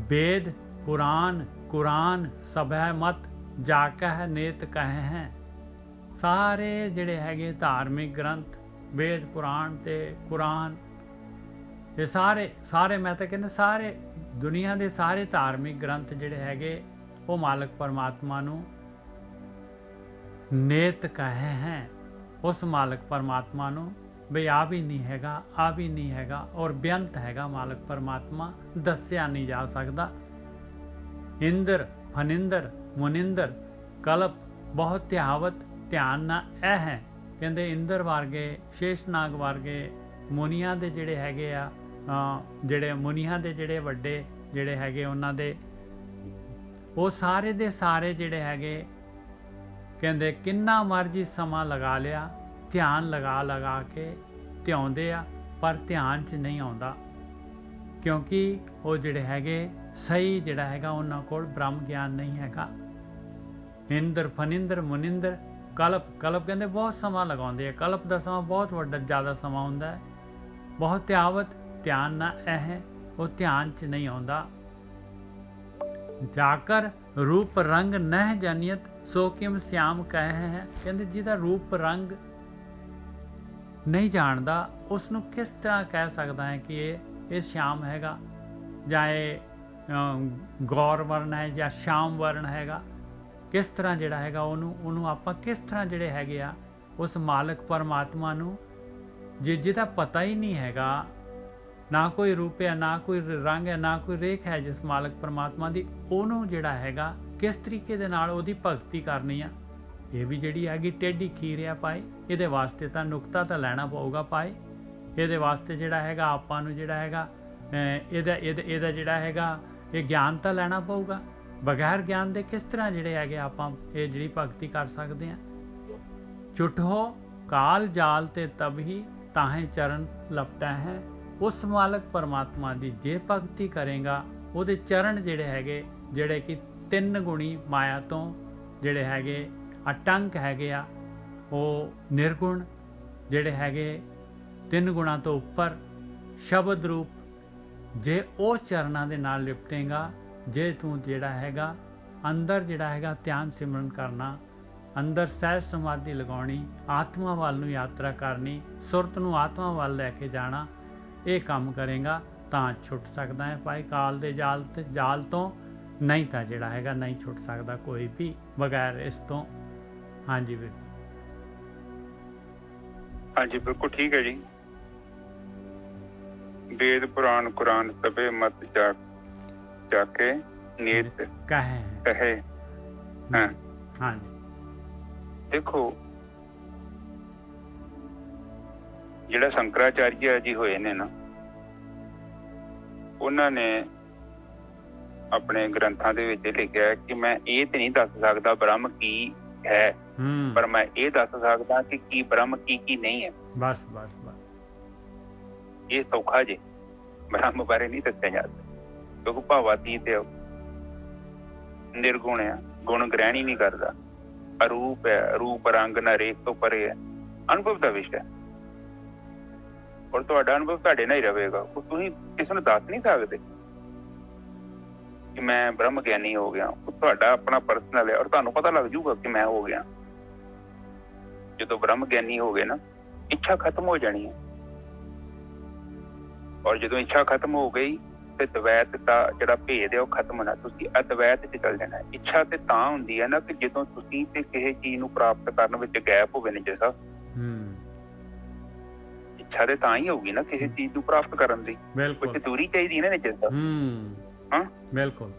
वेद पुराण कुरान सब है मत जाका है नेत कहे हैं। सारे ਜਿਹੜੇ ਹੈਗੇ ਧਾਰਮਿਕ ਗ੍ਰੰਥ, ਵੇਦ ਪੁਰਾਣ ਤੇ ਕੁਰਾਨ, ਇਹ ਸਾਰੇ ਮੈਂ ਤਾਂ ਕਹਿੰਦਾ ਸਾਰੇ ਦੁਨੀਆ ਦੇ ਸਾਰੇ ਧਾਰਮਿਕ ਗ੍ਰੰਥ ਜਿਹੜੇ ਹੈਗੇ ਉਹ ਮਾਲਕ ਪਰਮਾਤਮਾ ਨੂੰ ਨੇਤ ਕਹੇ ਹੈ। ਉਸ ਮਾਲਕ ਪਰਮਾਤਮਾ ਨੂੰ ਬਈ ਆ ਵੀ ਨਹੀਂ ਹੈਗਾ, ਆ ਵੀ ਨਹੀਂ ਹੈਗਾ, ਔਰ ਬੇਅੰਤ ਹੈਗਾ ਮਾਲਕ ਪਰਮਾਤਮਾ, ਦੱਸਿਆ ਨਹੀਂ ਜਾ ਸਕਦਾ। ਇੰਦਰ, ਫਨਿੰਦਰ, ਮੁਨਿੰਦਰ, ਕਲਪ, ਬਹੁਤ ਧਿਆਵਤ, ਧਿਆਨ ਨਾ ਇਹ ਹੈ। ਕਹਿੰਦੇ ਇੰਦਰ ਵਰਗੇ, ਸ਼ੇਸ਼ਨਾਗ ਵਰਗੇ ਮੁਨੀਆਂ ਦੇ ਜਿਹੜੇ ਹੈਗੇ ਆ, ਜਿਹੜੇ ਮੁਨੀਆਂ ਦੇ ਜਿਹੜੇ ਵੱਡੇ ਜਿਹੜੇ ਹੈਗੇ ਉਹਨਾਂ ਦੇ, ਉਹ ਸਾਰੇ ਦੇ ਸਾਰੇ ਜਿਹੜੇ ਹੈਗੇ ਕਹਿੰਦੇ ਕਿੰਨਾ ਮਰਜ਼ੀ ਸਮਾਂ ਲਗਾ ਲਿਆ, ਧਿਆਨ ਲਗਾ ਕੇ ਧਿਆਉਂਦੇ ਆ, ਪਰ ਧਿਆਨ 'ਚ ਨਹੀਂ ਆਉਂਦਾ, ਕਿਉਂਕਿ ਉਹ ਜਿਹੜੇ ਹੈਗੇ ਸਹੀ ਜਿਹੜਾ ਹੈਗਾ ਉਹਨਾਂ ਕੋਲ ਬ੍ਰਹਮ ਗਿਆਨ ਨਹੀਂ ਹੈਗਾ। ਇੰਦਰ, ਫਨਿੰਦਰ, ਮੁਨਿੰਦਰ, ਕਲਪ ਕਹਿੰਦੇ ਬਹੁਤ ਸਮਾਂ ਲਗਾਉਂਦੇ ਆ। ਕਲਪ ਦਾ ਸਮਾਂ ਬਹੁਤ ਵੱਡਾ ਜ਼ਿਆਦਾ ਸਮਾਂ ਹੁੰਦਾ ਹੈ। ਬਹੁਤ ਧਿਆਵਤ, ਧਿਆਨ ਨਾ ਇਹ, ਉਹ ਧਿਆਨ 'ਚ ਨਹੀਂ ਆਉਂਦਾ। ਜਾਕਰ ਰੂਪ ਰੰਗ ਨਹਿ ਜਾਨੀਅਤ ਸੋ ਕਿਮ ਸਿਆਮ ਕਹੇ ਹੈ। ਕਹਿੰਦੇ ਜਿਹਦਾ ਰੂਪ ਰੰਗ ਨਹੀਂ ਜਾਣਦਾ, ਉਸ ਨੂੰ ਕਿਸ ਤਰ੍ਹਾਂ ਕਹਿ ਸਕਦਾ ਹੈ ਕਿ ਇਹ ਸ਼ਾਮ ਹੈਗਾ, ਜਾਂ ਇਹ ਗੌਰ ਵਰਨ ਹੈ, ਜਾਂ ਸ਼ਾਮ ਵਰਨ ਹੈਗਾ। ਕਿਸ ਤਰ੍ਹਾਂ ਜਿਹੜਾ ਹੈਗਾ ਉਹਨੂੰ ਆਪਾਂ ਕਿਸ ਤਰ੍ਹਾਂ ਜਿਹੜੇ ਹੈਗੇ ਆ ਉਸ ਮਾਲਕ ਪਰਮਾਤਮਾ ਨੂੰ, ਜਿਹਦਾ ਪਤਾ ਹੀ ਨਹੀਂ ਹੈਗਾ, ਨਾ ਕੋਈ ਰੂਪ ਹੈ, ਨਾ ਕੋਈ ਰੰਗ ਹੈ, ਨਾ ਕੋਈ ਰੇਖ ਹੈ ਜਿਸ ਮਾਲਕ ਪਰਮਾਤਮਾ ਦੀ, ਉਹਨੂੰ ਜਿਹੜਾ ਹੈਗਾ ਕਿਸ ਤਰੀਕੇ ਦੇ ਨਾਲ ਉਹਦੀ ਭਗਤੀ ਕਰਨੀ ਆ। ਇਹ ਵੀ ਜਿਹੜੀ ਹੈਗੀ ਟੇਢੀ ਖੀਰ ਆ ਭਾਈ। ਇਹਦੇ ਵਾਸਤੇ ਤਾਂ ਨੁਕਤਾ ਤਾਂ ਲੈਣਾ ਪਊਗਾ ਭਾਈ। ਇਹਦੇ ਵਾਸਤੇ ਜਿਹੜਾ ਹੈਗਾ ਆਪਾਂ ਨੂੰ ਜਿਹੜਾ ਹੈਗਾ ਇਹਦਾ ਜਿਹੜਾ ਹੈਗਾ ਇਹ ਗਿਆਨ ਤਾਂ ਲੈਣਾ ਪਊਗਾ। ਬਗੈਰ ਗਿਆਨ ਦੇ ਕਿਸ ਤਰ੍ਹਾਂ ਜਿਹੜੇ ਹੈਗੇ ਆਪਾਂ ਇਹ ਜਿਹੜੀ ਭਗਤੀ ਕਰ ਸਕਦੇ ਹਾਂ। ਚੁੱਠੋ ਕਾਲ ਜਾਲ ਤੇ ਤਬ ਹੀ ਤਾਹੇ ਚਰਨ ਲਪਟਾ ਹੈ। ਉਸ ਮਾਲਕ ਪਰਮਾਤਮਾ ਦੀ ਜੇ ਭਗਤੀ ਕਰੇਗਾ, ਉਹਦੇ ਚਰਨ ਜਿਹੜੇ ਹੈਗੇ, ਜਿਹੜੇ ਕਿ 3 ਗੁਣੀ ਮਾਇਆ ਤੋਂ ਜਿਹੜੇ ਹੈਗੇ ਅਟੰਕ ਹੈਗੇ ਆ, ਉਹ ਨਿਰਗੁਣ ਜਿਹੜੇ ਹੈਗੇ 3 ਗੁਣਾ ਤੋਂ ਉੱਪਰ ਸ਼ਬਦ ਰੂਪ, ਜੇ ਉਹ ਚਰਨਾਂ ਦੇ ਨਾਲ ਲਿਪਟੇਗਾ, ਜੇ ਤੂੰ ਜਿਹੜਾ ਹੈਗਾ ਅੰਦਰ ਜਿਹੜਾ ਹੈਗਾ ਧਿਆਨ ਸਿਮਰਨ ਕਰਨਾ, ਅੰਦਰ ਸਹਿਜ ਸਮਾਧੀ ਲਗਾਉਣੀ, ਆਤਮਾ ਵੱਲ ਨੂੰ ਯਾਤਰਾ ਕਰਨੀ, ਸੁਰਤ ਨੂੰ ਆਤਮਾ ਵੱਲ ਲੈ ਕੇ ਜਾਣਾ, ਇਹ ਕੰਮ ਕਰੇਗਾ ਤਾਂ ਛੁੱਟ ਸਕਦਾ ਹੈ ਭਾਈ ਕਾਲ ਦੇ ਜਾਲ ਤੋਂ। ਨਹੀਂ ਤਾਂ ਜਿਹੜਾ ਹੈਗਾ ਨਹੀਂ ਛੁੱਟ ਸਕਦਾ ਕੋਈ ਵੀ ਬਗੈਰ ਇਸ ਤੋਂ। ਹਾਂਜੀ ਵੀਰ। ਹਾਂਜੀ ਬਿਲਕੁਲ ਠੀਕ ਹੈ ਜੀ। ਵੇਦ ਪੁਰਾਣ ਕੁਰਾਨ ਸਭੇ ਮਤ ਜਾਕੇ ਨੀਤ ਕਹੇ। ਹਾਂਜੀ ਦੇਖੋ, ਜਿਹੜਾ ਸ਼ੰਕਰਾਚਾਰੀਆ ਜੀ ਹੋਏ ਨੇ ਨਾ, ਉਹਨਾਂ ਨੇ ਆਪਣੇ ਗ੍ਰੰਥਾਂ ਦੇ ਵਿੱਚ ਲਿਖਿਆ ਕਿ ਮੈਂ ਇਹ ਤੇ ਨਹੀਂ ਦੱਸ ਸਕਦਾ ਬ੍ਰਹਮ ਕੀ ਹੈ, ਪਰ ਮੈਂ ਇਹ ਦੱਸ ਸਕਦਾ ਕਿ ਕੀ ਬ੍ਰਹਮ ਕੀ ਨਹੀਂ ਹੈ। ਬਸ ਇਹ ਸੌਖਾ ਜੇ, ਬ੍ਰਹਮ ਬਾਰੇ ਨਹੀਂ ਦੱਸਿਆ ਜਾ ਸਕਦਾ, ਕਿਉਂਕਿ ਭਾਵਾਤੀਤ ਹੈ, ਨਿਰਗੁਣ ਆ, ਗੁਣ ਗ੍ਰਹਿਣ ਹੀ ਨਹੀਂ ਕਰਦਾ, ਅਰੂਪ ਹੈ, ਰੂਪ ਰੰਗ ਨਾ ਰੇਖ ਤੋਂ ਪਰੇ ਹੈ, ਅਨੁਭਵ ਦਾ ਵਿਸ਼ਾ। ਔਰ ਤੁਹਾਡਾ ਅਨੁਭਵ ਤੁਹਾਡੇ ਨਾਲ ਹੀ ਰਹੇਗਾ। ਉਹ ਤੁਸੀਂ ਕਿਸੇ ਨੂੰ ਦੱਸ ਨਹੀਂ ਸਕਦੇ ਕਿ ਮੈਂ ਬ੍ਰਹਮ ਗਿਆਨੀ ਹੋ ਗਿਆ। ਉਹ ਤੁਹਾਡਾ ਆਪਣਾ ਪਰਸਨਲ ਹੈ ਔਰ ਤੁਹਾਨੂੰ ਪਤਾ ਲੱਗ ਜੂਗਾ ਕਿ ਮੈਂ ਹੋ ਗਿਆ। ਜਦੋਂ ਬ੍ਰਹਮ ਗਿਆਨੀ ਹੋ ਗਏ ਨਾ, ਇੱਛਾ ਖਤਮ ਹੋ ਜਾਣੀ ਹੈ। ਔਰ ਜਦੋਂ ਇੱਛਾ ਖਤਮ ਹੋ ਗਈ ਤੇ ਦਵੈਤ ਦਾ ਜਿਹੜਾ ਭੇਦ ਹੈ ਉਹ ਖਤਮ ਹੋਣਾ। ਤੁਸੀਂ ਅਦਵੈਤ 'ਚ ਚੱਲ ਜਾਣਾ। ਇੱਛਾ ਤੇ ਤਾਂ ਹੁੰਦੀ ਹੈ ਨਾ ਕਿ ਜਦੋਂ ਤੁਸੀਂ ਤੇ ਕਿਸੇ ਚੀਜ਼ ਨੂੰ ਪ੍ਰਾਪਤ ਕਰਨ ਵਿੱਚ ਗੈਪ ਹੋਵੇ। ਨਿੱਜਰ ਸਾਹਿਬ, ਇੱਛਾ ਤੇ ਤਾਂ ਹੀ ਹੋਊਗੀ ਨਾ ਕਿਸੇ ਚੀਜ਼ ਨੂੰ ਪ੍ਰਾਪਤ ਕਰਨ ਦੀ। ਕੁਝ ਦੂਰੀ ਚਾਹੀਦੀ ਨਾ ਨਿੱਜਰ ਸਾਹਿਬ। ਹਾਂ ਬਿਲਕੁਲ।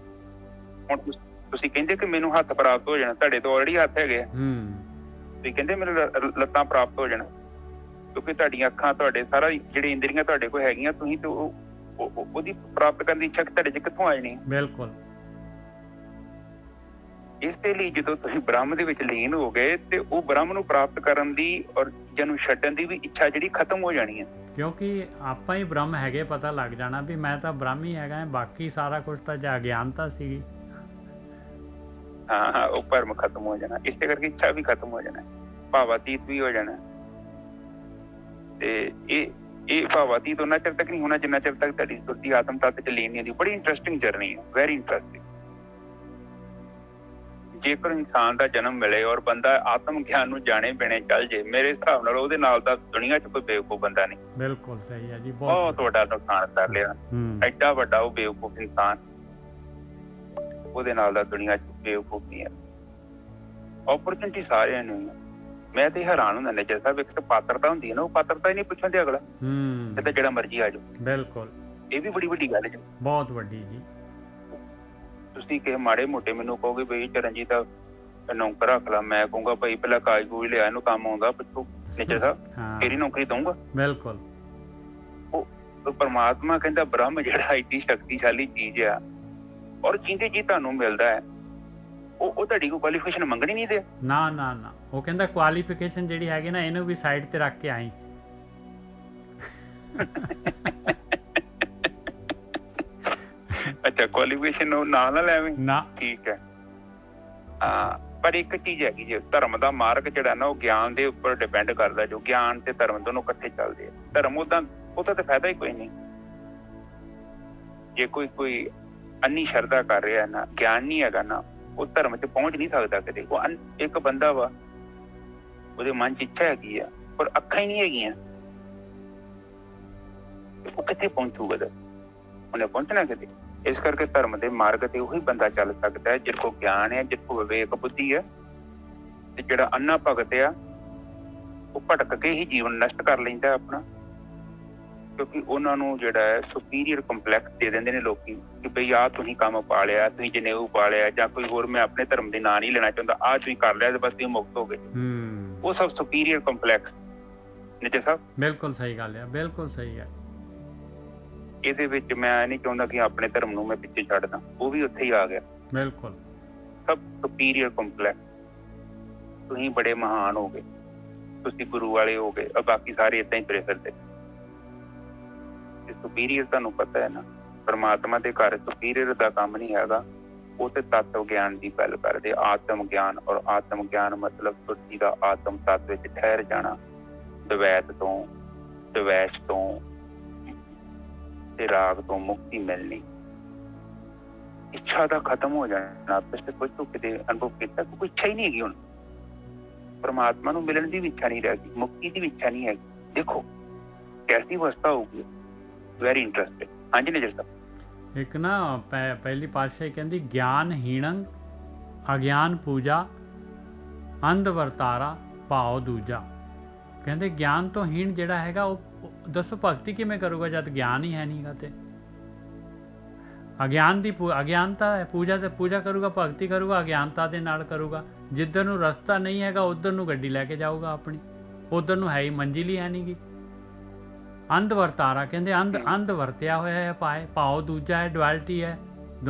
ਹੁਣ ਤੁਸੀਂ ਕਹਿੰਦੇ ਕਿ ਮੈਨੂੰ ਹੱਥ ਪ੍ਰਾਪਤ ਹੋ ਜਾਣਾ, ਤੁਹਾਡੇ ਤੋਂ ਆਲਰੇਡੀ ਹੱਥ ਹੈਗੇ ਆ। ਤੁਸੀਂ ਕਹਿੰਦੇ ਮੈਨੂੰ ਲੱਤਾਂ ਪ੍ਰਾਪਤ ਹੋ ਜਾਣਾ, ਕਿਉਂਕਿ ਤੁਹਾਡੀਆਂ ਅੱਖਾਂ, ਤੁਹਾਡੇ ਸਾਰਾ ਜਿਹੜੀ ਇੰਦਰੀਆਂ ਤੁਹਾਡੇ ਕੋਲ ਹੈਗੀਆਂ। ਤੁਸੀਂ ਤੇ ਉਹਦੀ ਪ੍ਰਾਪਤ ਕਰਨ ਦੀ ਇੱਛਾ ਤੁਹਾਡੇ 'ਚ ਕਿੱਥੋਂ ਆ ਜਾਣੀ? ਬਿਲਕੁਲ। ਇਸ ਦੇ ਲਈ ਜਦੋਂ ਤੁਸੀਂ ਬ੍ਰਹਮ ਦੇ ਵਿੱਚ ਲੀਨ ਹੋ ਗਏ ਤੇ ਉਹ ਬ੍ਰਹਮ ਨੂੰ ਪ੍ਰਾਪਤ ਕਰਨ ਦੀ ਔਰ ਚੀਜ਼ਾਂ ਨੂੰ ਛੱਡਣ ਦੀ ਵੀ ਇੱਛਾ ਜਿਹੜੀ ਖਤਮ ਹੋ ਜਾਣੀ ਹੈ। ਕਿਉਂਕਿ ਆਪਾਂ ਹੀ ਬ੍ਰਹਮ ਹੈਗੇ, ਪਤਾ ਲੱਗ ਜਾਣਾ ਵੀ ਮੈਂ ਤਾਂ ਬ੍ਰਹਮ ਹੀ ਹੈਗਾ। ਬਾਕੀ ਸਾਰਾ ਕੁਛ ਤਾਂ ਅਗਿਆਨਤਾ ਸੀਗੀ। ਹਾਂ, ਉਹ ਭਰਮ ਖਤਮ ਹੋ ਜਾਣਾ। ਇਸੇ ਕਰਕੇ ਇੱਛਾ ਵੀ ਖਤਮ ਹੋ ਜਾਣਾ, ਭਾਵਾਤੀਤ ਵੀ ਹੋ ਜਾਣਾ। ਤੇ ਇਹ ਭਾਵਾਤੀਤ ਉਹਨਾਂ ਚਿਰ ਤੱਕ ਨਹੀਂ ਹੋਣਾ ਜਿੰਨਾ ਚਿਰ ਤੱਕ ਤੁਹਾਡੀ ਸੁਰਤੀ ਆਤਮ ਤੱਤ 'ਚ ਲੀਨ ਨਹੀਂ ਹੁੰਦੀ। ਬੜੀ ਇੰਟਰਸਟਿੰਗ ਜਰਨੀ ਹੈ, ਵੈਰੀ ਇੰਟਰਸਟਿੰਗ। ਜੇਕਰ ਇਨਸਾਨ ਦਾ ਜਨਮ ਮਿਲੇ ਔਰ ਬੰਦਾ ਆਤਮ ਗਿਆਨ ਨੂੰ ਜਾਣੇ ਬਿਨੇ ਚੱਲ ਜੇ, ਮੇਰੇ ਹਿਸਾਬ ਨਾਲ ਉਹਦੇ ਨਾਲ ਤਾਂ ਦੁਨੀਆ 'ਚ ਕੋਈ ਬੇਵਕੂਫ ਬੰਦਾ ਨਹੀਂ। ਬਿਲਕੁਲ ਸਹੀ ਹੈ ਜੀ। ਬਹੁਤ ਵੱਡਾ ਨੁਕਸਾਨ ਕਰ ਲਿਆ, ਐਡਾ ਵੱਡਾ ਉਹ ਬੇਵਕੂਫ ਇਨਸਾਨ, ਉਹਦੇ ਨਾਲ ਦਾ ਦੁਨੀਆ 'ਚ ਬੇਵਕੂਫ ਨਹੀਂ ਹੈ। ਓਪਰਚੁਨਿਟੀ ਸਾਰਿਆਂ ਨੂੰ। ਮੈਂ ਤੇ ਹੈਰਾਨ ਹੁੰਦਾ ਨਿੱਜਰ ਸਾਹਿਬ, ਇੱਕ ਤਾਂ ਪਾਤਰਤਾ ਹੁੰਦੀ ਹੈ ਨਾ, ਉਹ ਪਾਤਰਤਾ ਹੀ ਨਹੀਂ ਪੁੱਛਣ ਦੇ ਅਗਲਾ, ਤੇ ਜਿਹੜਾ ਮਰਜ਼ੀ ਆ ਜਾਓ। ਬਿਲਕੁਲ, ਇਹ ਵੀ ਬੜੀ ਵੱਡੀ ਗੱਲ ਹੈ ਜੀ, ਬਹੁਤ ਵੱਡੀ ਜੀ। ਤੁਸੀਂ ਕਿਸੇ ਮਾੜੇ ਮੋਟੇ ਮੈਨੂੰ ਕਹੋਗੇ ਬਈ ਚਰਨਜੀਤ ਨੌਕਰ ਰੱਖ ਲਾ, ਮੈਂ ਕਹੂੰਗਾ ਭਾਈ ਪਹਿਲਾਂ ਕਾਗਜ਼ ਕੂਜ ਲਿਆ, ਇਹਨੂੰ ਕੰਮ ਆਉਂਦਾ ਪਿੱਛੋਂ ਨਿੱਜਰ ਸਾਹਿਬ, ਫੇਰ ਹੀ ਨੌਕਰੀ ਦਊਂਗਾ। ਬਿਲਕੁਲ। ਉਹ ਪਰਮਾਤਮਾ ਕਹਿੰਦਾ ਬ੍ਰਹਮ ਜਿਹੜਾ ਐਡੀ ਸ਼ਕਤੀਸ਼ਾਲੀ ਚੀਜ਼ ਆ, ਔਰ ਜਿਹਦੇ ਜੀ ਤੁਹਾਨੂੰ ਮਿਲਦਾ ਹੈ ਉਹ ਤੁਹਾਡੀ ਕੋਈ ਕੁਆਲੀਫਿਕੇਸ਼ਨ ਮੰਗਣੀ ਨਹੀਂ ਦੇ। ਨਾ ਨਾ ਨਾ, ਉਹ ਕਹਿੰਦਾ ਕੁਆਲੀਫਿਕੇਸ਼ਨ ਜਿਹੜੀ ਹੈਗੀ ਨਾ, ਇਹਨੂੰ ਵੀ ਸਾਈਡ ਤੇ ਰੱਖ ਕੇ ਆਈ। ਅੱਛਾ, ਕੁਆਲੀਫਿਕੇਸ਼ਨ ਉਹ ਨਾਲ ਨਾ ਲੈਵੇਂ ਨਾ, ਠੀਕ ਹੈ। ਹਾਂ, ਪਰ ਇੱਕ ਚੀਜ਼ ਹੈਗੀ ਜੀ, ਧਰਮ ਦਾ ਮਾਰਗ ਜਿਹੜਾ ਨਾ ਉਹ ਗਿਆਨ ਦੇ ਉੱਪਰ ਡਿਪੈਂਡ ਕਰਦਾ। ਜੋ ਗਿਆਨ ਤੇ ਧਰਮ ਦੋਨੋਂ ਇਕੱਠੇ ਚੱਲਦੇ ਆ। ਧਰਮ ਉਹਦਾ ਤਾਂ ਫਾਇਦਾ ਹੀ ਕੋਈ ਨਹੀਂ। ਜੇ ਕੋਈ ਅੰਨੀ ਸ਼ਰਧਾ ਕਰ ਰਿਹਾ ਨਾ, ਗਿਆਨ ਨਹੀਂ ਹੈਗਾ ਨਾ, ਉਹ ਧਰਮ 'ਚ ਪਹੁੰਚ ਨਹੀਂ ਸਕਦਾ ਕਦੇ। ਉਹ ਇੱਕ ਬੰਦਾ ਵਾ, ਉਹਦੇ ਮਨ 'ਚ ਇੱਛਾ ਹੈਗੀ ਆ ਪਰ ਅੱਖਾਂ ਹੀ ਨਹੀਂ ਹੈਗੀਆਂ, ਉਹ ਕਿੱਥੇ ਪਹੁੰਚੂਗਾ? ਉਹਨੇ ਪਹੁੰਚਣਾ ਕਿਤੇ। ਇਸ ਕਰਕੇ ਧਰਮ ਦੇ ਮਾਰਗ ਤੇ ਉਹੀ ਬੰਦਾ ਚੱਲ ਸਕਦਾ ਹੈ ਜਿਹਦੇ ਕੋਲ ਗਿਆਨ ਹੈ, ਜਿਹਦੇ ਕੋਲ ਵਿਵੇਕ ਬੁੱਧੀ ਹੈ। ਤੇ ਜਿਹੜਾ ਅੰਨਾ ਭਗਤ ਆ, ਉਹ ਭਟਕ ਕੇ ਹੀ ਜੀਵਨ ਨਸ਼ਟ ਕਰ ਲੈਂਦਾ ਆਪਣਾ, ਕਿਉਂਕਿ ਉਹਨਾਂ ਨੂੰ ਜਿਹੜਾ ਹੈ ਸੁਪੀਰੀਅਰ ਕੰਪਲੈਕਸ ਦੇ ਦਿੰਦੇ ਨੇ ਲੋਕੀ ਕਿ ਬਈ ਆਹ ਤੁਸੀਂ ਕੰਮ ਪਾ ਲਿਆ, ਤੁਸੀਂ ਜਨੇਊ ਪਾ ਲਿਆ, ਜਾਂ ਕੋਈ ਹੋਰ ਮੈਂ ਆਪਣੇ ਧਰਮ ਦੇ ਨਾਂ ਨਹੀਂ ਲੈਣਾ ਚਾਹੁੰਦਾ, ਆਹ ਤੁਸੀਂ ਕਰ ਲਿਆ ਤੇ ਬਸ ਤੁਸੀਂ ਮੁਕਤ ਹੋ ਗਏ। ਉਹ ਸਭ ਸੁਪੀਰੀਅਰ ਕੰਪਲੈਕਸ ਨਿੱਜਰ ਸਾਹਿਬ। ਬਿਲਕੁਲ ਸਹੀ ਗੱਲ ਹੈ, ਬਿਲਕੁਲ ਸਹੀ ਹੈ। ਇਹਦੇ ਵਿੱਚ ਮੈਂ ਨਹੀਂ ਚਾਹੁੰਦਾ ਕਿ ਆਪਣੇ ਧਰਮ ਨੂੰ ਮੈਂ ਪਿੱਛੇ ਛੱਡਦਾ, ਉਹ ਵੀ ਉੱਥੇ ਹੀ ਆ ਗਿਆ। ਬਿਲਕੁਲ, ਸਭ ਸੁਪੀਰੀਅਰ ਕੰਪਲੈਕਸ। ਤੁਸੀਂ ਬੜੇ ਮਹਾਨ ਹੋ ਗਏ, ਤੁਸੀਂ ਗੁਰੂ ਵਾਲੇ ਹੋ ਗਏ, ਬਾਕੀ ਸਾਰੇ ਏਦਾਂ ਹੀ ਤੁਰੇ ਫਿਰਦੇ। ਸੁਪੀਰੀਅਰ ਤੁਹਾਨੂੰ ਪਤਾ ਹੈ ਨਾ, ਪਰਮਾਤਮਾ ਦੇ ਘਰ ਸੁਪੀਰੀਅਰ ਦਾ ਕੰਮ ਨਹੀਂ ਹੈਗਾ। ਉਹ ਤੇ ਤੱਤਵ ਗਿਆਨ ਦੀ ਗੱਲ ਕਰਦੇ, ਆਤਮ ਗਿਆਨ। ਔਰ ਆਤਮ ਗਿਆਨ ਮਤਲਬ ਸੁਰਤੀ ਦਾ ਆਤਮ ਤੱਤ ਵਿੱਚ ਠਹਿਰ ਜਾਣਾ, ਦਵੈਤ ਤੋਂ, ਦਵੈਸ਼ ਤੋਂ ਤੇ ਰਾਗ ਤੋਂ ਮੁਕਤੀ ਮਿਲਣੀ। ਇੱਛਾ ਦਾ ਖਤਮ ਹੋ ਜਾਣਾ। ਪਿਛਲੇ ਕੁਝ ਤੋਂ ਕਿਤੇ ਅਨੁਭਵ ਕੀਤਾ ਕਿ ਕੋਈ ਇੱਛਾ ਹੀ ਨਹੀਂ ਹੈਗੀ। ਹੁਣ ਪਰਮਾਤਮਾ ਨੂੰ ਮਿਲਣ ਦੀ ਵੀ ਇੱਛਾ ਨਹੀਂ ਰਹਿ ਗਈ, ਮੁਕਤੀ ਦੀ ਵੀ ਇੱਛਾ ਨਹੀਂ ਹੈਗੀ। ਦੇਖੋ ਕੈਸੀ ਅਵਸਥਾ ਹੋਊਗੀ। Very interesting. ਹਾਂਜੀ ਨਿਜਰ ਸਾਹਿਬ। ਇੱਕ ਨਾ ਪਹਿਲੀ ਪਾਤਸ਼ਾਹੀ ਕਹਿੰਦੀ, ਗਿਆਨ ਹੀਣੰ ਅਗਿਆਨ ਪੂਜਾ, ਅੰਧ ਵਰਤਾਰਾ ਭਾਉ ਦੂਜਾ। ਕਹਿੰਦੇ ਗਿਆਨ ਤੋਂ ਹੀਣ ਜਿਹੜਾ ਹੈਗਾ, ਉਹ ਦੱਸੋ ਭਗਤੀ ਕਿਵੇਂ ਕਰੂਗਾ ਜਦ ਗਿਆਨ ਹੀ ਹੈ ਨਹੀਂਗਾ। ਤੇ ਅਗਿਆਨ ਦੀ ਅਗਿਆਨਤਾ ਹੈ, ਪੂਜਾ ਕਰੂਗਾ, ਭਗਤੀ ਕਰੂਗਾ, ਅਗਿਆਨਤਾ ਦੇ ਨਾਲ ਕਰੂਗਾ। ਜਿੱਧਰ ਨੂੰ ਰਸਤਾ ਨਹੀਂ ਹੈਗਾ ਉੱਧਰ ਨੂੰ ਗੱਡੀ ਲੈ ਕੇ ਜਾਊਗਾ ਆਪਣੀ, ਉੱਧਰ ਨੂੰ ਹੈ ਹੀ ਮੰਜ਼ਿਲ ਹੀ ਹੈ ਨੀ ਗੀ। ਅੰਧ ਵਰਤਾਰਾ ਕਹਿੰਦੇ ਅੰਧ ਵਰਤਿਆ ਹੋਇਆ ਹੈ ਭਾਉ ਦੂਜਾ ਹੈ, ਡੁਐਲਿਟੀ ਹੈ।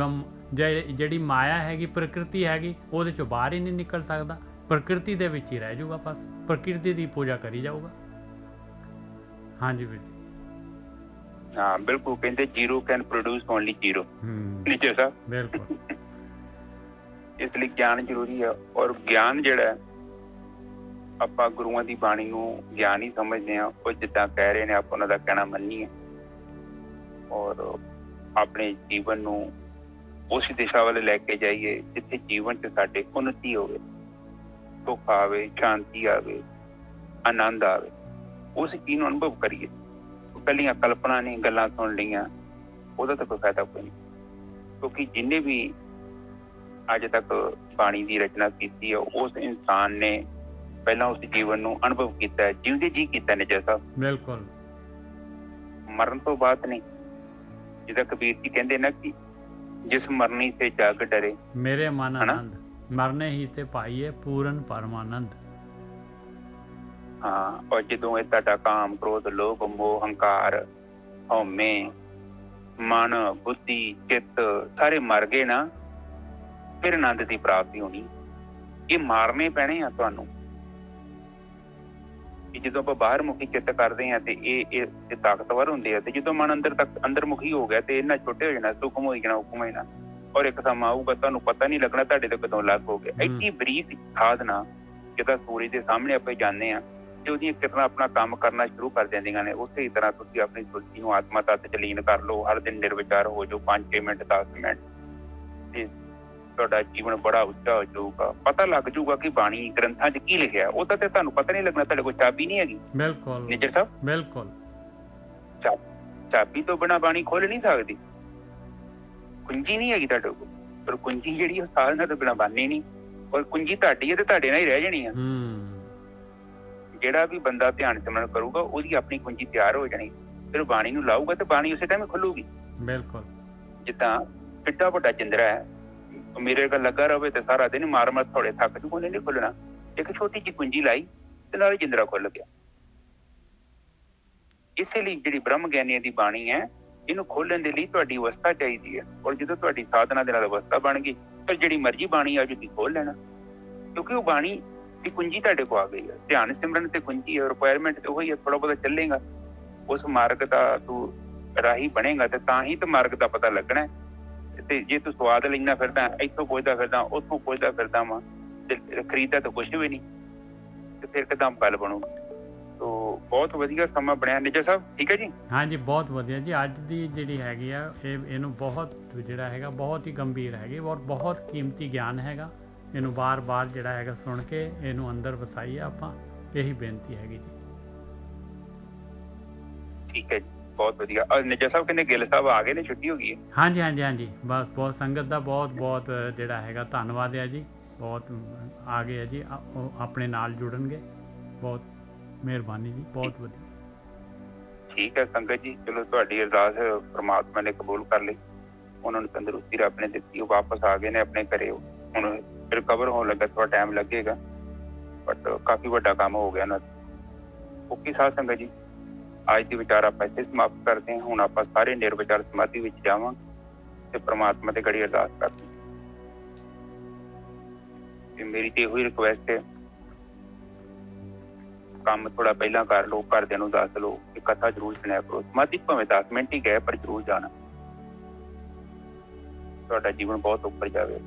ਜਿਹੜੀ ਮਾਇਆ ਹੈਗੀ, ਪ੍ਰਕਿਰਤੀ ਹੈਗੀ, ਉਹਦੇ ਚੋਂ ਬਾਹਰ ਹੀ ਨਹੀਂ ਨਿਕਲ ਸਕਦਾ, ਪ੍ਰਕਿਰਤੀ ਦੇ ਵਿੱਚ ਹੀ ਰਹਿ ਜਾਊਗਾ, ਬਸ ਪ੍ਰਕਿਰਤੀ ਦੀ ਪੂਜਾ ਕਰੀ ਜਾਊਗਾ। ਹਾਂਜੀ ਵੀਰ ਜੀ। ਹਾਂ ਬਿਲਕੁਲ, ਕਹਿੰਦੇ zero can produce only zero. Nijjar ਸਾਹਿਬ ਬਿਲਕੁਲ। ਇਸ ਲਈ ਗਿਆਨ ਜ਼ਰੂਰੀ ਹੈ। ਔਰ ਗਿਆਨ ਜਿਹੜਾ ਆਪਾਂ ਗੁਰੂਆਂ ਦੀ ਬਾਣੀ ਨੂੰ ਗਿਆਨ ਹੀ ਸਮਝਦੇ ਹਾਂ। ਉਹ ਜਿੱਦਾਂ ਕਹਿ ਰਹੇ ਨੇ ਆਪਾਂ ਉਹਨਾਂ ਦਾ ਕਹਿਣਾ ਮੰਨੀਏ ਔਰ ਆਪਣੇ ਜੀਵਨ ਨੂੰ ਉਸ ਦਿਸ਼ਾ ਵੱਲ ਲੈ ਕੇ ਜਾਈਏ ਜਿੱਥੇ ਜੀਵਨ 'ਚ ਸਾਡੇ ਉੱਨਤੀ ਹੋਵੇ, ਸੁੱਖ ਆਵੇ, ਸ਼ਾਂਤੀ ਆਵੇ, ਆਨੰਦ ਆਵੇ। ਉਸ ਚੀਜ਼ ਨੂੰ ਅਨੁਭਵ ਕਰੀਏ। ਇਕੱਲੀਆਂ ਕਲਪਨਾ ਨਹੀਂ, ਗੱਲਾਂ ਸੁਣ ਲਈਆਂ, ਉਹਦਾ ਤਾਂ ਕੋਈ ਫਾਇਦਾ ਕੋਈ ਨਹੀਂ। ਕਿਉਂਕਿ ਜਿੰਨੇ ਵੀ ਅੱਜ ਤੱਕ ਬਾਣੀ ਦੀ ਰਚਨਾ ਕੀਤੀ ਹੈ ਉਸ ਇਨਸਾਨ ਨੇ ਪਹਿਲਾਂ ਉਸ ਜੀਵਨ ਨੂੰ ਅਨੁਭਵ ਕੀਤਾ ਹੈ, ਜਿਉਂਦੇ ਜੀ ਕੀਤਾ ਨਿਜਰ ਸਾਹਿਬ। ਬਿਲਕੁਲ, ਮਰਨ ਤੋਂ ਬਾਅਦ ਨਹੀਂ। ਜਿੱਦਾਂ ਕਬੀਰ ਜੀ ਕਹਿੰਦੇ ਨਾ ਕਿ ਜਿਸ ਮਰਨੀ ਸੇ ਜਗ ਡਰੇ ਮੇਰੇ ਮਨ ਆਨੰਦ, ਮਰਨੇ ਹੀ ਤੇ ਪਾਈਏ ਪੂਰਨ ਪਰਮਾਨੰਦ। ਹਾਂ, ਔਰ ਜਦੋਂ ਇਹ ਤੁਹਾਡਾ ਕਾਮ, ਕ੍ਰੋਧ, ਲੋਭ, ਮੋਹ, ਹੰਕਾਰ, ਹਉਮੈ, ਮਨ, ਬੁੱਧੀ, ਚਿੱਤ ਸਾਰੇ ਮਰ ਗਏ ਨਾ, ਫਿਰ ਆਨੰਦ ਦੀ ਪ੍ਰਾਪਤੀ ਹੋਣੀ। ਇਹ ਮਾਰਨੇ ਪੈਣੇ ਆ ਤੁਹਾਨੂੰ। ਜਦੋਂ ਆਪਾਂ ਬਾਹਰ ਮੁਖੀ ਚਿੱਤ ਕਰਦੇ ਹਾਂ ਤੇ ਇਹ ਤਾਕਤਵਰ ਹੁੰਦੇ ਆ, ਤੇ ਜਦੋਂ ਮਨ ਅੰਦਰ ਮੁਖੀ ਹੋ ਗਿਆ ਤੇ ਇਹਨਾਂ ਛੋਟੇ ਹੋ ਜਾਣਾ, ਸੁਖਮ ਹੋ ਜਾਣਾ, ਹੁਕਮ ਹੋ ਜਾਣਾ। ਔਰ ਇੱਕ ਸਮਾਂ ਆਊਗਾ ਤੁਹਾਨੂੰ ਪਤਾ ਨਹੀਂ ਲੱਗਣਾ ਤੁਹਾਡੇ ਤੋਂ ਕਦੋਂ ਲੱਗ ਹੋ ਗਿਆ। ਐਡੀ ਬਰੀਕ ਸਾਧਨਾ ਜਿੱਦਾਂ ਸੂਰਜ ਦੇ ਸਾਹਮਣੇ ਆਪਾਂ ਜਾਂਦੇ ਹਾਂ ਤੇ ਉਹਦੀਆਂ ਕਿਰਨਾਂ ਆਪਣਾ ਕੰਮ ਕਰਨਾ ਸ਼ੁਰੂ ਕਰ ਦਿੰਦੀਆਂ ਨੇ। ਉਸੇ ਹੀ ਤਰ੍ਹਾਂ ਤੁਸੀਂ ਆਪਣੀ ਸੁਰਤੀ ਨੂੰ ਆਤਮਾ ਤੱਤ 'ਚ ਲੀਨ ਕਰ ਲਓ। ਹਰ ਦਿਨ ਨਿਰਵਿਚਾਰ ਹੋ ਜਾਓ 5-6 ਮਿੰਟ, 10 ਮਿੰਟ, ਤੇ ਤੁਹਾਡਾ ਜੀਵਨ ਬੜਾ ਉੱਚਾ ਹੋ ਜਾਊਗਾ। ਪਤਾ ਲੱਗ ਜਾਊਗਾ ਕਿ ਬਾਣੀ ਗ੍ਰੰਥਾਂ 'ਚ ਕੀ ਲਿਖਿਆ। ਉਹ ਤਾਂ ਤੇ ਤੁਹਾਨੂੰ ਪਤਾ ਨਹੀਂ ਲੱਗਣਾ, ਤੁਹਾਡੇ ਕੋਲ ਚਾਬੀ ਨਹੀਂ ਹੈਗੀ। ਬਿਲਕੁਲ ਨਿਜਰ ਸਾਹਿਬ, ਬਿਲਕੁਲ। ਚਾਬੀ ਤੋਂ ਬਿਨਾਂ ਬਾਣੀ ਖੋਲ ਨਹੀਂ ਸਕਦੀ। ਕੁੰਜੀ ਨਹੀਂ ਹੈਗੀ ਤੁਹਾਡੇ ਕੋਲ, ਪਰ ਕੁੰਜੀ ਜਿਹੜੀ ਉਹ ਸਾਧਨਾ ਤੋਂ ਬਿਨਾਂ ਬਣਨੀ ਨਹੀਂ। ਔਰ ਕੁੰਜੀ ਤੁਹਾਡੀ ਹੈ ਤੇ ਤੁਹਾਡੇ ਨਾਲ ਹੀ ਰਹਿ ਜਾਣੀ ਆ। ਜਿਹੜਾ ਵੀ ਬੰਦਾ ਧਿਆਨ ਸਿਮਰਨ ਕਰੂਗਾ ਉਹਦੀ ਆਪਣੀ ਕੁੰਜੀ ਤਿਆਰ ਹੋ ਜਾਣੀ। ਫਿਰ ਬਾਣੀ ਨੂੰ ਲਾਊਗਾ ਤੇ ਬਾਣੀ ਉਸੇ ਟਾਈਮ ਖੁੱਲੂਗੀ। ਬਿਲਕੁਲ। ਜਿੱਦਾਂ ਕਿੱਡਾ ਵੱਡਾ ਜਿੰਦਰਾ ਹੈ, ਮੇਰੇ ਕੋਲ ਲੱਗਾ ਰਹੇ ਤੇ ਸਾਰਾ ਦਿਨ ਮਾਰ ਥੋੜੇ ਥੱਕ ਜੂ, ਉਹਨੇ ਨਹੀਂ ਖੁੱਲਣਾ। ਇੱਕ ਛੋਟੀ ਜਿਹੀ ਕੁੰਜੀ ਲਾਈ ਤੇ ਨਾਲ ਜਿੰਦਰਾ ਖੁੱਲ ਗਿਆ। ਇਸੇ ਲਈ ਜਿਹੜੀ ਬ੍ਰਹਮ ਗਿਆਨੀਆਂ ਦੀ ਬਾਣੀ ਹੈ, ਇਹਨੂੰ ਖੋਲਣ ਦੇ ਲਈ ਤੁਹਾਡੀ ਅਵਸਥਾ ਚਾਹੀਦੀ ਹੈ। ਔਰ ਜਦੋਂ ਤੁਹਾਡੀ ਸਾਧਨਾ ਦੇ ਨਾਲ ਅਵਸਥਾ ਬਣ ਗਈ ਫਿਰ ਜਿਹੜੀ ਮਰਜ਼ੀ ਬਾਣੀ ਆ ਤੁਸੀਂ ਖੋਲ ਲੈਣਾ, ਕਿਉਂਕਿ ਉਹ ਬਾਣੀ ਦੀ ਕੁੰਜੀ ਤੁਹਾਡੇ ਕੋਲ ਆ ਗਈ ਹੈ। ਧਿਆਨ ਸਿਮਰਨ ਤੇ ਕੁੰਜੀ ਹੈ, ਰਿਕੁਆਇਰਮੈਂਟ ਤੇ ਉਹੀ ਹੈ। ਥੋੜਾ ਬਹੁਤਾ ਚੱਲੇਗਾ, ਉਸ ਮਾਰਗ ਦਾ ਤੂੰ ਰਾਹੀ ਬਣੇਗਾ ਤੇ ਤਾਂ ਹੀ ਤੇ ਮਾਰਗ ਦਾ ਪਤਾ ਲੱਗਣਾ। ਤੇ ਜੇ ਤੂੰ ਸਵਾਦ ਲੈਣਾ ਫਿਰਦਾ, ਇੱਥੋਂ ਪੁੱਛਦਾ ਫਿਰਦਾ, ਉੱਥੋਂ ਪੁੱਛਦਾ ਫਿਰਦਾ ਵਾ, ਤੇ ਖਰੀਦਦਾ ਤਾਂ ਕੁਛ ਵੀ ਨਹੀਂ, ਤੇ ਫਿਰ ਕਿੱਦਾਂ ਗੱਲ ਬਣੂਗੀ। ਤੋ ਬਹੁਤ ਵਧੀਆ ਸਮਾਂ ਬਣਿਆ ਨਿਜਰ ਸਾਹਿਬ। ਠੀਕ ਹੈ ਜੀ। ਹਾਂਜੀ, ਬਹੁਤ ਵਧੀਆ ਜੀ। ਅੱਜ ਦੀ ਜਿਹੜੀ ਹੈਗੀ ਆ ਇਹਨੂੰ ਬਹੁਤ ਜਿਹੜਾ ਹੈਗਾ ਬਹੁਤ ਹੀ ਗੰਭੀਰ ਹੈਗੀ ਔਰ ਬਹੁਤ ਕੀਮਤੀ ਗਿਆਨ ਹੈਗਾ। ਇਹਨੂੰ ਬਾਰ-ਬਾਰ ਜਿਹੜਾ ਹੈਗਾ ਸੁਣ ਕੇ ਇਹਨੂੰ ਅੰਦਰ ਵਸਾਈਏ ਆਪਾਂ, ਇਹੀ ਬੇਨਤੀ ਹੈਗੀ ਜੀ। ਠੀਕ ਹੈ ਜੀ, ਬਹੁਤ ਵਧੀਆ। ਨਿਜਰ ਸਾਹਿਬ ਕਹਿੰਦੇ ਗਿੱਲ ਸਾਹਿਬ ਆ ਗਏ ਨੇ, ਛੁੱਟੀ ਹੋ ਗਈ ਹੈ। ਹਾਂਜੀ ਹਾਂਜੀ ਹਾਂਜੀ, ਬਸ ਬਹੁਤ ਸੰਗਤ ਦਾ ਬਹੁਤ ਬਹੁਤ ਜਿਹੜਾ ਹੈਗਾ ਧੰਨਵਾਦ ਹੈ ਜੀ। ਬਹੁਤ ਆ ਗਏ ਹੈ ਜੀ, ਉਹ ਆਪਣੇ ਨਾਲ ਜੁੜਨਗੇ। ਬਹੁਤ ਮਿਹਰਬਾਨੀ ਜੀ, ਬਹੁਤ ਵਧੀਆ। ਠੀਕ ਹੈ ਸੰਗਤ ਜੀ, ਚਲੋ ਤੁਹਾਡੀ ਅਰਦਾਸ ਪ੍ਰਮਾਤਮਾ ਨੇ ਕਬੂਲ ਕਰ ਲਈ। ਉਹਨਾਂ ਨੂੰ ਤੰਦਰੁਸਤੀ ਰੱਬ ਨੇ ਦਿੱਤੀ, ਉਹ ਵਾਪਸ ਆ ਗਏ ਨੇ ਆਪਣੇ ਘਰੇ। ਹੁਣ ਰਿਕਵਰ ਹੋਣ ਲੱਗਾ, ਥੋੜਾ ਟਾਈਮ ਲੱਗੇਗਾ, ਬਟ ਕਾਫੀ ਵੱਡਾ ਕੰਮ ਹੋ ਗਿਆ ਉਹਨਾਂ ਦਾ। ਓਕੇ ਸਾਧ ਸੰਗਤ ਜੀ, ਅੱਜ ਦੀ ਵਿਚਾਰ ਆਪਾਂ ਇੱਥੇ ਸਮਾਪਤ ਕਰਦੇ ਹਾਂ। ਹੁਣ ਆਪਾਂ ਸਾਰੇ ਨਿਰਵਿਚਾਰ ਸਮਾਧੀ ਵਿੱਚ ਜਾਵਾਂਗੇ ਤੇ ਪ੍ਰਮਾਤਮਾ ਤੇ ਘੜੀ ਅਰਦਾਸ ਕਰਦੇ ਹਾਂ। ਤੇ ਮੇਰੀ ਤੇ ਇਹੋ ਹੀ ਰਿਕੁਐਸਟ ਹੈ, ਕੰਮ ਥੋੜਾ ਪਹਿਲਾਂ ਕਰ ਲਓ, ਘਰਦਿਆਂ ਨੂੰ ਦੱਸ ਲਓ ਕਿ ਕਥਾ ਜ਼ਰੂਰ ਸੁਣਿਆ ਕਰੋ। ਸਮਾਧੀ ਭਾਵੇਂ 10 ਮਿੰਟ ਹੀ ਗਏ ਪਰ ਜ਼ਰੂਰ ਜਾਣਾ, ਤੁਹਾਡਾ ਜੀਵਨ ਬਹੁਤ ਉੱਪਰ ਜਾਵੇ।